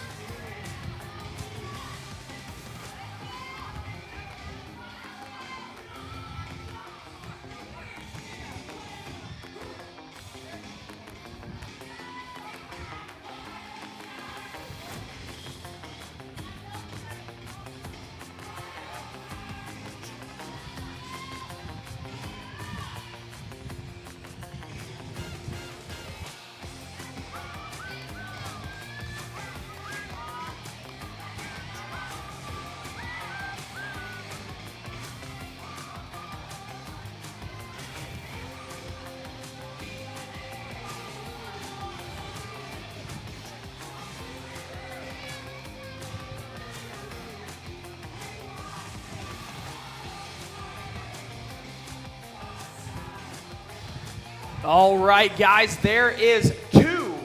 All right, guys, there is 2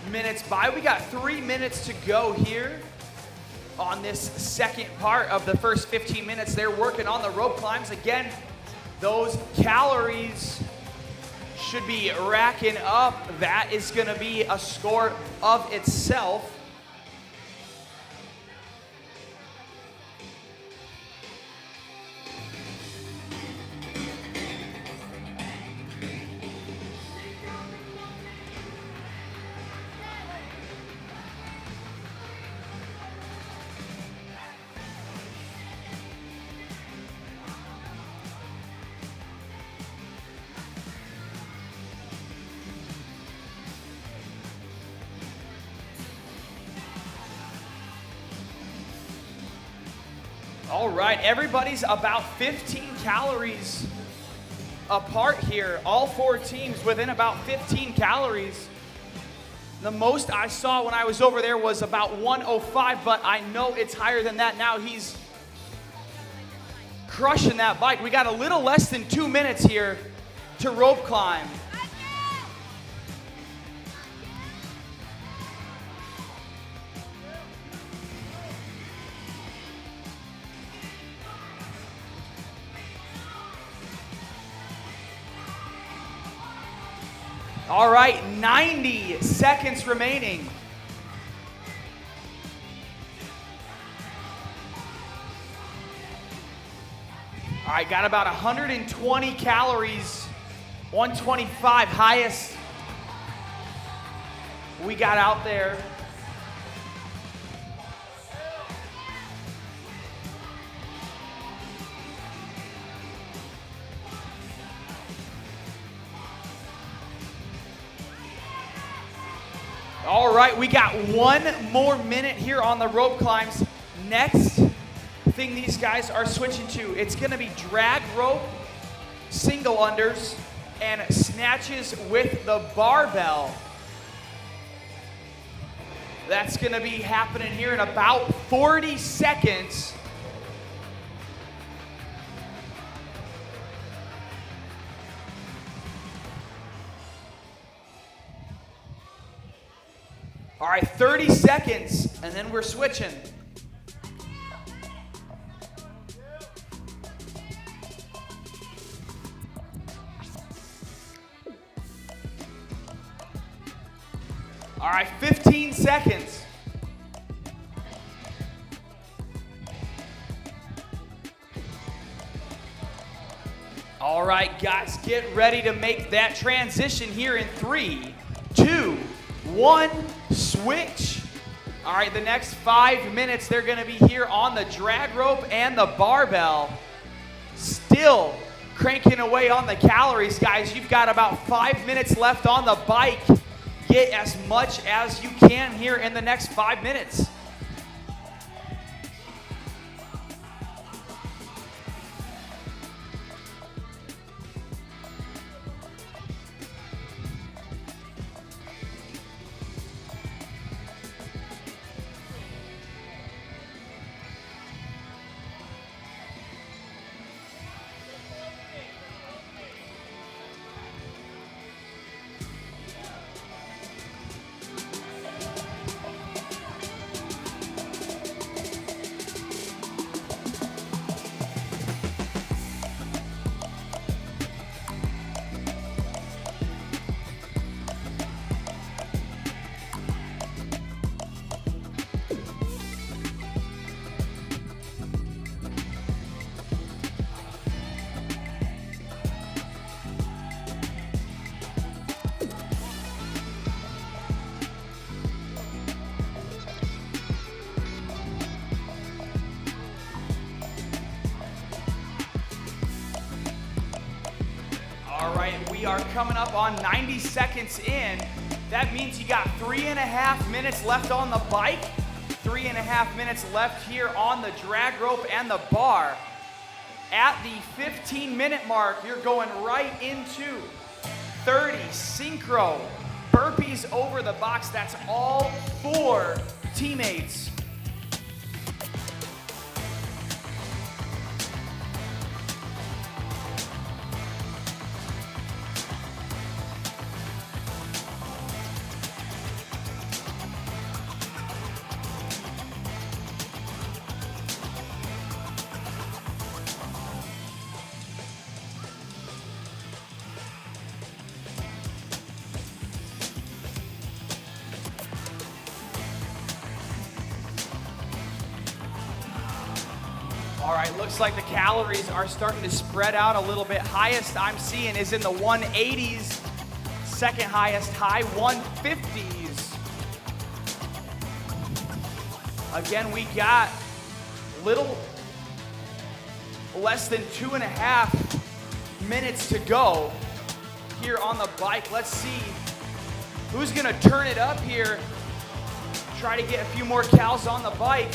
minutes by. We got 3 minutes to go here on this second part of the first 15 minutes. They're working on the rope climbs. Again, those calories should be racking up. That is gonna be a score of itself. All right, everybody's about 15 calories apart here. All 4 teams within about 15 calories. The most I saw when I was over there was about 105, but I know it's higher than that now. He's crushing that bike. We got a little less than 2 minutes here to rope climb. All right, 90 seconds remaining. All right, got about 120 calories, 125 highest we got out there. All right, we got 1 more minute here on the rope climbs. Next thing these guys are switching to, it's gonna be drag rope, single unders, and snatches with the barbell. That's gonna be happening here in about 40 seconds. All right, 30 seconds, and then we're switching. All right, 15 seconds. All right, guys, get ready to make that transition here in 3, 2, 1, switch. All right, the next 5 minutes, they're gonna be here on the drag rope and the barbell. Still cranking away on the calories, guys. You've got about 5 minutes left on the bike. Get as much as you can here in the next 5 minutes. All right, we are coming up on 90 seconds in. That means you got 3.5 minutes left on the bike, 3.5 minutes left here on the drag rope and the bar. At the 15-minute mark, you're going right into 30 synchro burpees over the box. That's all 4 teammates. All right, looks like the calories are starting to spread out a little bit. Highest I'm seeing is in the 180s. Second highest, high 150s. Again, we got little less than 2.5 minutes to go here on the bike. Let's see who's gonna turn it up here. Try to get a few more cals on the bike.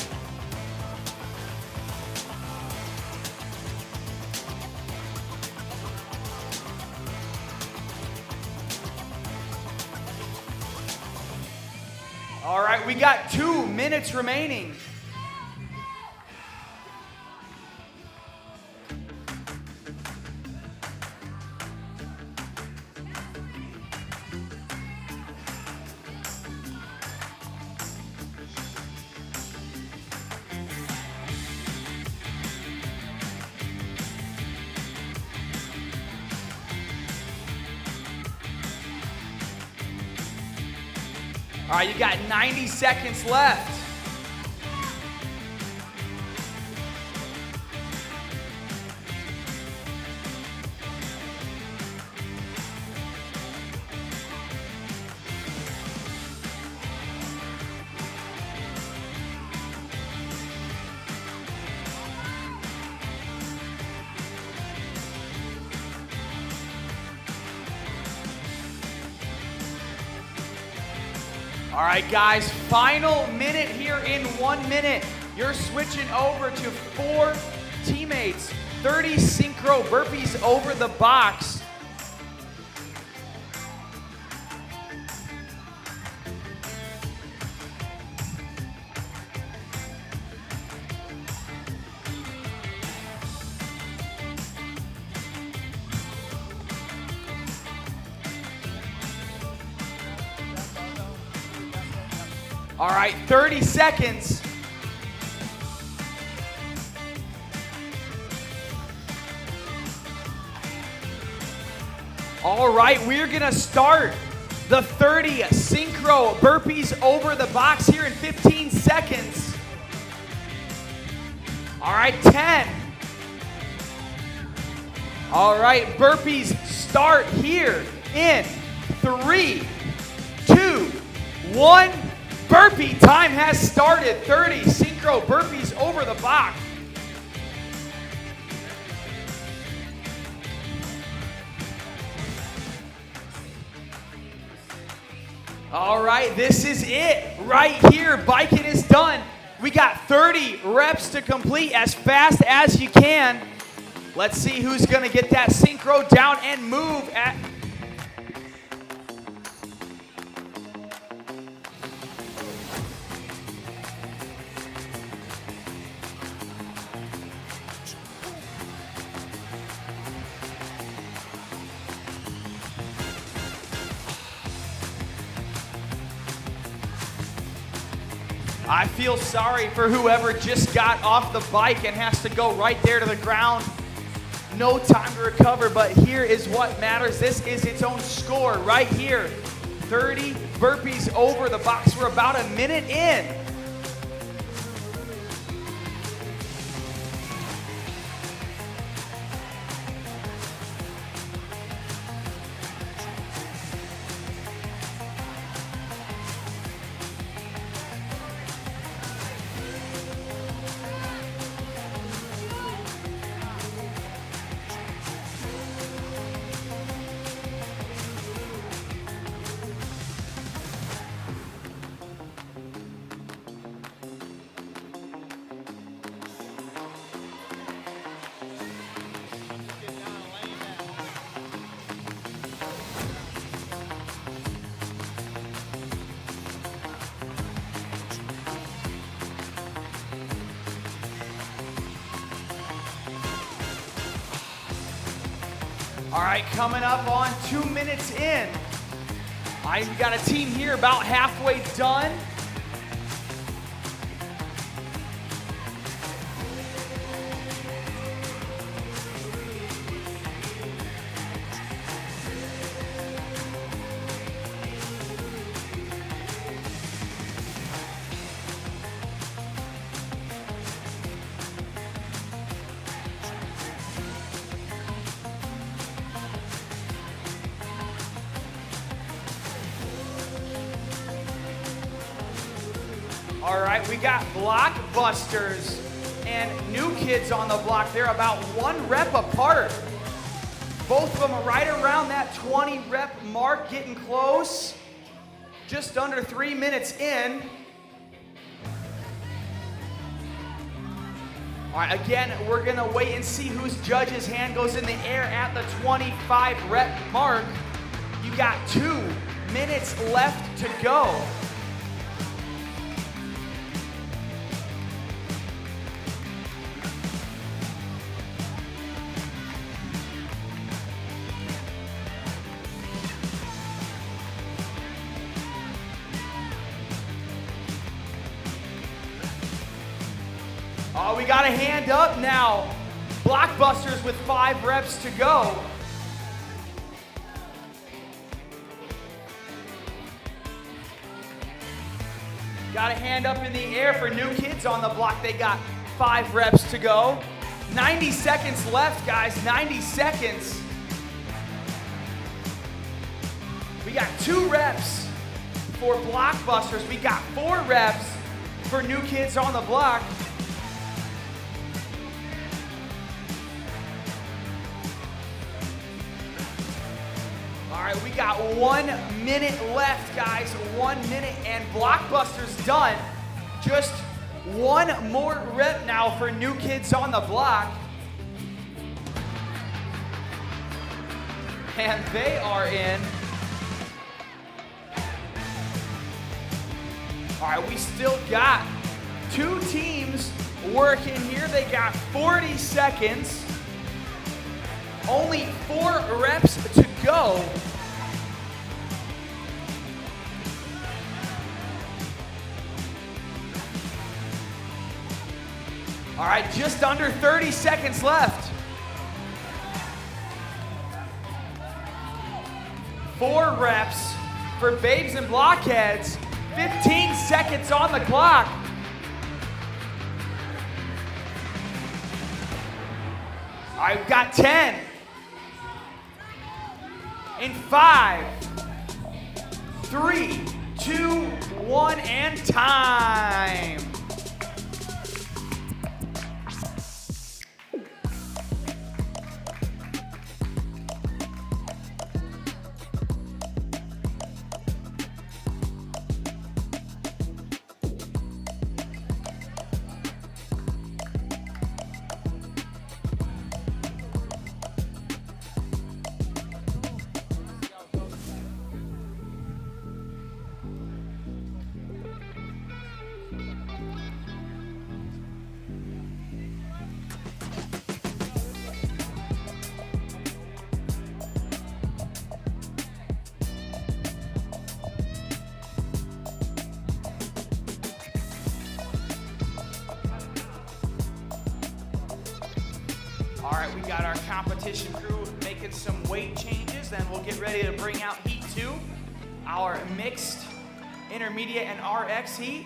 All right, we got 2 minutes remaining. All right, you got 90 seconds left. All right, guys, final minute here in 1 minute. You're switching over to 4 teammates. 30 synchro burpees over the box. All right, 30 seconds. All right, we're gonna start the 30 synchro burpees over the box here in 15 seconds. All right, 10. All right, burpees start here in 3, 2, 1. Burpee time has started. 30 synchro burpees over the box. All right, this is it right here. Biking is done. We got 30 reps to complete as fast as you can. Let's see who's gonna get that synchro down and move at. I feel sorry for whoever just got off the bike and has to go right there to the ground. No time to recover, but here is what matters. This is its own score right here. 30 burpees over the box. We're about a minute in. All right, coming up on 2 minutes in. We got a team here about halfway done. All right, we got blockbusters and new kids on the block. They're about 1 rep apart. Both of them are right around that 20 rep mark, getting close. Just under 3 minutes in. All right, again, we're gonna wait and see whose judge's hand goes in the air at the 25 rep mark. You got 2 minutes left to go. Oh, we got a hand up now. Blockbusters with 5 reps to go. Got a hand up in the air for new kids on the block. They got 5 reps to go. 90 seconds left, guys. 90 seconds. We got 2 reps for blockbusters. We got 4 reps for new kids on the block. All right, we got 1 minute left, guys. 1 minute, and Blockbuster's done. Just one more rep now for New Kids on the Block. And they are in. All right, we still got 2 teams working here. They got 40 seconds. Only 4 reps to go. All right, just under 30 seconds left. 4 reps for Babes and Blockheads. 15 seconds on the clock. All right, we've got 10. In 5, 3, 2, 1, and time. All right, we got our competition crew making some weight changes, then we'll get ready to bring out Heat 2, our mixed, intermediate, and RX heat.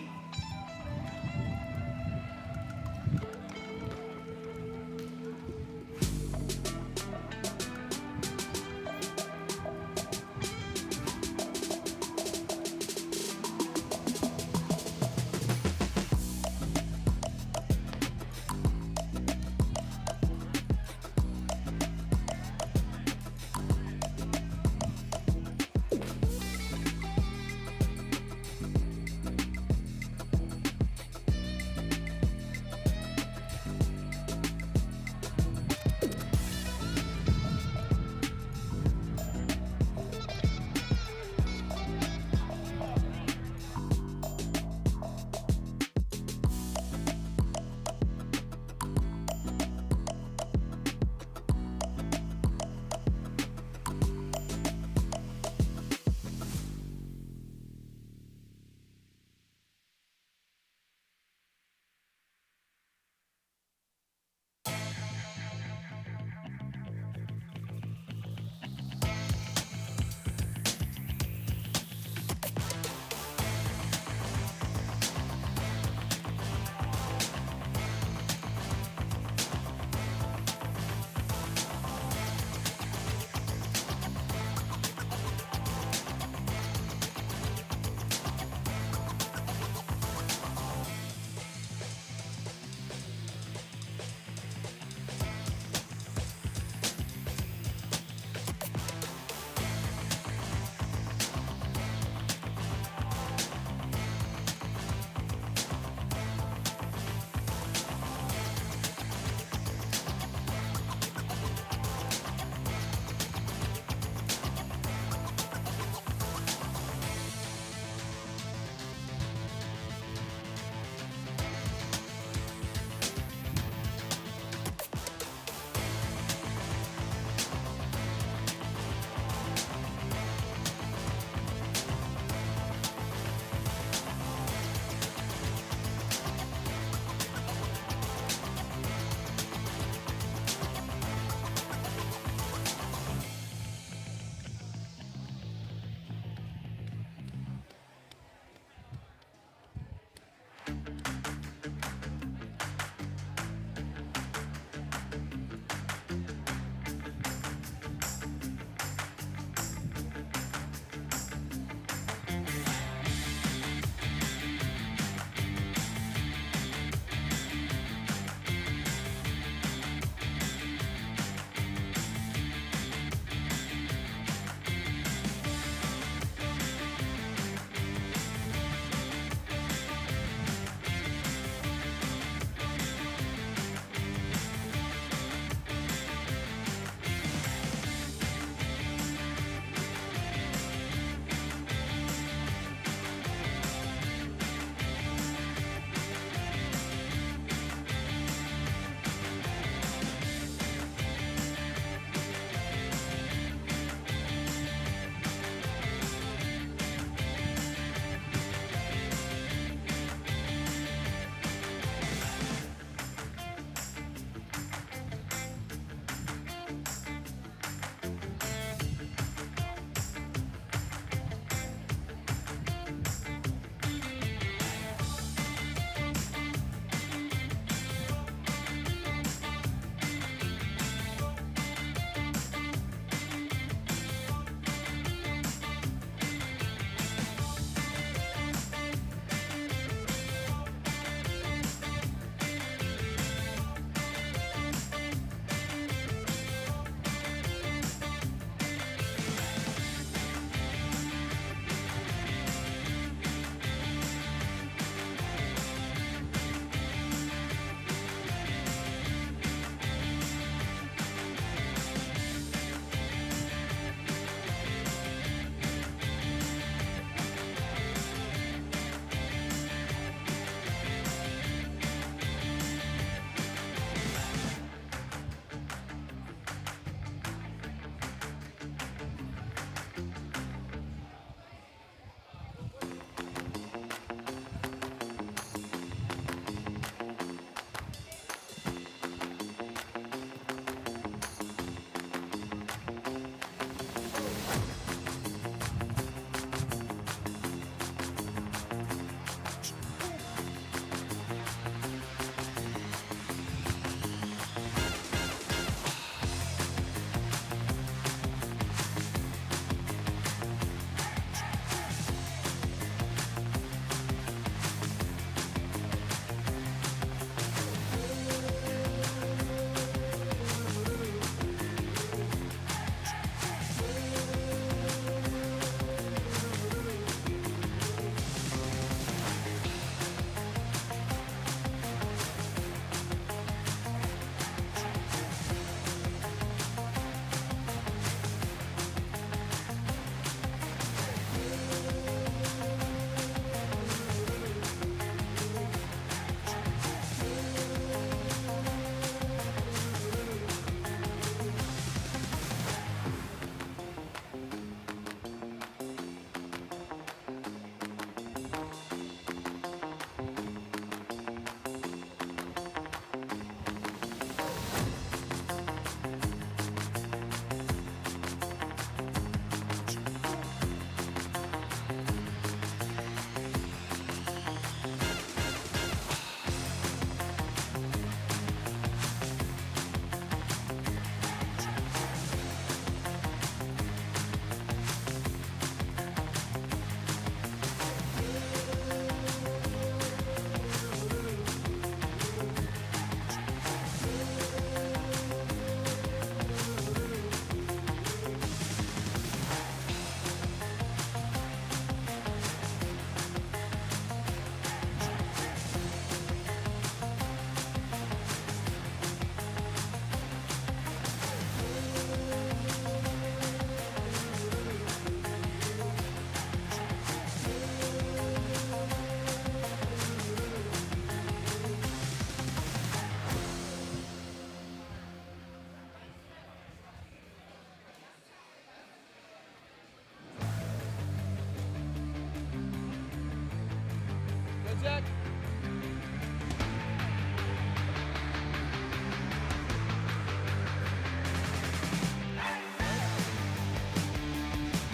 check.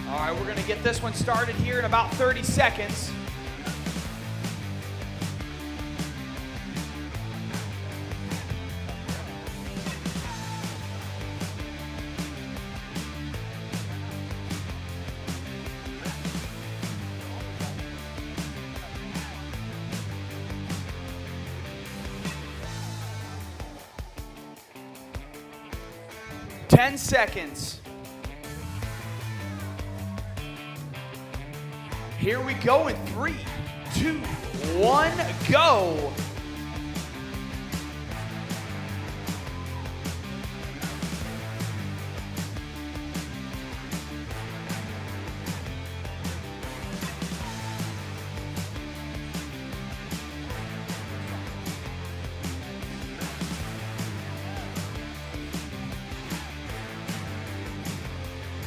All right, we're gonna get this one started here in about 30 seconds. Ten seconds. Here we go in 3, 2, 1, go.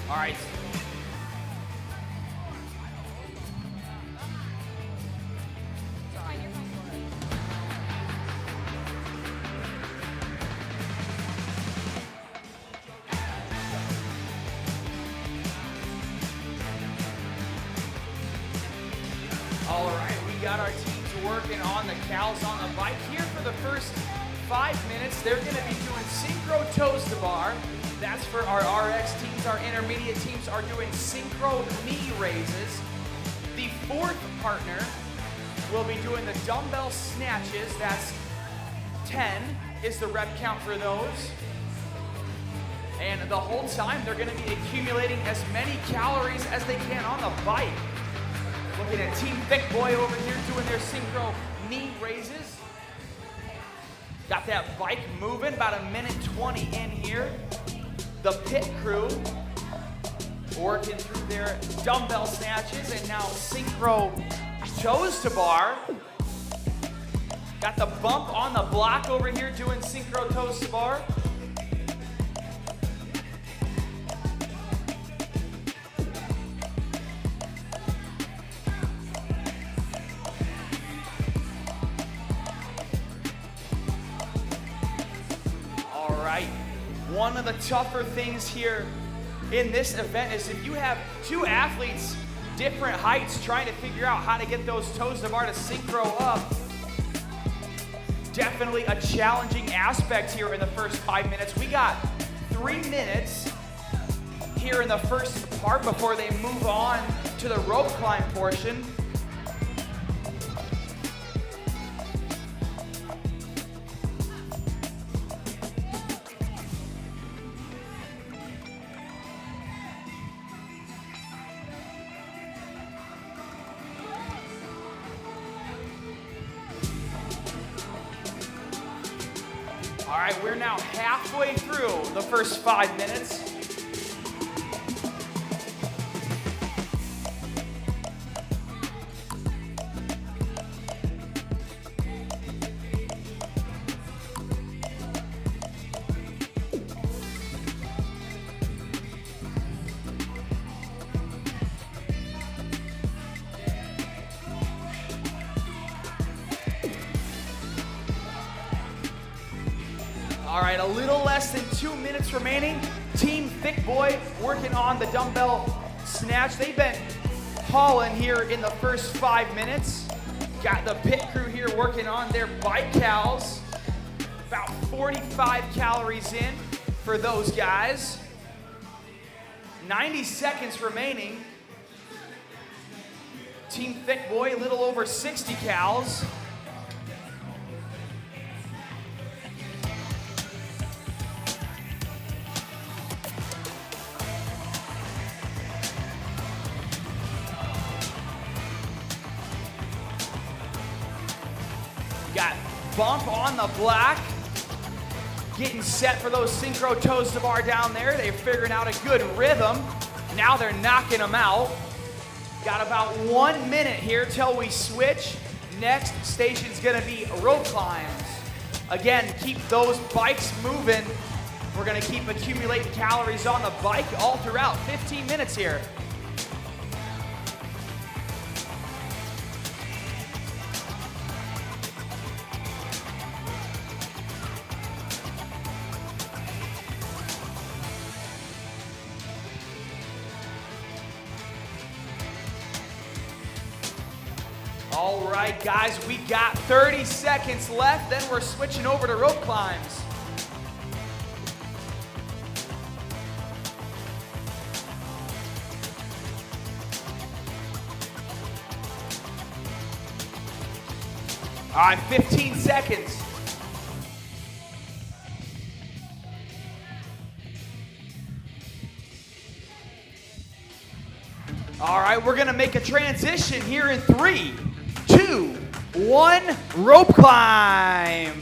All right. All right, we got our teams working on the cows on the bike here for the first 5 minutes. They're going to be doing synchro toes to bar. That's for our RX teams. Our intermediate teams are doing synchro knee raises. The fourth partner will be doing the dumbbell snatches. That's 10 is the rep count for those. And the whole time they're going to be accumulating as many calories as they can on the bike. Looking at Team Thick Boy over here doing their synchro knee raises. Got that bike moving, about 1:20 in here. The pit crew working through their dumbbell snatches and now synchro toes to bar. Got the bump on the block over here doing synchro toes to bar. One of the tougher things here in this event is if you have two athletes, different heights, trying to figure out how to get those toes to bar to synchro up. Definitely a challenging aspect here in the first 5 minutes. We got 3 minutes here in the first part before they move on to the rope climb portion. All right, we're now halfway through the first 5 minutes. All right, a little less than 2 minutes remaining. Team Thick Boy working on the dumbbell snatch. They've been hauling here in the first 5 minutes. Got the pit crew here working on their bike cows. About 45 calories in for those guys. 90 seconds remaining. Team Thick Boy, a little over 60 cals. Got bump on the block. Getting set for those synchro toes to bar down there. They're figuring out a good rhythm. Now they're knocking them out. Got about 1 minute here till we switch. Next station's gonna be rope climbs. Again, keep those bikes moving. We're gonna keep accumulating calories on the bike all throughout. 15 minutes here. All right, guys, we got 30 seconds left, then we're switching over to rope climbs. All right, 15 seconds. All right, we're gonna make a transition here in 3, 2, 1, rope climb.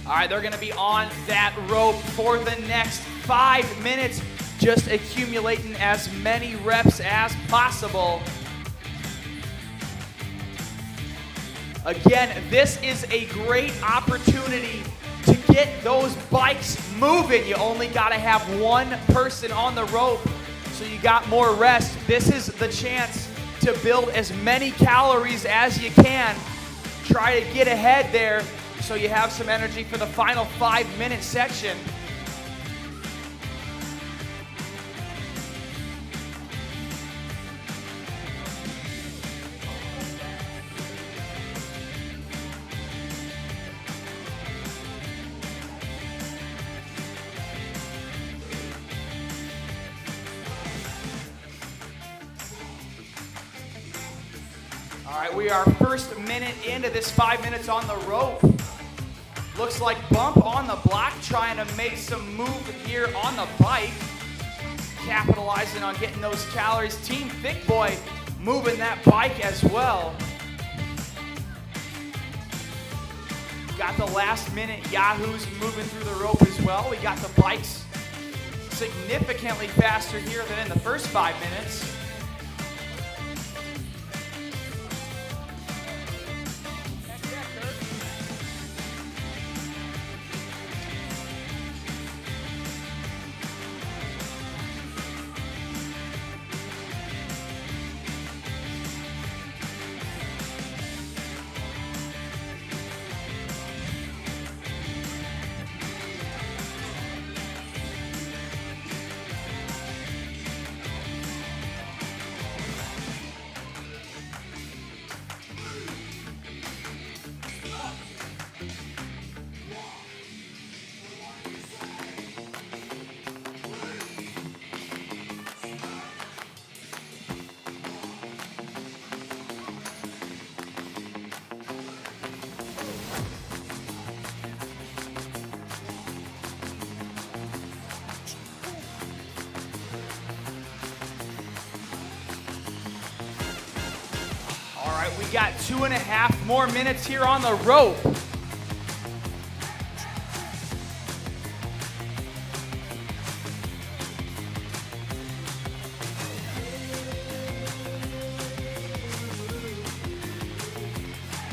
All right, they're gonna be on that rope for the next 5 minutes, just accumulating as many reps as possible. Again, this is a great opportunity to get those bikes moving. You only gotta have one person on the rope, so you got more rest. This is the chance to build as many calories as you can. Try to get ahead there so you have some energy for the final 5-minute section. All right, we are first minute into this 5 minutes on the rope. Looks like Bump on the block, trying to make some move here on the bike. Capitalizing on getting those calories. Team Thick Boy moving that bike as well. Got the last minute Yahoos moving through the rope as well. We got the bikes significantly faster here than in the first 5 minutes. We got 2.5 more minutes here on the rope.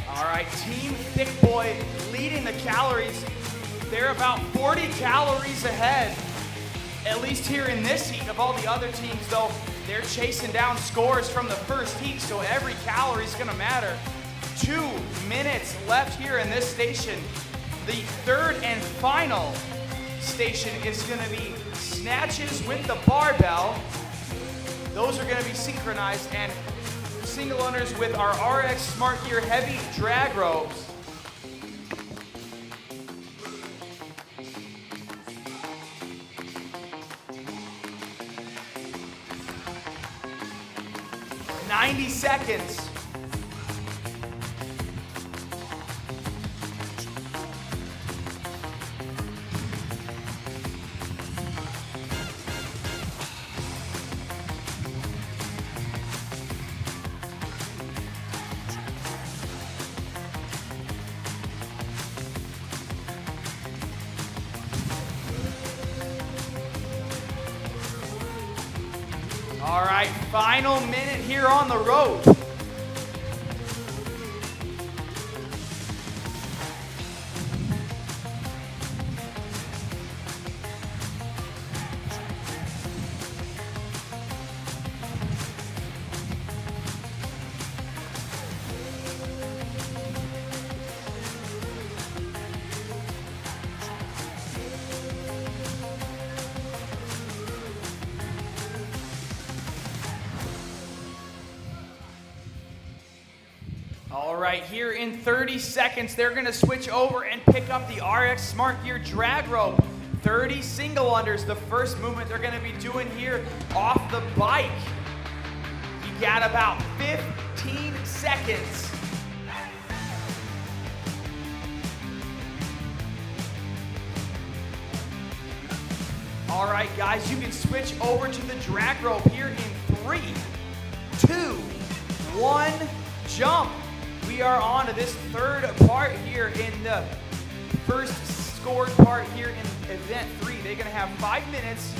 All right, Team Thick Boy leading the calories. They're about 40 calories ahead, at least here in this heat. Of all the other teams, though, they're chasing down scores from the first heat, so every calorie is going to matter. 2 minutes left here in this station. The third and final station is going to be snatches with the barbell. Those are going to be synchronized, and single unders with our RX Smart Gear heavy drag ropes. "90 seconds. All right, final minute here on the rope. All right, here in 30 seconds, they're gonna switch over and pick up the RX Smart Gear drag rope. 30 single unders, the first movement they're gonna be doing here off the bike. You got about 15 seconds. All right, guys, you can switch over to the drag rope here in 3, 2, 1, jump. We are on to this third part here in the first scored part here in event 3. They're gonna have 5 minutes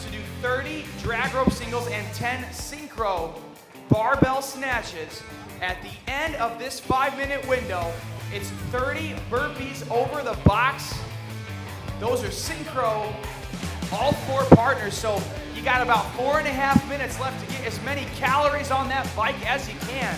to do 30 drag rope singles and 10 synchro barbell snatches. At the end of this 5-minute window, it's 30 burpees over the box. Those are synchro, all 4 partners, so you got about 4.5 minutes left to get as many calories on that bike as you can.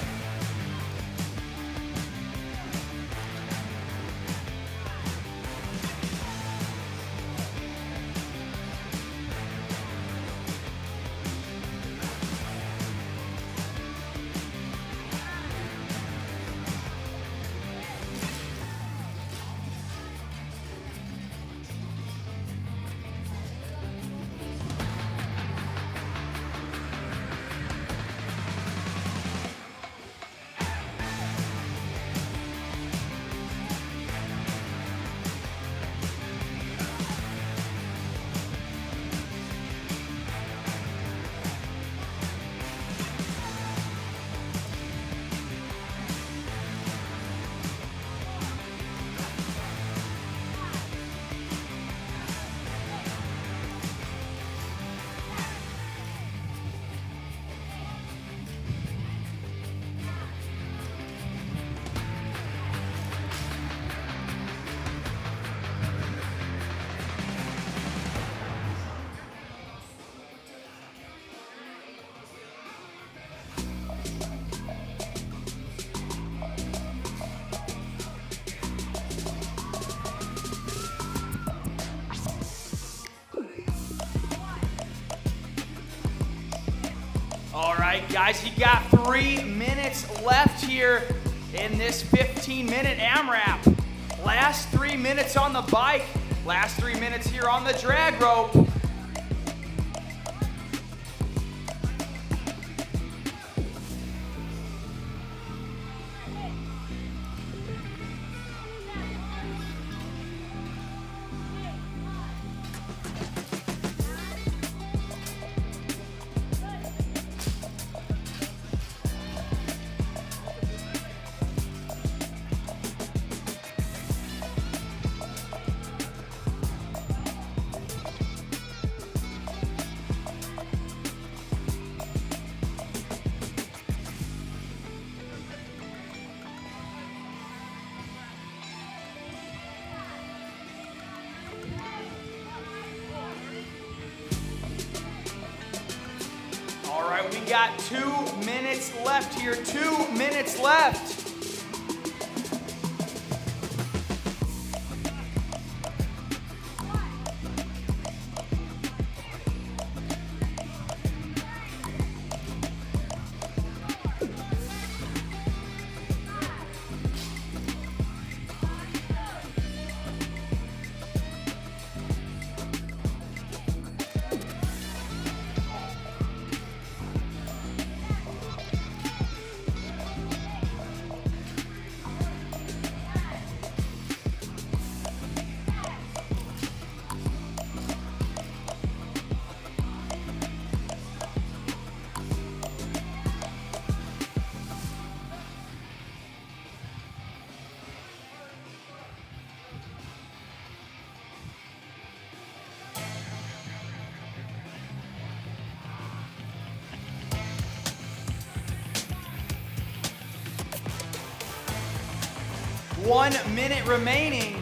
All right, guys, you got 3 minutes left here in this 15-minute AMRAP. Last 3 minutes on the bike, last 3 minutes here on the drag rope. All right, we got 2 minutes left here, 2 minutes left. One minute remaining.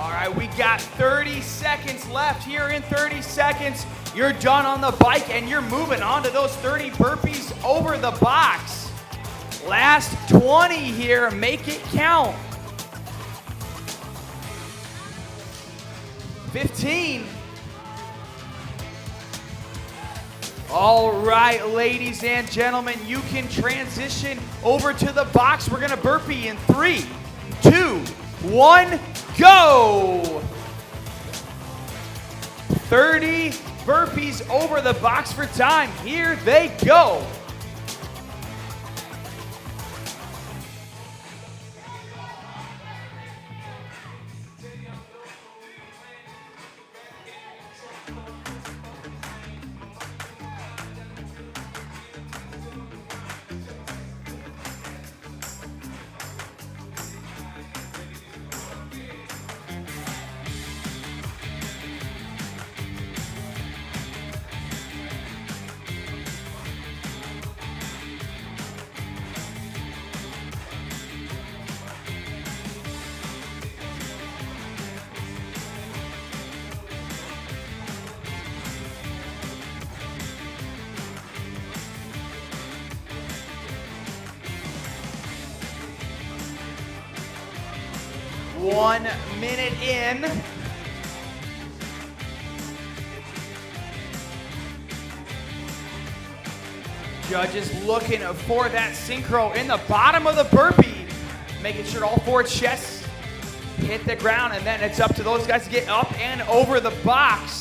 All right, we got 30 seconds left here. In 30 seconds, you're done on the bike and you're moving on to those 30 burpees over the box. Last 20 here, make it count. 15. All right, ladies and gentlemen, you can transition over to the box. We're gonna burpee in 3, 2, 1, go! 30 burpees over the box for time. Here they go. One minute in. Judges looking for that synchro in the bottom of the burpee, making sure all 4 chests hit the ground, and then it's up to those guys to get up and over the box.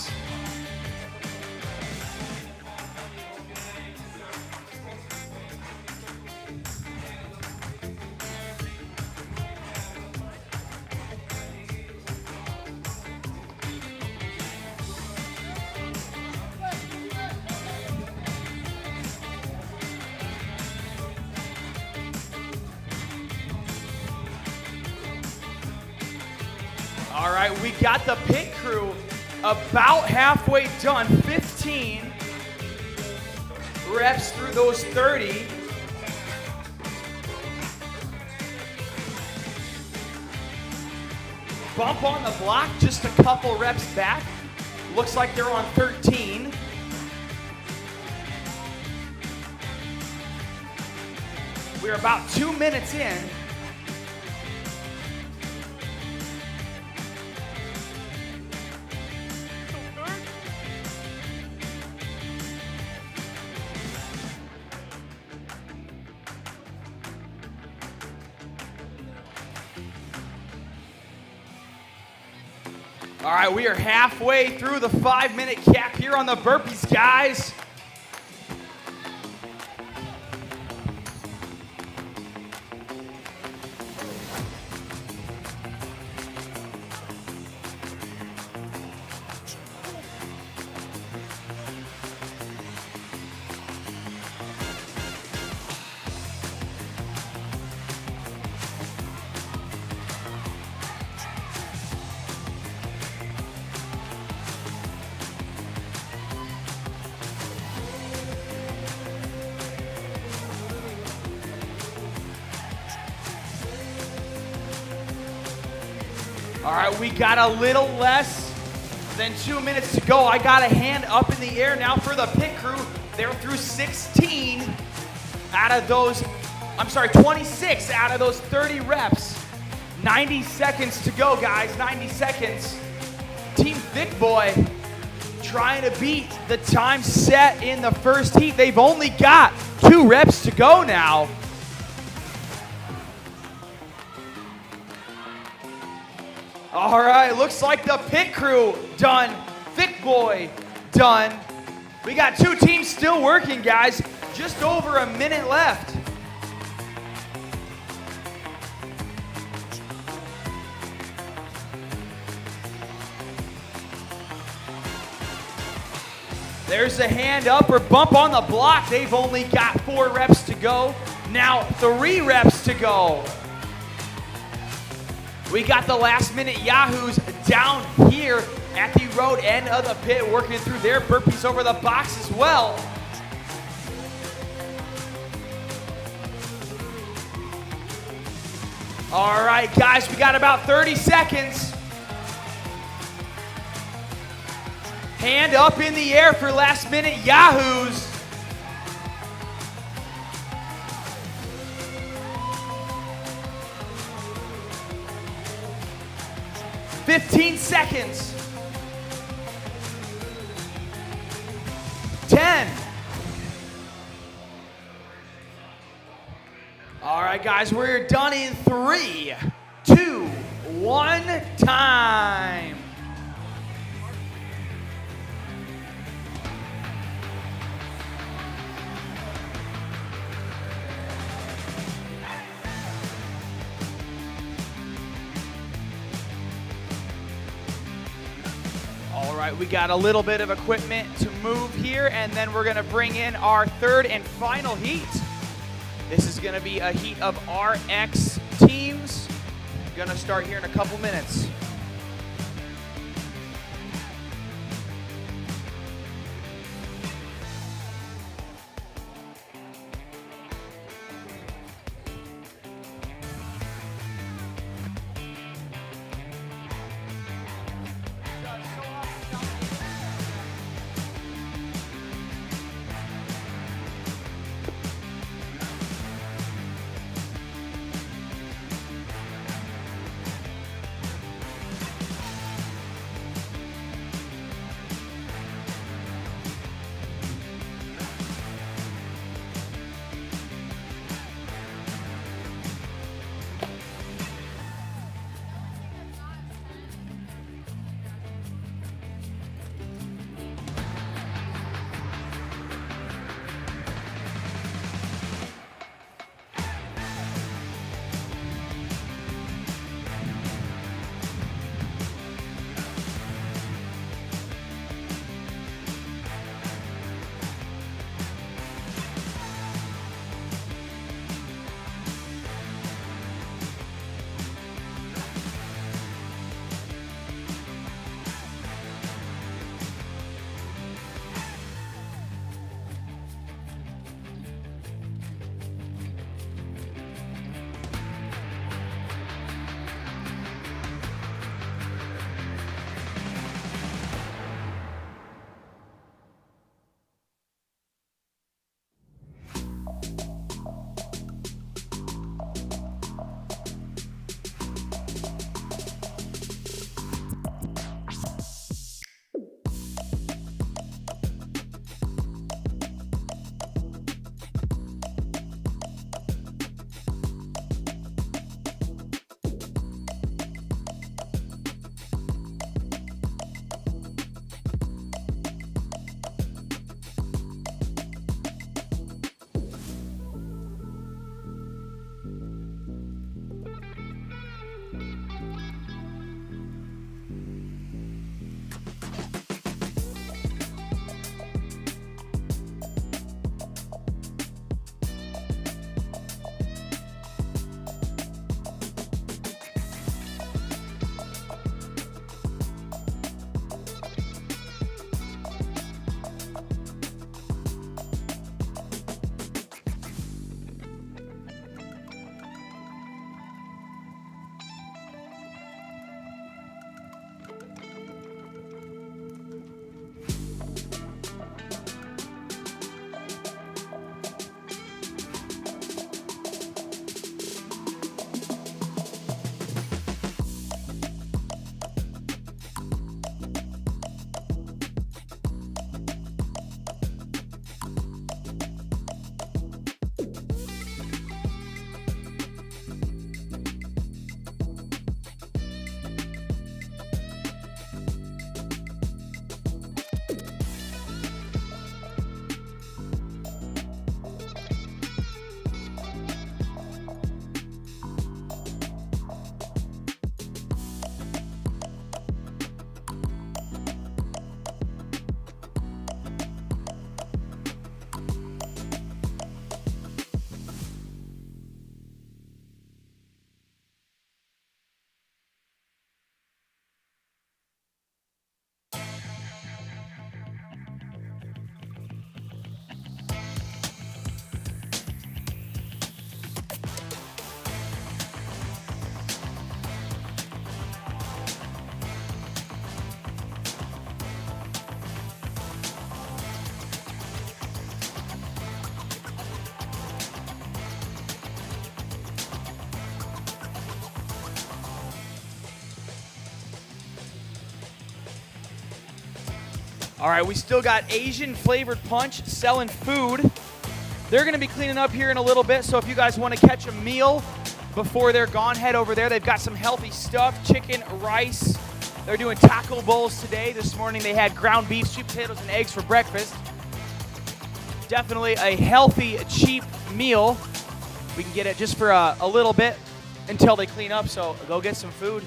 All right, we got the pit crew about halfway done. 15 reps through those 30. Bump on the block, just a couple reps back. Looks like they're on 13. We're about 2 minutes in. All right, we are halfway through the 5-minute cap here on the burpees, guys. All right, we got a little less than 2 minutes to go. I got a hand up in the air now for the pit crew. They're through 16 out of those, 26 out of those 30 reps. 90 seconds to go, guys, 90 seconds. Team Thick Boy trying to beat the time set in the first heat. They've only got 2 reps to go now. All right, looks like the pit crew done. Thick Boy done. We got 2 teams still working, guys. Just over a minute left. There's a hand up or bump on the block. They've only got 4 reps to go. Now 3 reps to go. We got the last minute Yahoos down here at the road end of the pit, working through their burpees over the box as well. All right, guys, we got about 30 seconds. Hand up in the air for last minute yahoos. "15 seconds. 10. All right, guys, we're done in 3, 2, 1, time. All right, we got a little bit of equipment to move here, and then we're gonna bring in our third and final heat. This is gonna be a heat of RX teams. Gonna start here in a couple minutes. All right, we still got Asian Flavored Punch selling food. They're gonna be cleaning up here in a little bit, so if you guys wanna catch a meal before they're gone, head over there. They've got some healthy stuff, chicken, rice. They're doing taco bowls today. This morning they had ground beef, sweet potatoes, and eggs for breakfast. Definitely a healthy, cheap meal. We can get it just for a little bit until they clean up, so go get some food.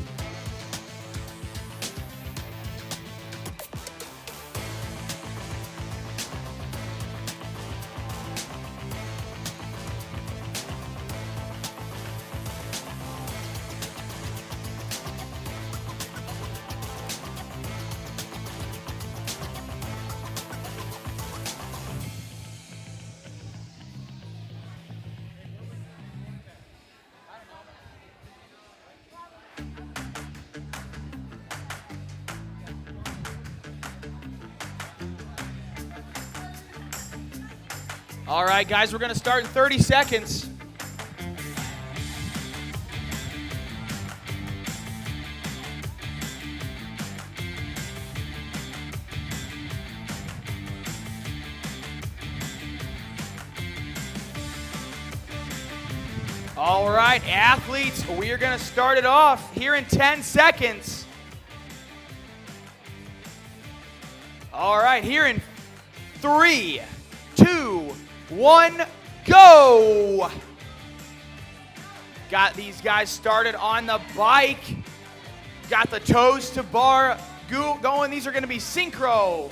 All right, guys, we're going to start in 30 seconds. All right, athletes, we are going to start it off here in 10 seconds. All right, here in 3, 2, 1, go! Got these guys started on the bike. Got the toes to bar going. These are going to be synchro.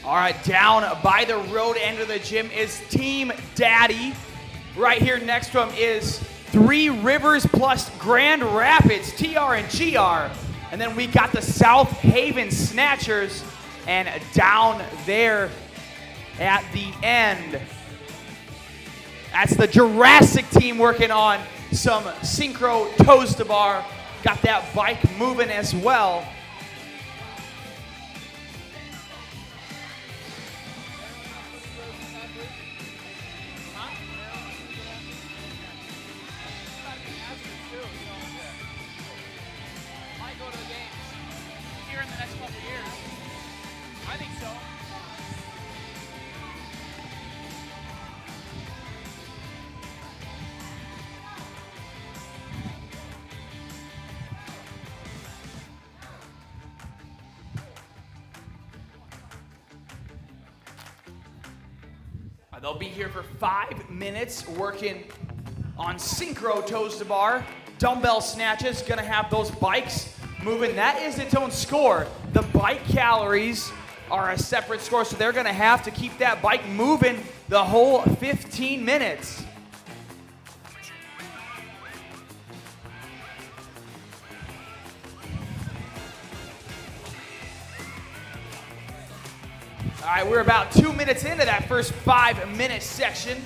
All right, down by the road end of the gym is Team Daddy. Right here next to him is Three Rivers plus Grand Rapids, TR and GR. And then we got the South Haven Snatchers. And down there at the end, that's the Jurassic team working on some synchro toes to bar. Got that bike moving as well. They'll be here for 5 minutes working on synchro toes to bar. Dumbbell snatches, gonna have those bikes moving. That is its own score. The bike calories are a separate score, so they're gonna have to keep that bike moving the whole 15 minutes. All right, we're about 2 minutes into that first 5-minute section.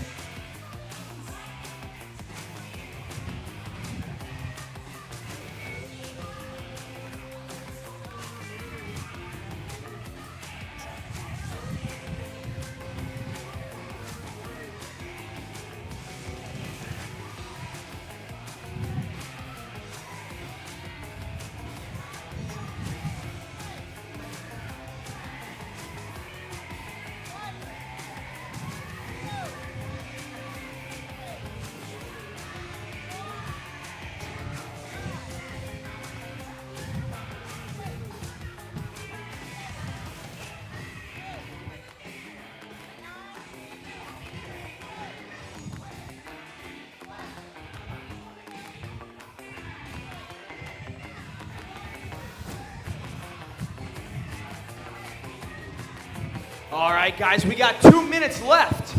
All right, guys, we got 2 minutes left.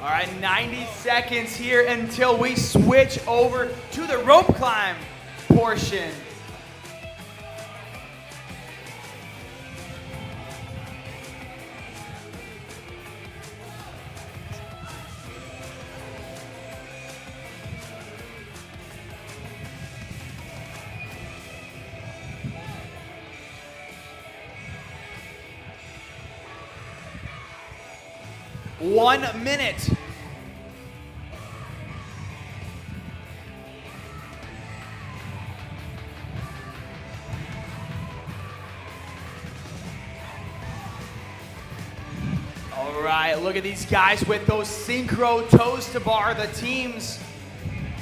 All right, 90 seconds here until we switch over to the rope climb portion. One minute. All right, look at these guys with those synchro toes to bar. The team's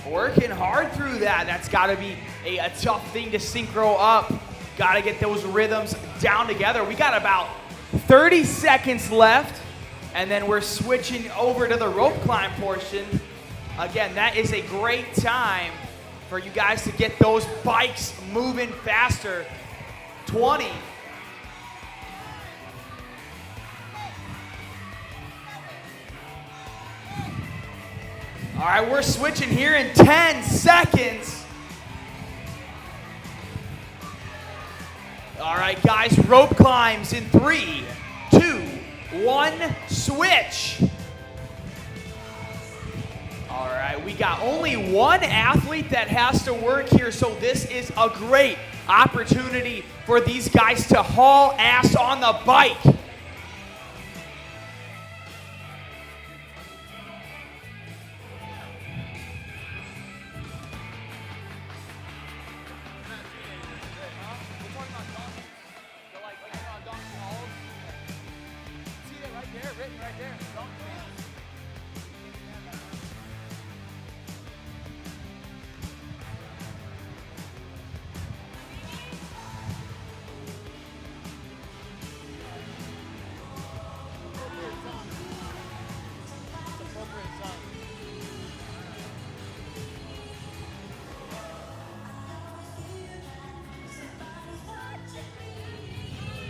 working hard through that. That's got to be a tough thing to synchro up. Got to get those rhythms down together. We got about 30 seconds left. And then we're switching over to the rope climb portion. Again, that is a great time for you guys to get those bikes moving faster. 20. All right, we're switching here in 10 seconds. All right, guys, rope climbs in 3, 2, 1, switch. All right, we got only one athlete that has to work here, so this is a great opportunity for these guys to haul ass on the bike.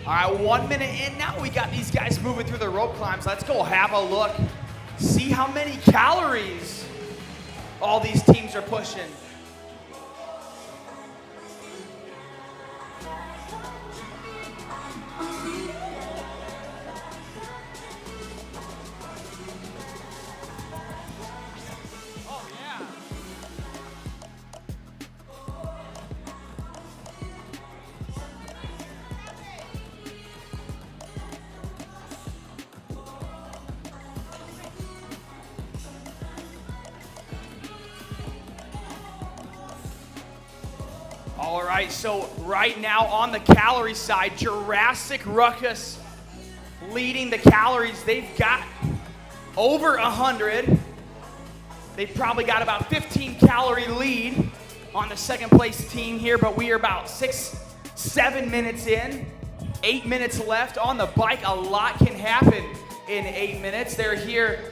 All right, 1 minute in now. We got these guys moving through the rope climbs. Let's go have a look. See how many calories all these teams are pushing. All right, so right now on the calorie side, Jurassic Ruckus leading the calories. They've got over 100. They've probably got about 15 calorie lead on the second place team here, but we are about 6-7 minutes in. 8 minutes left on the bike. A lot can happen in 8 minutes. They're here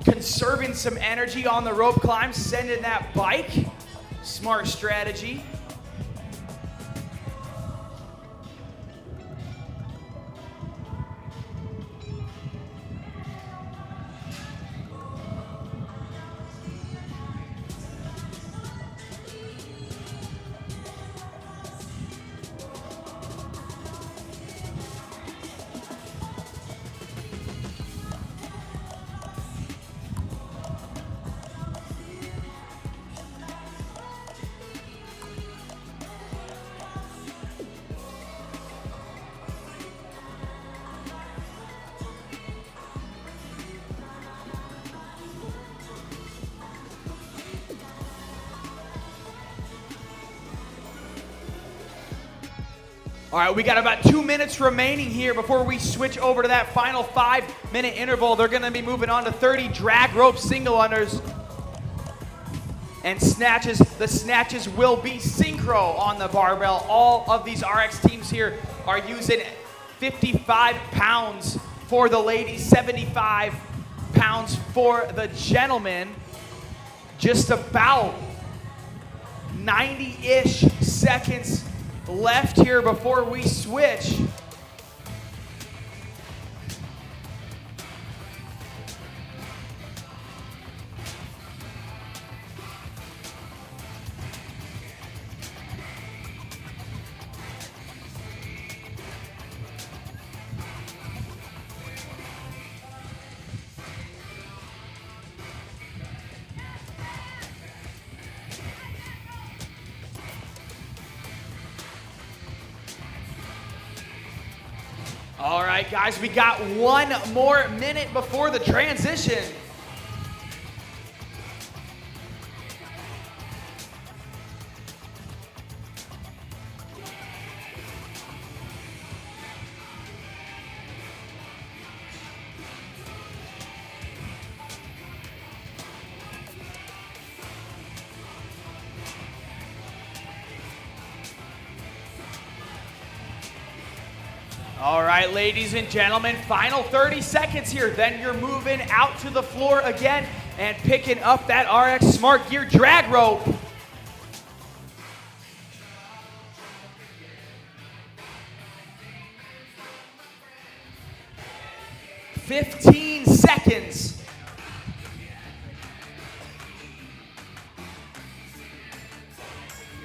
conserving some energy on the rope climb, sending that bike. Smart strategy. All right, we got about 2 minutes remaining here before we switch over to that final 5-minute interval. They're going to be moving on to 30 drag rope single unders and snatches. The snatches will be synchro on the barbell. All of these RX teams here are using 55 pounds for the ladies, 75 pounds for the gentlemen. Just about 90-ish seconds left here before we switch. right, guys, we got 1 more minute before the transition. All right, ladies and gentlemen, final 30 seconds here. Then you're moving out to the floor again and picking up that RX Smart Gear drag rope. "15 seconds.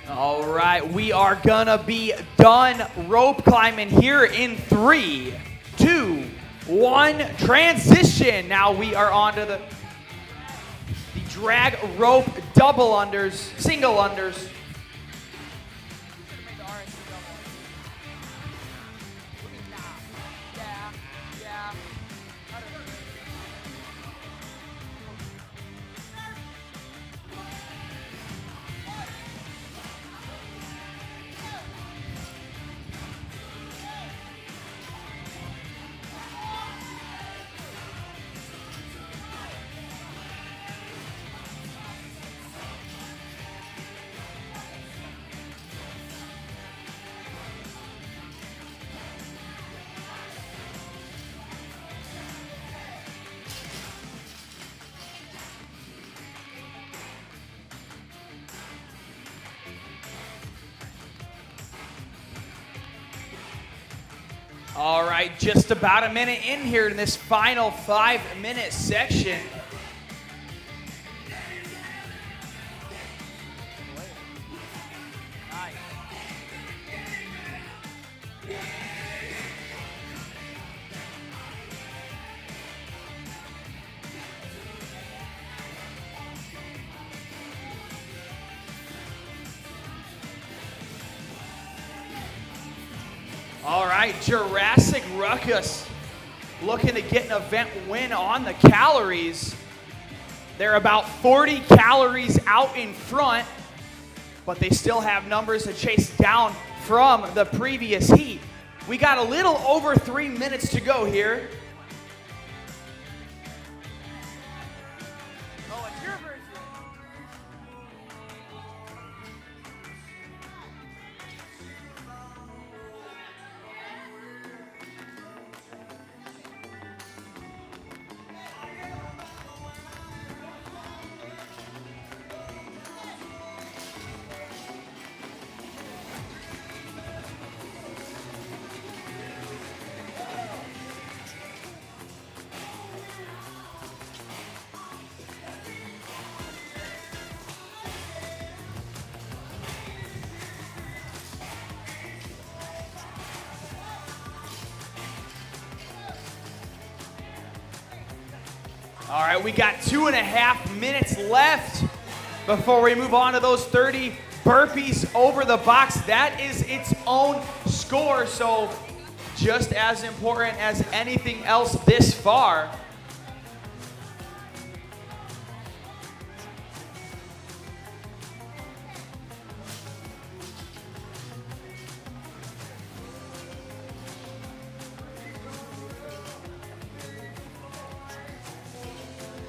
All right, we are gonna be done rope climbing here in 3, 2, 1, transition. Now we are on to the drag rope double unders, single unders. All right, just about a minute in here in this final 5-minute section. All right, Jurassic Ruckus looking to get an event win on the calories. They're about 40 calories out in front, but they still have numbers to chase down from the previous heat. We got a little over 3 minutes to go here. Oh, it's your version. All right, we got 2.5 minutes left before we move on to those 30 burpees over the box. That is its own score, so just as important as anything else this far.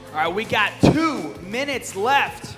All right, we got 2 minutes left.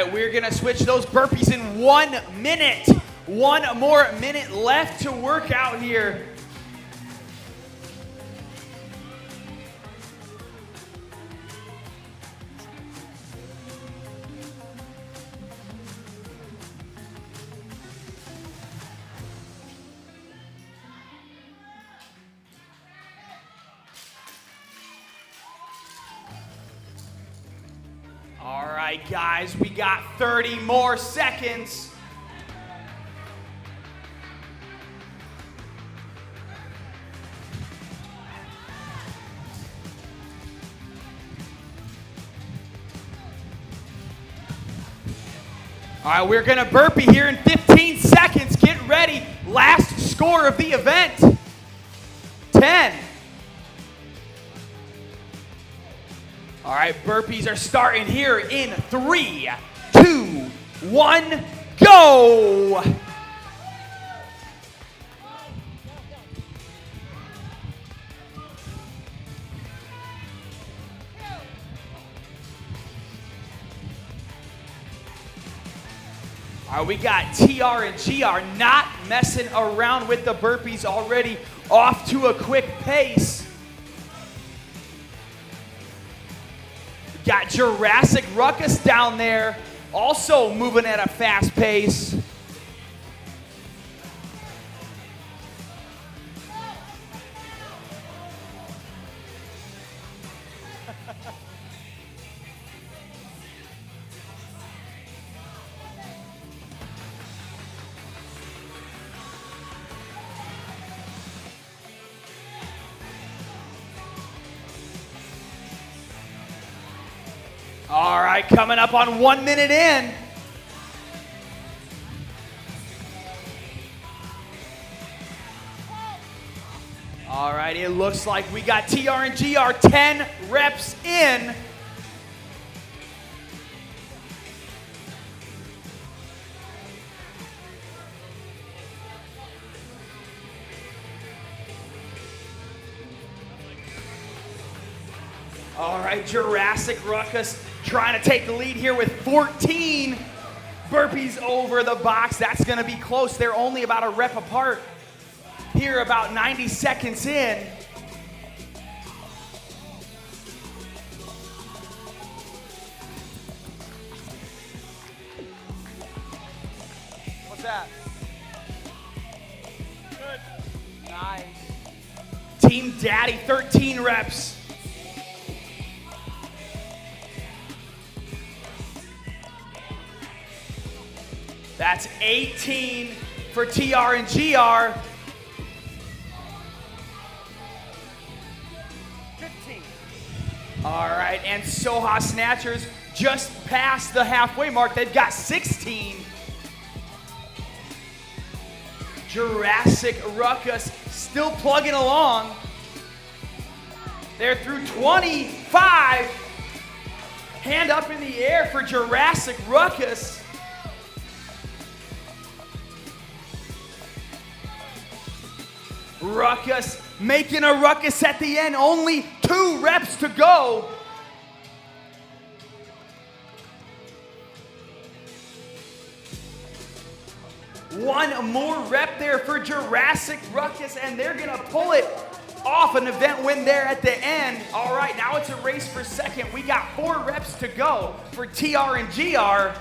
right, we're gonna switch those burpees in 1 minute. 1 more minute left to work out here. All right, guys, we got 30 more seconds. All right, we're gonna burpee here in 15 seconds. Get ready. Last score of the event. 10. All right, burpees are starting here in 3, 2, 1, go! All right, we got TR and GR not messing around with the burpees, already off to a quick pace. Got Jurassic Ruckus down there, also moving at a fast pace. All right, coming up on 1 minute in. All right, it looks like we got TR and GR 10 reps in. All right, Jurassic Ruckus trying to take the lead here with 14 burpees over the box. That's going to be close. They're only about a rep apart here, about 90 seconds in. What's that? Good. Nice. Team Daddy, 13 reps. That's 18 for TR and GR. 15. All right, and Soha Snatchers just past the halfway mark. They've got 16. Jurassic Ruckus still plugging along. They're through 25. Hand up in the air for Jurassic Ruckus. Ruckus making a ruckus at the end. Only 2 reps to go. One more rep there for Jurassic Ruckus, and they're going to pull it off, an event win there at the end. All right, now it's a race for second. We got 4 reps to go for TR and GR.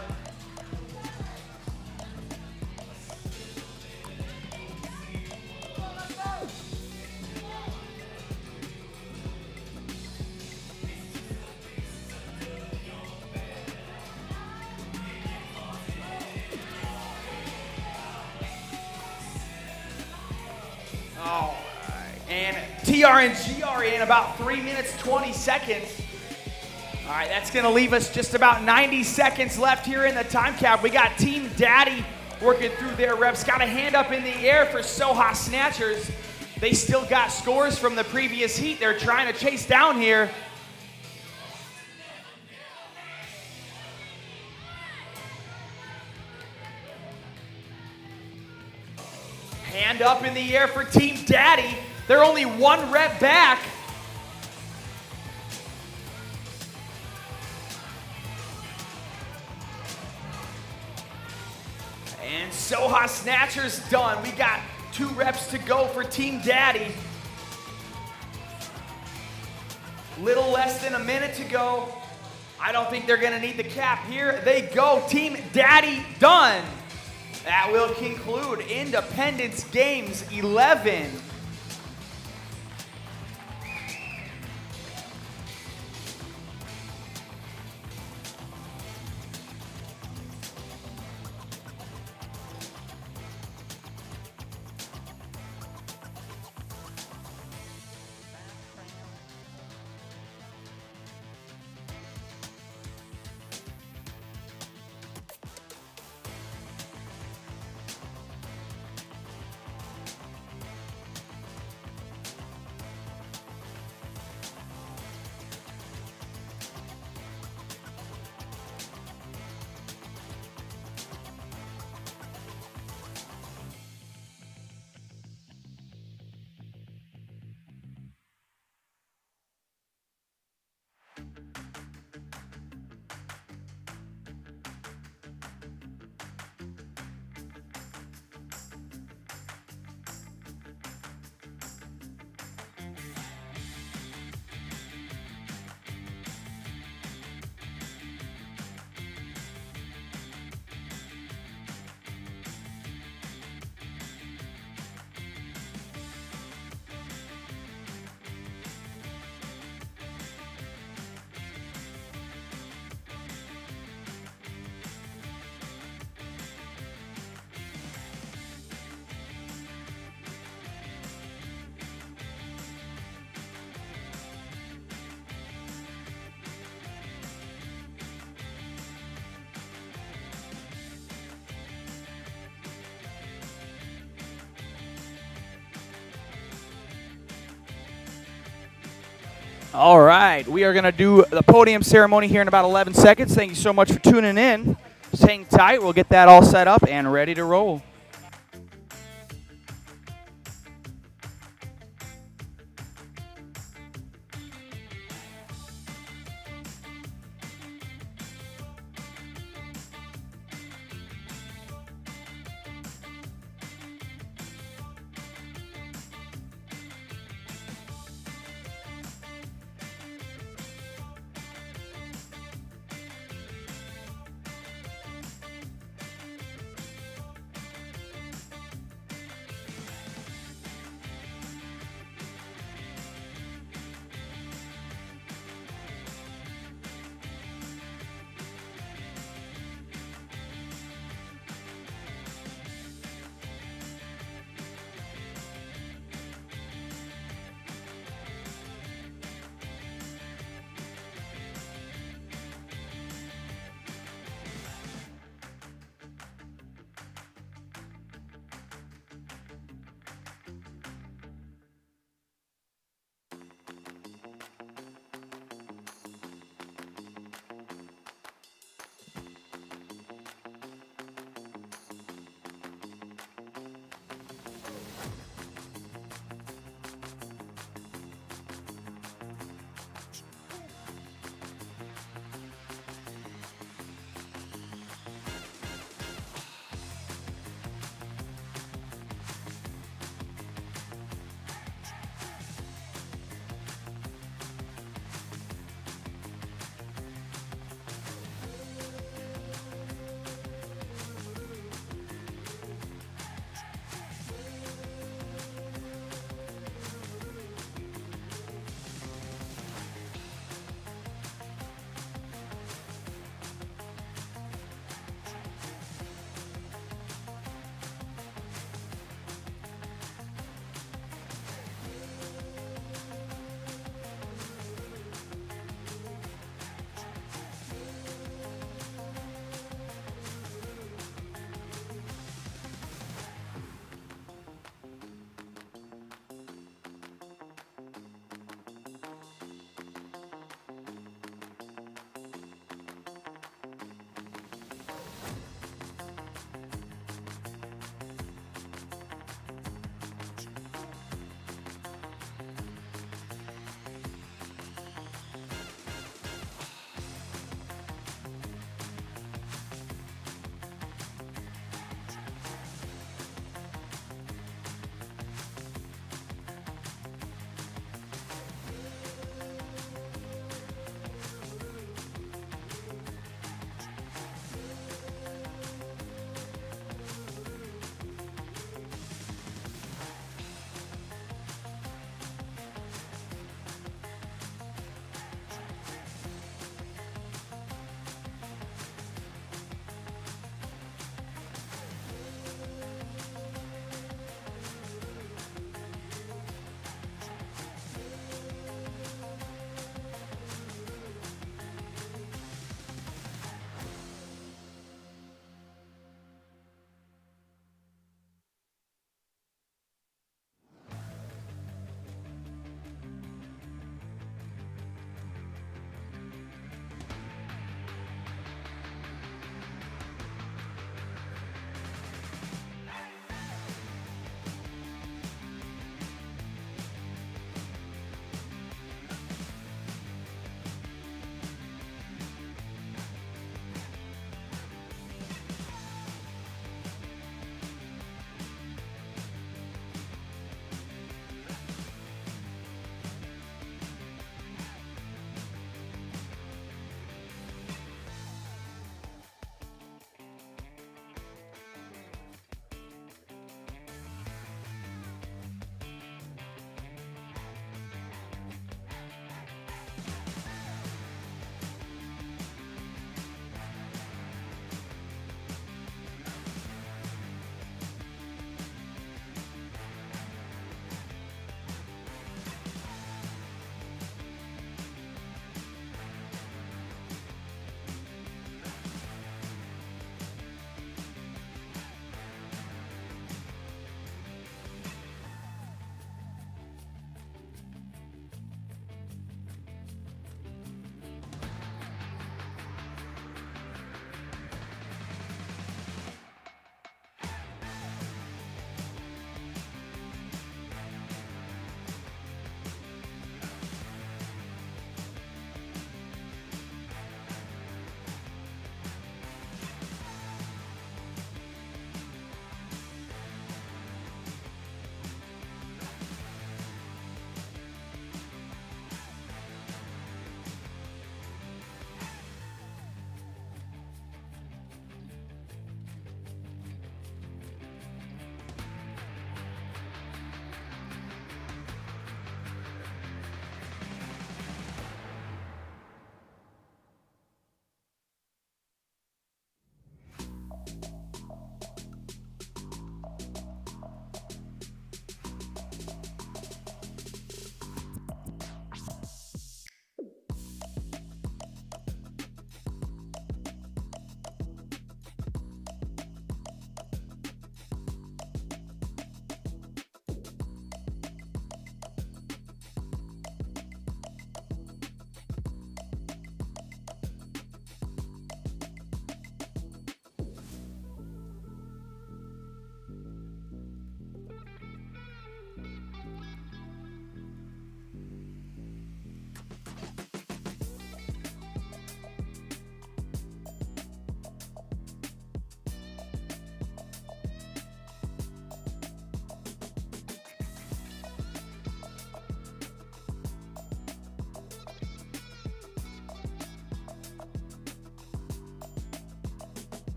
All right, and TR and GR in about 3 minutes, 20 seconds. All right, that's gonna leave us just about 90 seconds left here in the time cap. We got Team Daddy working through their reps. Got a hand up in the air for Soha Snatchers. They still got scores from the previous heat they're trying to chase down here. Hand up in the air for Team Daddy. They're only 1 rep back. Soha Snatcher's done. We got 2 reps to go for Team Daddy. Little less than a minute to go. I don't think they're gonna need the cap. Here they go, Team Daddy done. That will conclude Independence Games 11. All right, we are going to do the podium ceremony here in about 11 seconds. Thank you so much for tuning in. Just hang tight. We'll get that all set up and ready to roll.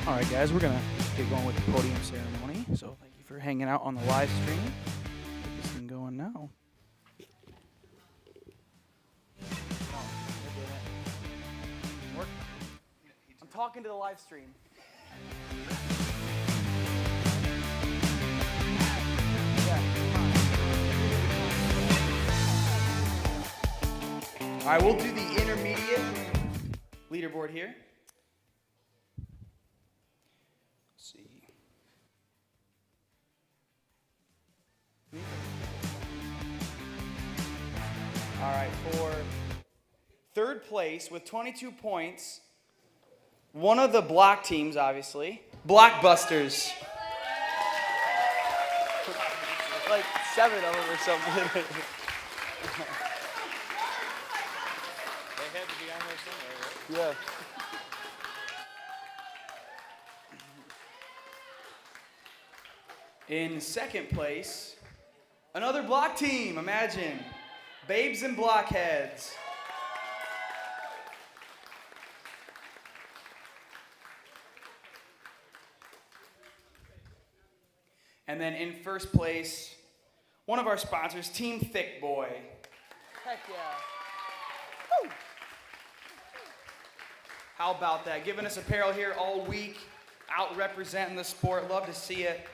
All right, guys, we're gonna get going with the podium ceremony. So thank you for hanging out on the live stream. Get this thing going now. I'm talking to the live stream. All right, we'll do the intermediate leaderboard here. Let's see. All right, for third place with 22 points, one of the block teams, obviously, Blockbusters. Like 7 of them or something. They had to be on there somewhere, right? Yeah. In second place, another block team, imagine. Babes and Blockheads. And then in first place, one of our sponsors, Team Thick Boy. Heck yeah. Woo. How about that? Giving us apparel here all week, out representing the sport. Love to see it.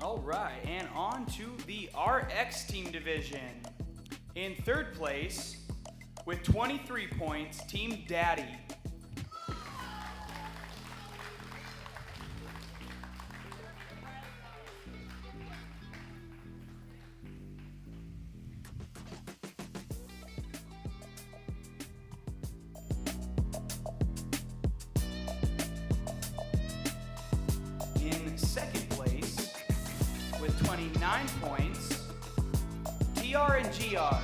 All right, and on to the RX team division. In third place, with 23 points, Team Daddy. In second place, with 29 points, TR and GR.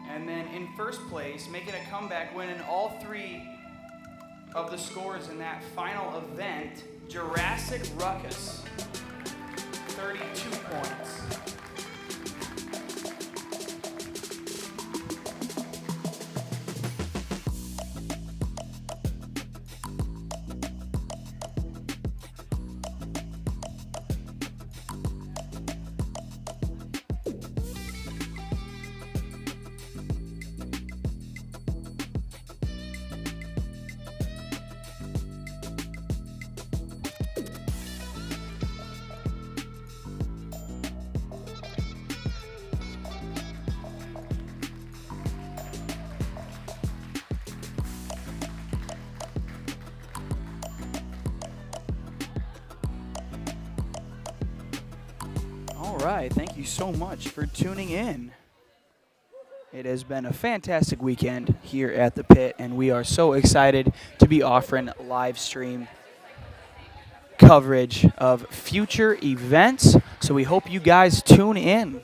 And then in first place, making a comeback, winning all 3 of the scores in that final event, Jurassic Ruckus, 32 points. All right, thank you so much for tuning in. It has been a fantastic weekend here at the pit, and we are so excited to be offering live stream coverage of future events. So we hope you guys tune in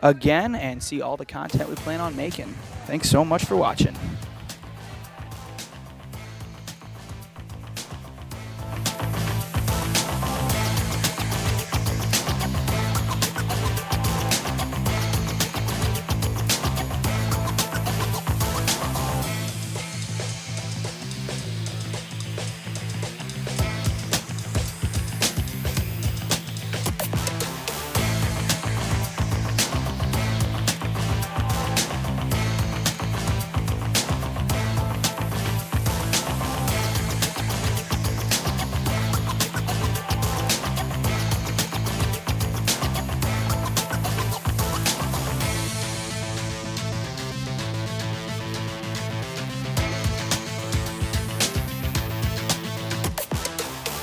again and see all the content we plan on making. Thanks so much for watching.